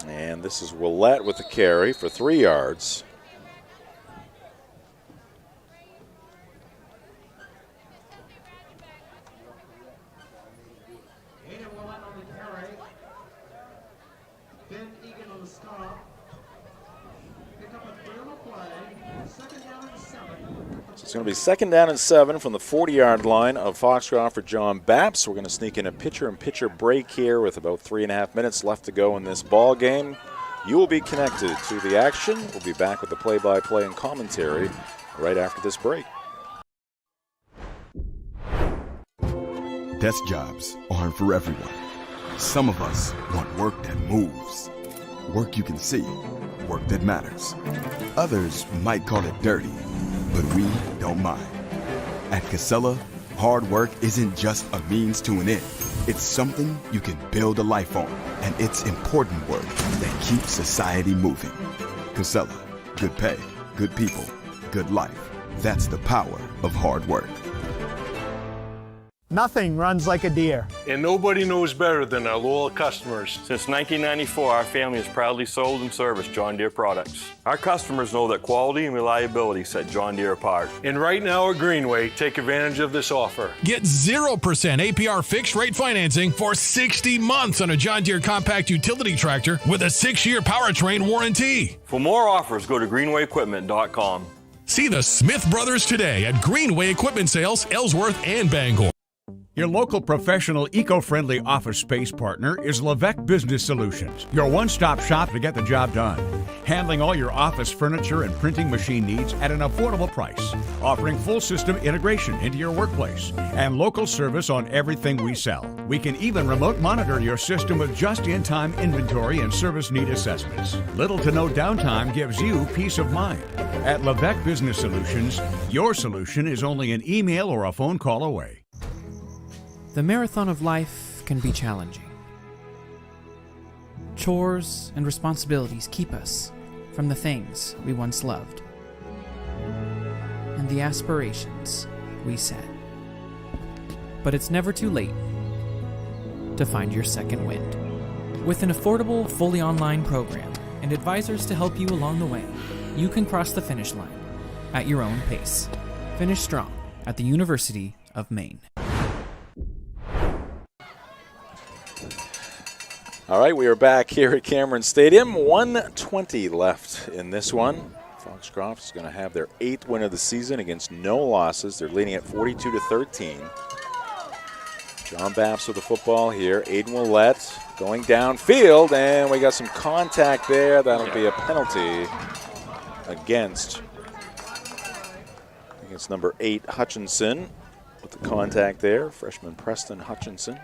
And this is Willett with the carry for 3 yards. It's going to be 2nd down and 7 from the 40-yard line of Foxcroft for John Bapst. We're going to sneak in a pitcher-in-pitcher break here with about 3.5 minutes left to go in this ball game. You will be connected to the action. We'll be back with the play-by-play and commentary right after this break.
Desk jobs aren't for everyone. Some of us want work that moves, work you can see, work that matters. Others might call it dirty, but we don't mind. At Casella, hard work isn't just a means to an end. It's something you can build a life on, and it's important work that keeps society moving. Casella, good pay, good people, good life. That's the power of hard work.
Nothing runs like a deer.
And nobody knows better than our loyal customers.
Since 1994, our family has proudly sold and serviced John Deere products. Our customers know that quality and reliability set John Deere apart.
And right now at Greenway, take advantage of this offer.
Get 0% APR fixed rate financing for 60 months on a John Deere compact utility tractor with a 6-year powertrain warranty.
For more offers, go to greenwayequipment.com.
See the Smith brothers today at Greenway Equipment Sales, Ellsworth and Bangor.
Your local professional, eco-friendly office space partner is Levesque Business Solutions, your one-stop shop to get the job done. Handling all your office furniture and printing machine needs at an affordable price. Offering full system integration into your workplace and local service on everything we sell. We can even remote monitor your system with just-in-time inventory and service need assessments. Little to no downtime gives you peace of mind. At Levesque Business Solutions, your solution is only an email or a phone call away.
The marathon of life can be challenging. Chores and responsibilities keep us from the things we once loved and the aspirations we set. But it's never too late to find your second wind. With an affordable, fully online program and advisors to help you along the way, you can cross the finish line at your own pace. Finish strong at the University of Maine.
All right, we are back here at Cameron Stadium. 1:20 left in this one. Foxcroft is going to have their 8th win of the season against no losses. They're leading at 42-13. John Bapst with the football here. Aiden Willett going downfield, and we got some contact there. That'll be a penalty against number 8, Hutchinson, with the contact there. Freshman Preston Hutchinson.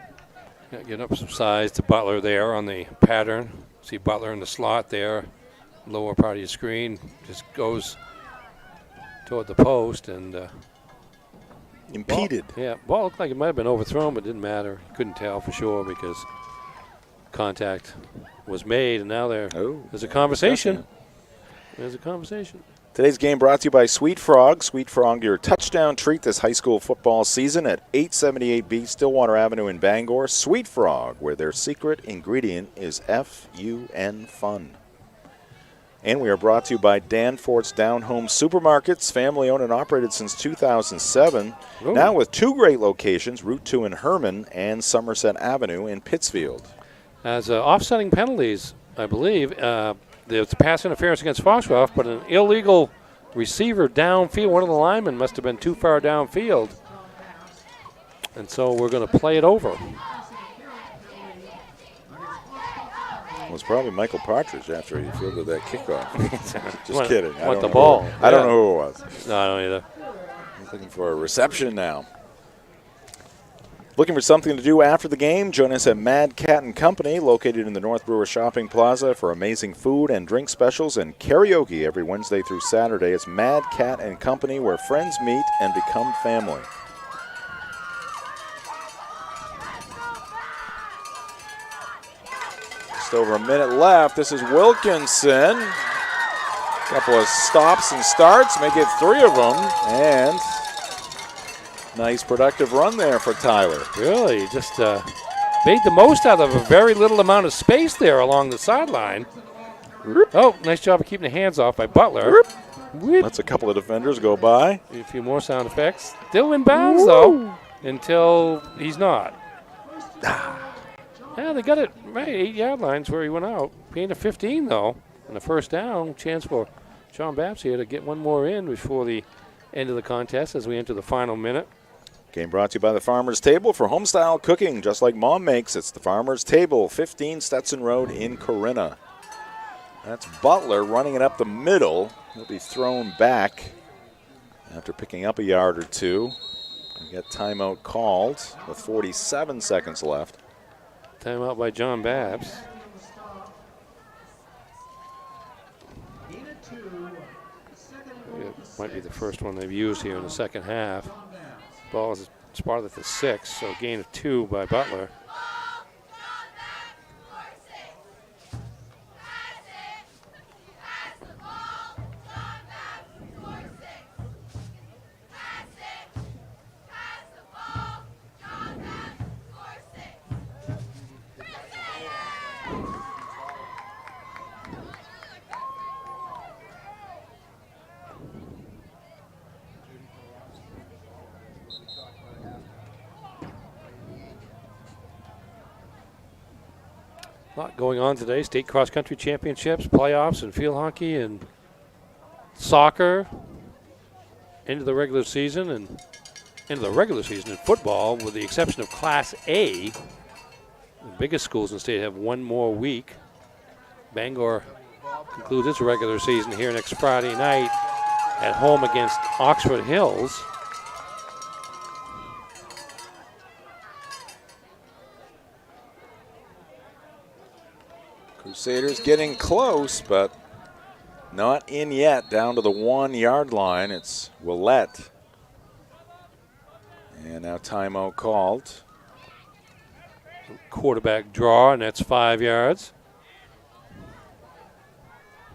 Get up some size to Butler there on the pattern. See Butler in the slot there. Lower part of your screen just goes toward the post and
impeded.
Ball looked like it might have been overthrown, but it didn't matter. You couldn't tell for sure because contact was made, and now there's a conversation. There's a conversation.
Today's game brought to you by Sweet Frog. Sweet Frog, your touchdown treat this high school football season at 878B Stillwater Avenue in Bangor. Sweet Frog, where their secret ingredient is F-U-N, fun. And we are brought to you by Danforth's Down Home Supermarkets, family owned and operated since 2007.
Ooh.
Now with 2 great locations, Route 2 in Herman and Somerset Avenue in Pittsfield.
As offsetting penalties, I believe, there's a pass interference against Foxcroft, but an illegal receiver downfield. One of the linemen must have been too far downfield. And so we're going to play it over.
It was probably Michael Partridge after he fielded that kickoff. Just kidding.
Want the ball.
I don't know who it was.
No, I don't either.
He's looking for a reception now. Looking for something to do after the game? Join us at Mad Cat & Company, located in the North Brewer Shopping Plaza, for amazing food and drink specials and karaoke every Wednesday through Saturday. It's Mad Cat & Company, where friends meet and become family. Just over a minute left. This is Wilkinson. Couple of stops and starts, may get 3 of them, and nice productive run there for Tyler.
Really, just made the most out of a very little amount of space there along the sideline. Oh, nice job of keeping the hands off by Butler.
Lets a couple of defenders go by.
A few more sound effects. Still in bounds, though, until he's not. Yeah, they got it right, 8-yard lines where he went out. Gain of 15, though, and the first down. Chance for John Bapst here to get one more in before the end of the contest as we enter the final minute.
Game brought to you by the Farmer's Table. For homestyle cooking, just like Mom makes, it's the Farmer's Table, 15 Stetson Road in Corinna. That's Butler running it up the middle. He'll be thrown back after picking up a yard or two. We get timeout called with 47 seconds left.
Timeout by John Bapst. It might be the first one they've used here in the second half. Ball is spotted at the 6, so gain of 2 by Butler. A lot going on today. State cross-country championships, playoffs, and field hockey, and soccer. Into the regular season, and into the regular season in football, with the exception of Class A. The biggest schools in the state have one more week. Bangor concludes its regular season here next Friday night at home against Oxford Hills.
Crusaders getting close, but not in yet. Down to the 1-yard line. It's Willette. And now timeout called.
Quarterback draw, and that's 5 yards.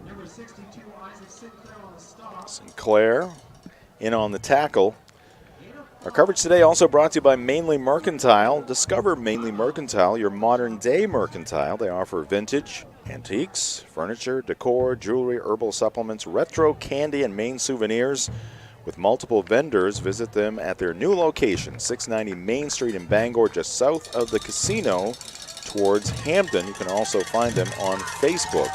Number 62, Isaac Sinclair on the stop.
Sinclair in on the tackle. Our coverage today also brought to you by Mainly Mercantile. Discover Mainly Mercantile, your modern-day mercantile. They offer vintage, antiques, furniture, decor, jewelry, herbal supplements, retro candy, and Maine souvenirs. With multiple vendors, visit them at their new location, 690 Main Street in Bangor, just south of the casino towards Hampden. You can also find them on Facebook.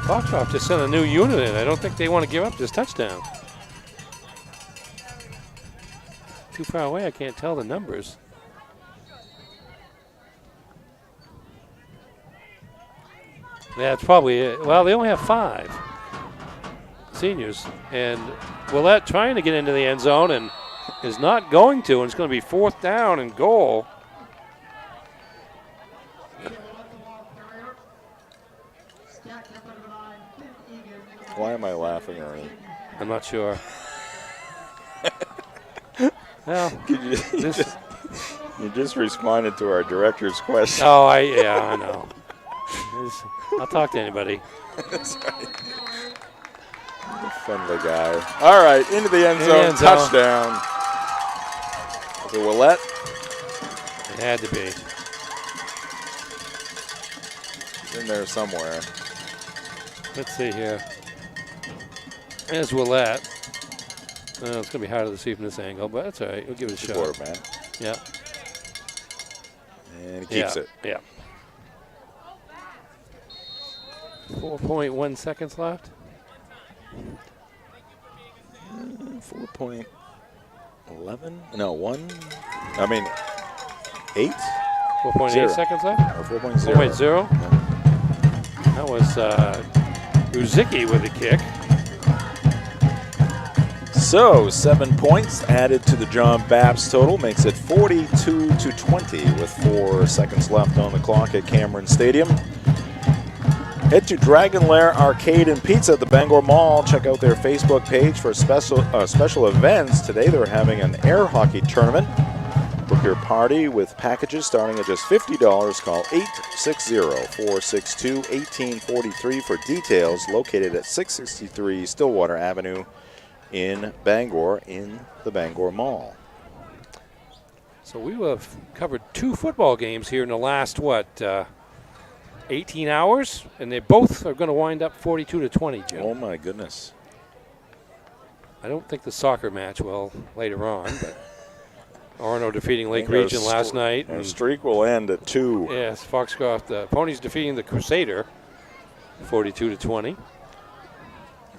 Foxcroft just sent a new unit in. I don't think they want to give up this touchdown. Too far away, I can't tell the numbers. Yeah, it's probably it. Well, they only have 5 seniors. And Willette trying to get into the end zone and is not going to, and it's going to be 4th down and goal.
Why am I laughing, Ernie?
I'm not sure. Well,
you just responded to our director's question.
Oh, I know. I'll talk to anybody.
That's right. Friendly guy. All right, into the end zone, touchdown. Was it Willette?
It had to be.
It's in there somewhere.
Let's see here. There's Willette. It's going to be harder to see from this angle, but that's all right. We'll give it a shot.
Quarterback.
Yeah.
And he keeps it.
Yeah. 4.1 seconds left.
4.11? No, 1. I mean, 8?
4.8 seconds left?
Or 4.0.
4.0. Yeah. That was Uzicki with the kick.
So 7 points added to the John Bapst total makes it 42-20 with 4 seconds left on the clock at Cameron Stadium. Head to Dragon Lair Arcade and Pizza at the Bangor Mall. Check out their Facebook page for special events. Today they're having an air hockey tournament. Book your party with packages starting at just $50. Call 860-462-1843 for details. Located at 663 Stillwater Avenue in Bangor, in the Bangor Mall.
So we have covered 2 football games here in the last, 18 hours? And they both are going to wind up 42-20, Jim.
Oh, my goodness.
I don't think the soccer match will later on, but Orono defeating Lake Region last night.
Our streak will end at 2.
Yes, Foxcroft, the Ponies defeating the Crusader 42-20.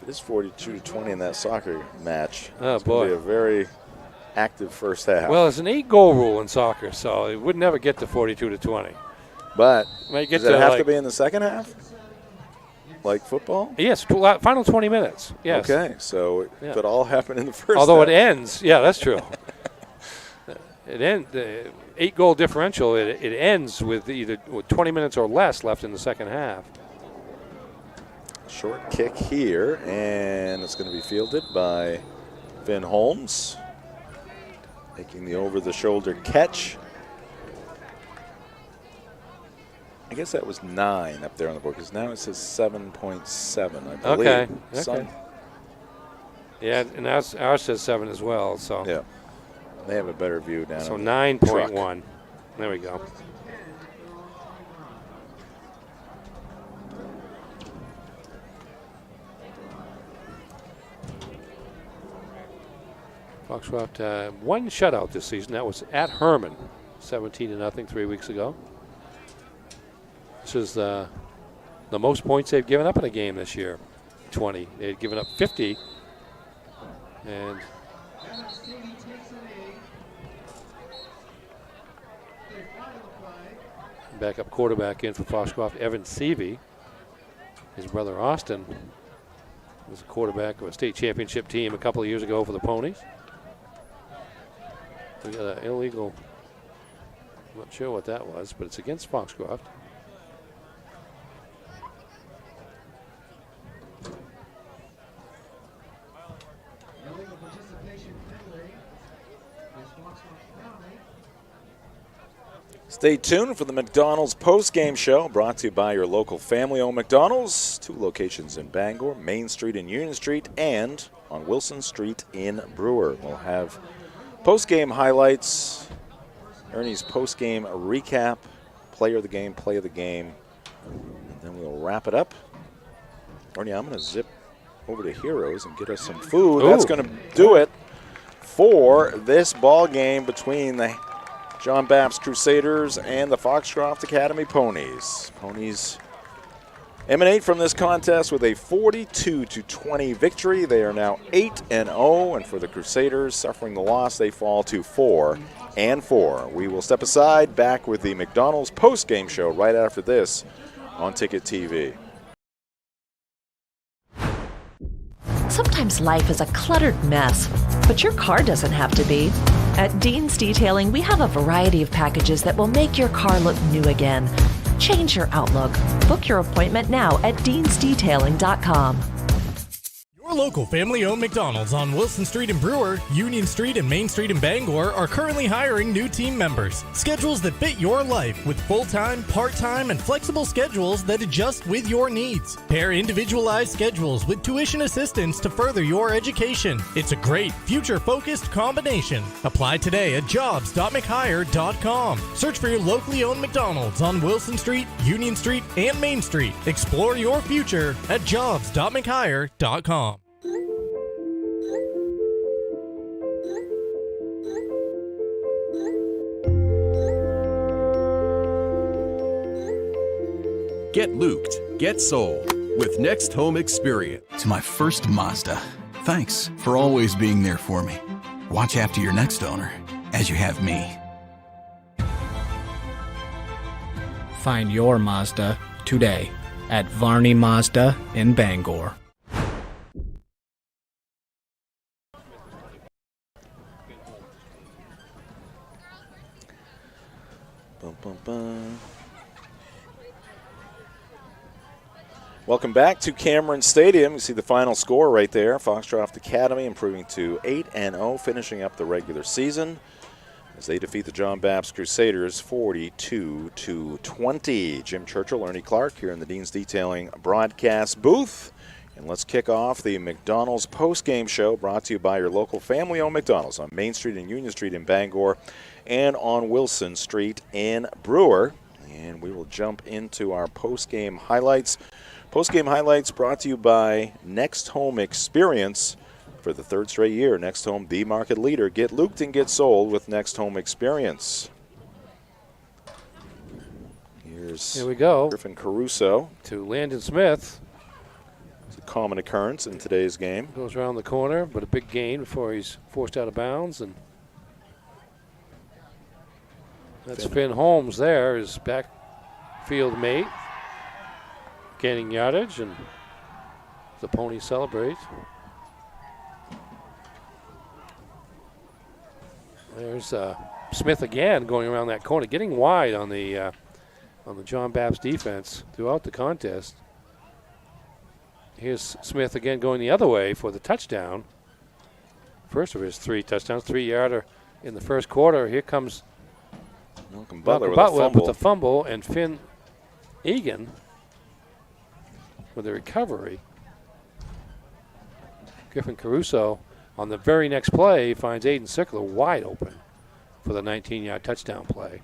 It is 42-20 in that soccer match.
Oh,
it's
boy.
Be a very active first half.
Well, it's an 8-goal rule in soccer, so it would never get to 42-20.
But
Might get
does it have
like,
to be in the second half? Like football?
Yes, final 20 minutes. Yes.
Okay, so it could all happen in the first
Although
half.
it ends, yeah, that's true. The 8-goal differential, it ends with either 20 minutes or less left in the second half.
Short kick here, and it's going to be fielded by Finn Holmes, making the over-the-shoulder catch. I guess that was 9 up there on the board, because now it says 7.7, I believe.
Okay. Yeah, and ours says 7 as well. So
yeah, they have a better view down.
So
on
9.1. There we go. Foxcroft 1 shutout this season. That was at Herman, 17-0 3 weeks ago. This is the most points they've given up in a game this year, 20. They had given up 50, and backup quarterback in for Foxcroft, Evan Seavey. His brother Austin was a quarterback of a state championship team a couple of years ago for the Ponies. We got an illegal, I'm not sure what that was, but it's against Foxcroft.
Stay tuned for the McDonald's post-game show, brought to you by your local family-owned McDonald's. 2 locations in Bangor, Main Street and Union Street, and on Wilson Street in Brewer. We'll have post-game highlights, Ernie's post-game recap, player of the game, play of the game, and then we'll wrap it up. Ernie, I'm going to zip over to Heroes and get us some food.
Ooh.
That's going to do it for this ball game between the John Bapst Crusaders and the Foxcroft Academy Ponies. Ponies emanate from this contest with a 42-20 victory. They are now 8-0, and for the Crusaders, suffering the loss, they fall to 4-4. We will step aside, back with the McDonald's post-game show right after this on Ticket TV.
Sometimes life is a cluttered mess, but your car doesn't have to be. At Dean's Detailing, we have a variety of packages that will make your car look new again. Change your outlook. Book your appointment now at deansdetailing.com.
Your local family-owned McDonald's on Wilson Street in Brewer, Union Street and Main Street in Bangor are currently hiring new team members. Schedules that fit your life with full-time, part-time, and flexible schedules that adjust with your needs. Pair individualized schedules with tuition assistance to further your education. It's a great, future-focused combination. Apply today at jobs.mchire.com. Search for your locally owned McDonald's on Wilson Street, Union Street, and Main Street. Explore your future at jobs.mchire.com.
Get looped, get sold with Next Home Experience.
To my first Mazda, thanks for always being there for me. Watch after your next owner, as you have me.
Find your Mazda today at Varney Mazda in Bangor.
Bum, bum, bum. Welcome back to Cameron Stadium. You see the final score right there. Foxcroft Academy improving to 8-0, finishing up the regular season as they defeat the John Bapst Crusaders 42-20. Jim Churchill, Ernie Clark here in the Dean's Detailing broadcast booth. And let's kick off the McDonald's post-game show brought to you by your local family-owned McDonald's on Main Street and Union Street in Bangor and on Wilson Street in Brewer. And we will jump into our post-game highlights. Post-game highlights brought to you by Next Home Experience. For the third straight year, Next Home, the market leader. Get looped and get sold with Next Home Experience.
Here we go.
Griffin Caruso.
To Landon Smith.
It's a common occurrence in today's game.
Goes around the corner, but a big gain before he's forced out of bounds. And that's Finn Holmes there, his backfield mate. Gaining yardage, and the Ponies celebrate. There's Smith again going around that corner, getting wide on the John Bapst defense throughout the contest. Here's Smith again going the other way for the touchdown. First of his 3 touchdowns, 3-yarder in the first quarter. Here comes
Malcolm Butler
with the fumble, and Finn Egan with the recovery. Griffin Caruso on the very next play finds Aiden Sickler wide open for the 19-yard touchdown play.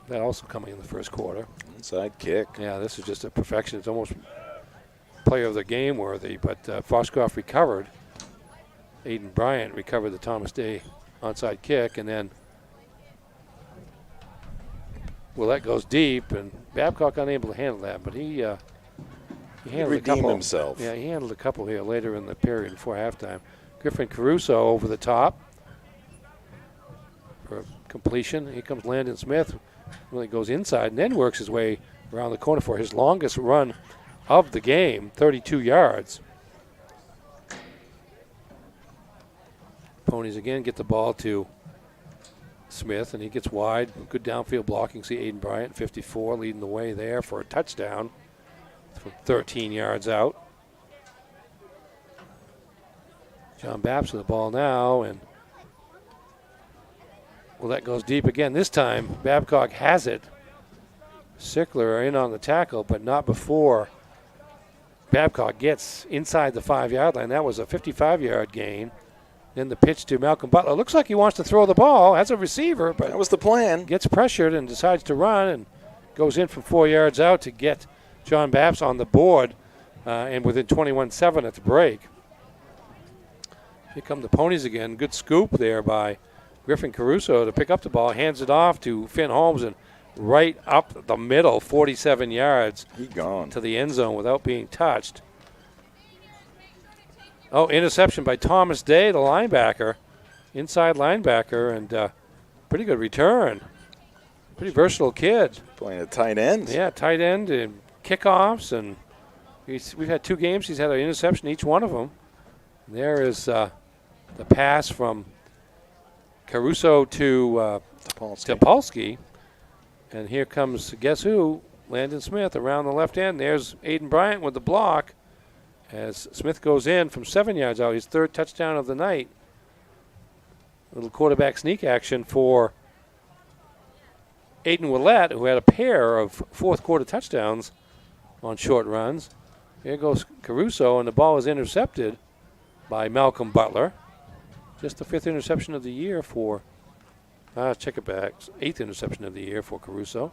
That also coming in the first quarter.
Inside kick.
Yeah, this is just a perfection. It's almost player of the game worthy, but Foxcroft recovered. Aiden Bryant recovered the Thomas Day onside kick, and then that goes deep, and Babcock unable to handle that, but he handled a couple.
Himself.
Yeah, he handled a couple here later in the period before halftime. Griffin Caruso over the top for completion. Here comes Landon Smith. Really goes inside and then works his way around the corner for his longest run of the game, 32 yards. Ponies again get the ball to Smith, and he gets wide. Good downfield blocking. See Aiden Bryant, 54, leading the way there for a touchdown from 13 yards out. John Bapst with the ball now, and that goes deep again. This time, Babcock has it. Sickler in on the tackle, but not before Babcock gets inside the 5-yard line. That was a 55-yard gain. Then the pitch to Malcolm Butler. Looks like he wants to throw the ball. Has a receiver, but
that was the plan.
Gets pressured and decides to run and goes in from 4 yards out to get John Bapst on the board and within 21-7 at the break. Here come the Ponies again. Good scoop there by Griffin Caruso to pick up the ball. Hands it off to Finn Holmes and right up the middle, 47 yards.
He gone
to the end zone without being touched. Oh, interception by Thomas Day, the linebacker, inside linebacker, and pretty good return. Pretty versatile kid.
Playing a tight end.
Yeah, tight end and kickoffs, and we've had 2 games. He's had an interception each one of them. And there is the pass from Caruso to Topolsky. And here comes, guess who? Landon Smith around the left end. There's Aiden Bryant with the block as Smith goes in from 7 yards out. His 3rd touchdown of the night. A little quarterback sneak action for Aiden Willett, who had a pair of fourth-quarter touchdowns on short runs. Here goes Caruso, and the ball is intercepted by Malcolm Butler. Just the 5th interception of the year for, check it back, 8th interception of the year for Caruso.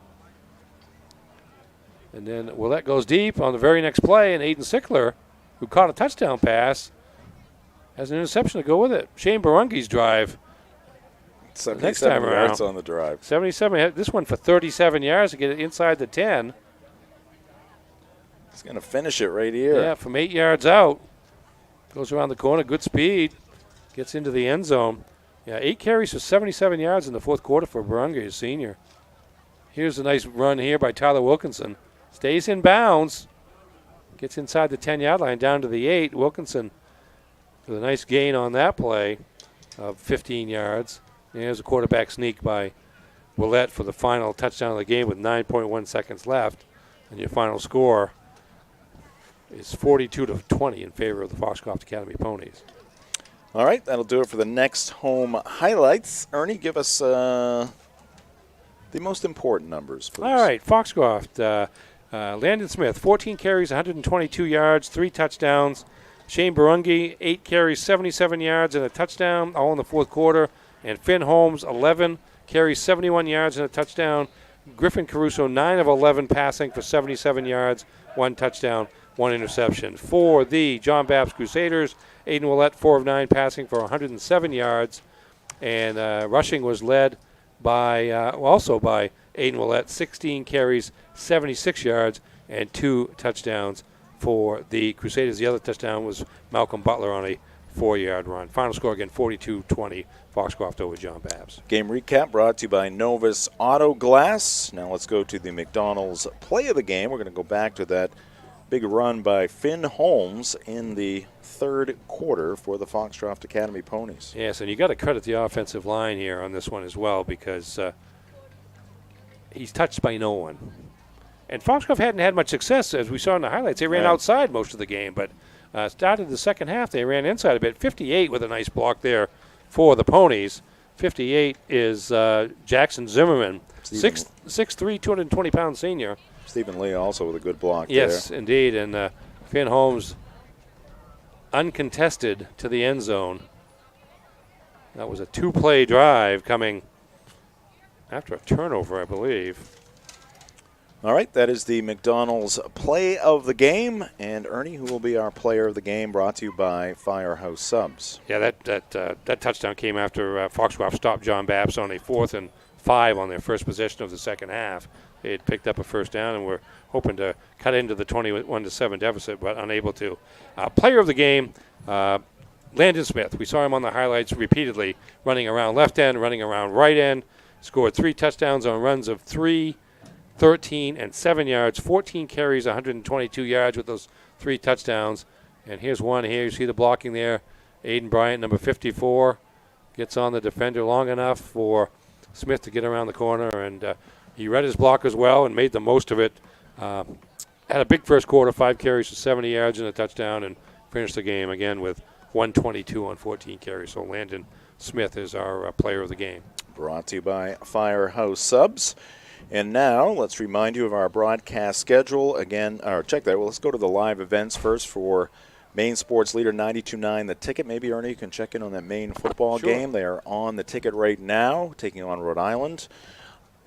And then Willett goes deep on the very next play, and Aiden Sickler, who caught a touchdown pass, has an interception to go with it. Shane Barungi's drive.
77
next time
yards
around.
on the drive.
77. This one for 37 yards to get it inside the 10.
He's going to finish it right here.
Yeah, from 8 yards out. Goes around the corner, good speed. Gets into the end zone. Yeah, 8 carries for 77 yards in the fourth quarter for Barungi, a senior. Here's a nice run here by Tyler Wilkinson. Stays in bounds. Gets inside the 10-yard line down to the 8. Wilkinson with a nice gain on that play of 15 yards. There's a quarterback sneak by Willett for the final touchdown of the game with 9.1 seconds left. And your final score is 42-20 in favor of the Foxcroft Academy Ponies.
All right, that'll do it for the Next Home highlights. Ernie, give us the most important numbers, please.
All right, Foxcroft. Landon Smith, 14 carries, 122 yards, 3 touchdowns. Shane Barungi, 8 carries, 77 yards, and a touchdown, all in the fourth quarter. And Finn Holmes, 11 carries, 71 yards and a touchdown. Griffin Caruso, 9 of 11 passing for 77 yards, 1 touchdown, 1 interception. For the John Bapst Crusaders, Aiden Willett, 4 of 9 passing for 107 yards. And rushing was led by also by Aiden Willett, 16 carries, 76 yards, and 2 touchdowns for the Crusaders. The other touchdown was Malcolm Butler on a 4-yard run. Final score again, 42-20, Foxcroft over John Bapst.
Game recap brought to you by Novus Auto Glass. Now let's go to the McDonald's play of the game. We're going to go back to that big run by Finn Holmes in the third quarter for the Foxcroft Academy Ponies.
Yes, and you got to credit the offensive line here on this one as well, because he's touched by no one. And Foxcroft hadn't had much success, as we saw in the highlights. They ran outside most of the game, but started the second half, they ran inside a bit. 58 with a nice block there for the Ponies. 58 is Jackson Zimmerman, 6'3", 220-pound senior.
Stephen Lee also with a good block there.
Yes, indeed. And Finn Holmes uncontested to the end zone. That was a 2-play drive coming after a turnover, I believe.
All right, that is the McDonald's play of the game. And Ernie, who will be our player of the game, brought to you by Firehouse Subs.
Yeah, that touchdown came after Foxcroft stopped John Bapst on a 4th and 5 on their first possession of the second half. They had picked up a first down and were hoping to cut into the 21-7 deficit, but unable to. Player of the game, Landon Smith. We saw him on the highlights repeatedly, running around left end, running around right end. Scored 3 touchdowns on runs of 3, 13, and 7 yards. 14 carries, 122 yards with those 3 touchdowns. And here's one here. You see the blocking there. Aiden Bryant, number 54, gets on the defender long enough for Smith to get around the corner, and he read his blockers well and made the most of it. Had a big first quarter, 5 carries for 70 yards and a touchdown, and finished the game again with 122 on 14 carries. So Landon Smith is our player of the game.
Brought to you by Firehouse Subs. And now let's remind you of our broadcast schedule. Again, check that. Well, let's go to the live events first for Maine Sports Leader 92.9 The Ticket. Maybe, Ernie, you can check in on that Maine football game. They are on the ticket right now, taking on Rhode Island.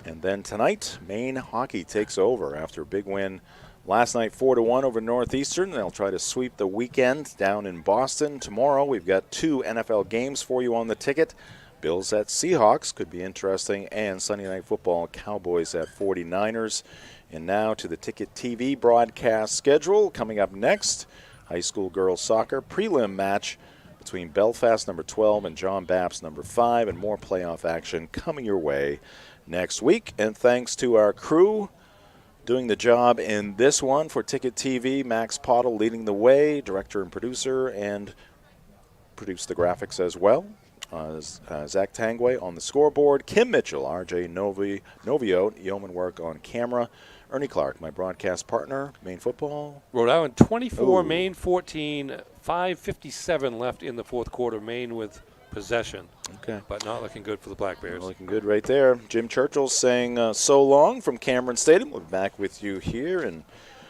And then tonight, Maine hockey takes over after a big win last night, 4-1 over Northeastern. They'll try to sweep the weekend down in Boston. Tomorrow, we've got 2 NFL games for you on the ticket. Bills at Seahawks could be interesting, and Sunday Night Football, Cowboys at 49ers. And now to the Ticket TV broadcast schedule. Coming up next, high school girls soccer prelim match between Belfast number 12 and John Bapst number 5, and more playoff action coming your way next week. And thanks to our crew doing the job in this one for Ticket TV, Max Pottle leading the way, director and producer, and produced the graphics as well. Zach Tangway on the scoreboard, Kim Mitchell, RJ Novio, yeoman work on camera, Ernie Clark, my broadcast partner, Maine football.
Rhode Island 24, Maine 14, 5:57 left in the fourth quarter. Maine with possession.
Okay.
But not looking good for the Black Bears.
Not looking good right there. Jim Churchill saying so long from Cameron Stadium. We'll be back with you here in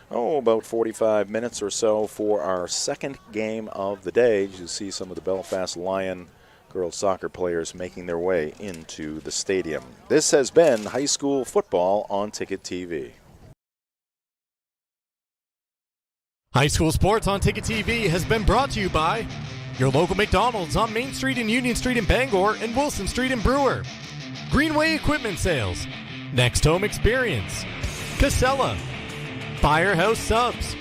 about 45 minutes or so for our second game of the day. You see some of the Belfast Lion girls soccer players making their way into the stadium. This has been high school football on Ticket TV.
High school sports on Ticket TV has been brought to you by your local McDonald's on Main Street and Union Street in Bangor and Wilson Street in Brewer. Greenway Equipment Sales, Next Home Experience, Casella, Firehouse Subs,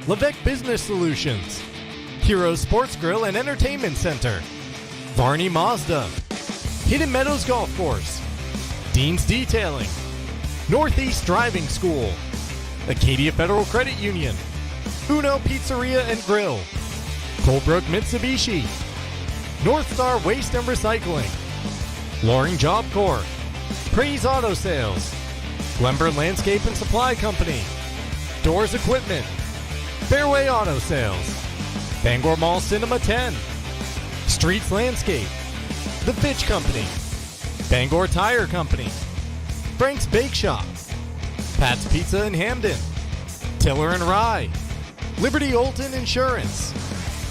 Levesque Business Solutions, Hero Sports Grill and Entertainment Center, Varney Mazda, Hidden Meadows Golf Course, Dean's Detailing, Northeast Driving School, Acadia Federal Credit Union, Uno Pizzeria and Grill, Colebrook Mitsubishi, North Star Waste and Recycling, Loring Job Corps, Praise Auto Sales, Glenburn Landscape and Supply Company, Doors Equipment, Fairway Auto Sales, Bangor Mall Cinema 10, Streets Landscape, The Fitch Company, Bangor Tire Company, Frank's Bake Shop, Pat's Pizza in Hamden, Tiller and Rye, Liberty Olton Insurance,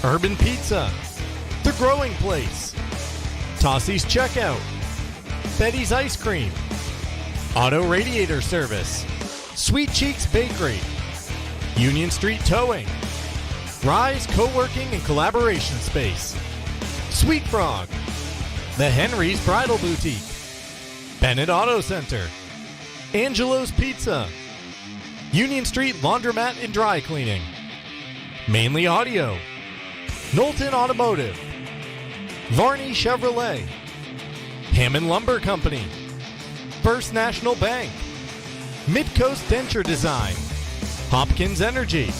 Urban Pizza, The Growing Place, Tossie's Checkout, Betty's Ice Cream, Auto Radiator Service, Sweet Cheeks Bakery, Union Street Towing, Rise Co-working and Collaboration Space, Sweet Frog, The Henry's Bridal Boutique, Bennett Auto Center, Angelo's Pizza, Union Street Laundromat and Dry Cleaning, Mainly Audio, Knowlton Automotive, Varney Chevrolet, Hammond Lumber Company, First National Bank, Midcoast Denture Design, Hopkins Energy,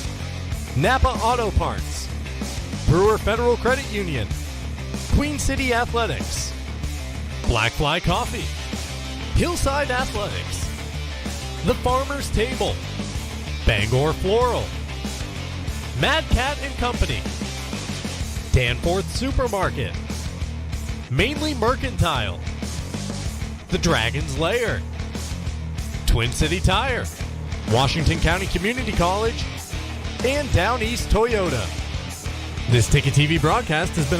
Napa Auto Parts, Brewer Federal Credit Union, Queen City Athletics, Blackfly Coffee, Hillside Athletics, The Farmer's Table, Bangor Floral, Mad Cat and Company, Danforth Supermarket, Mainly Mercantile, The Dragon's Lair, Twin City Tire, Washington County Community College, and Down East Toyota. This Ticket TV broadcast has been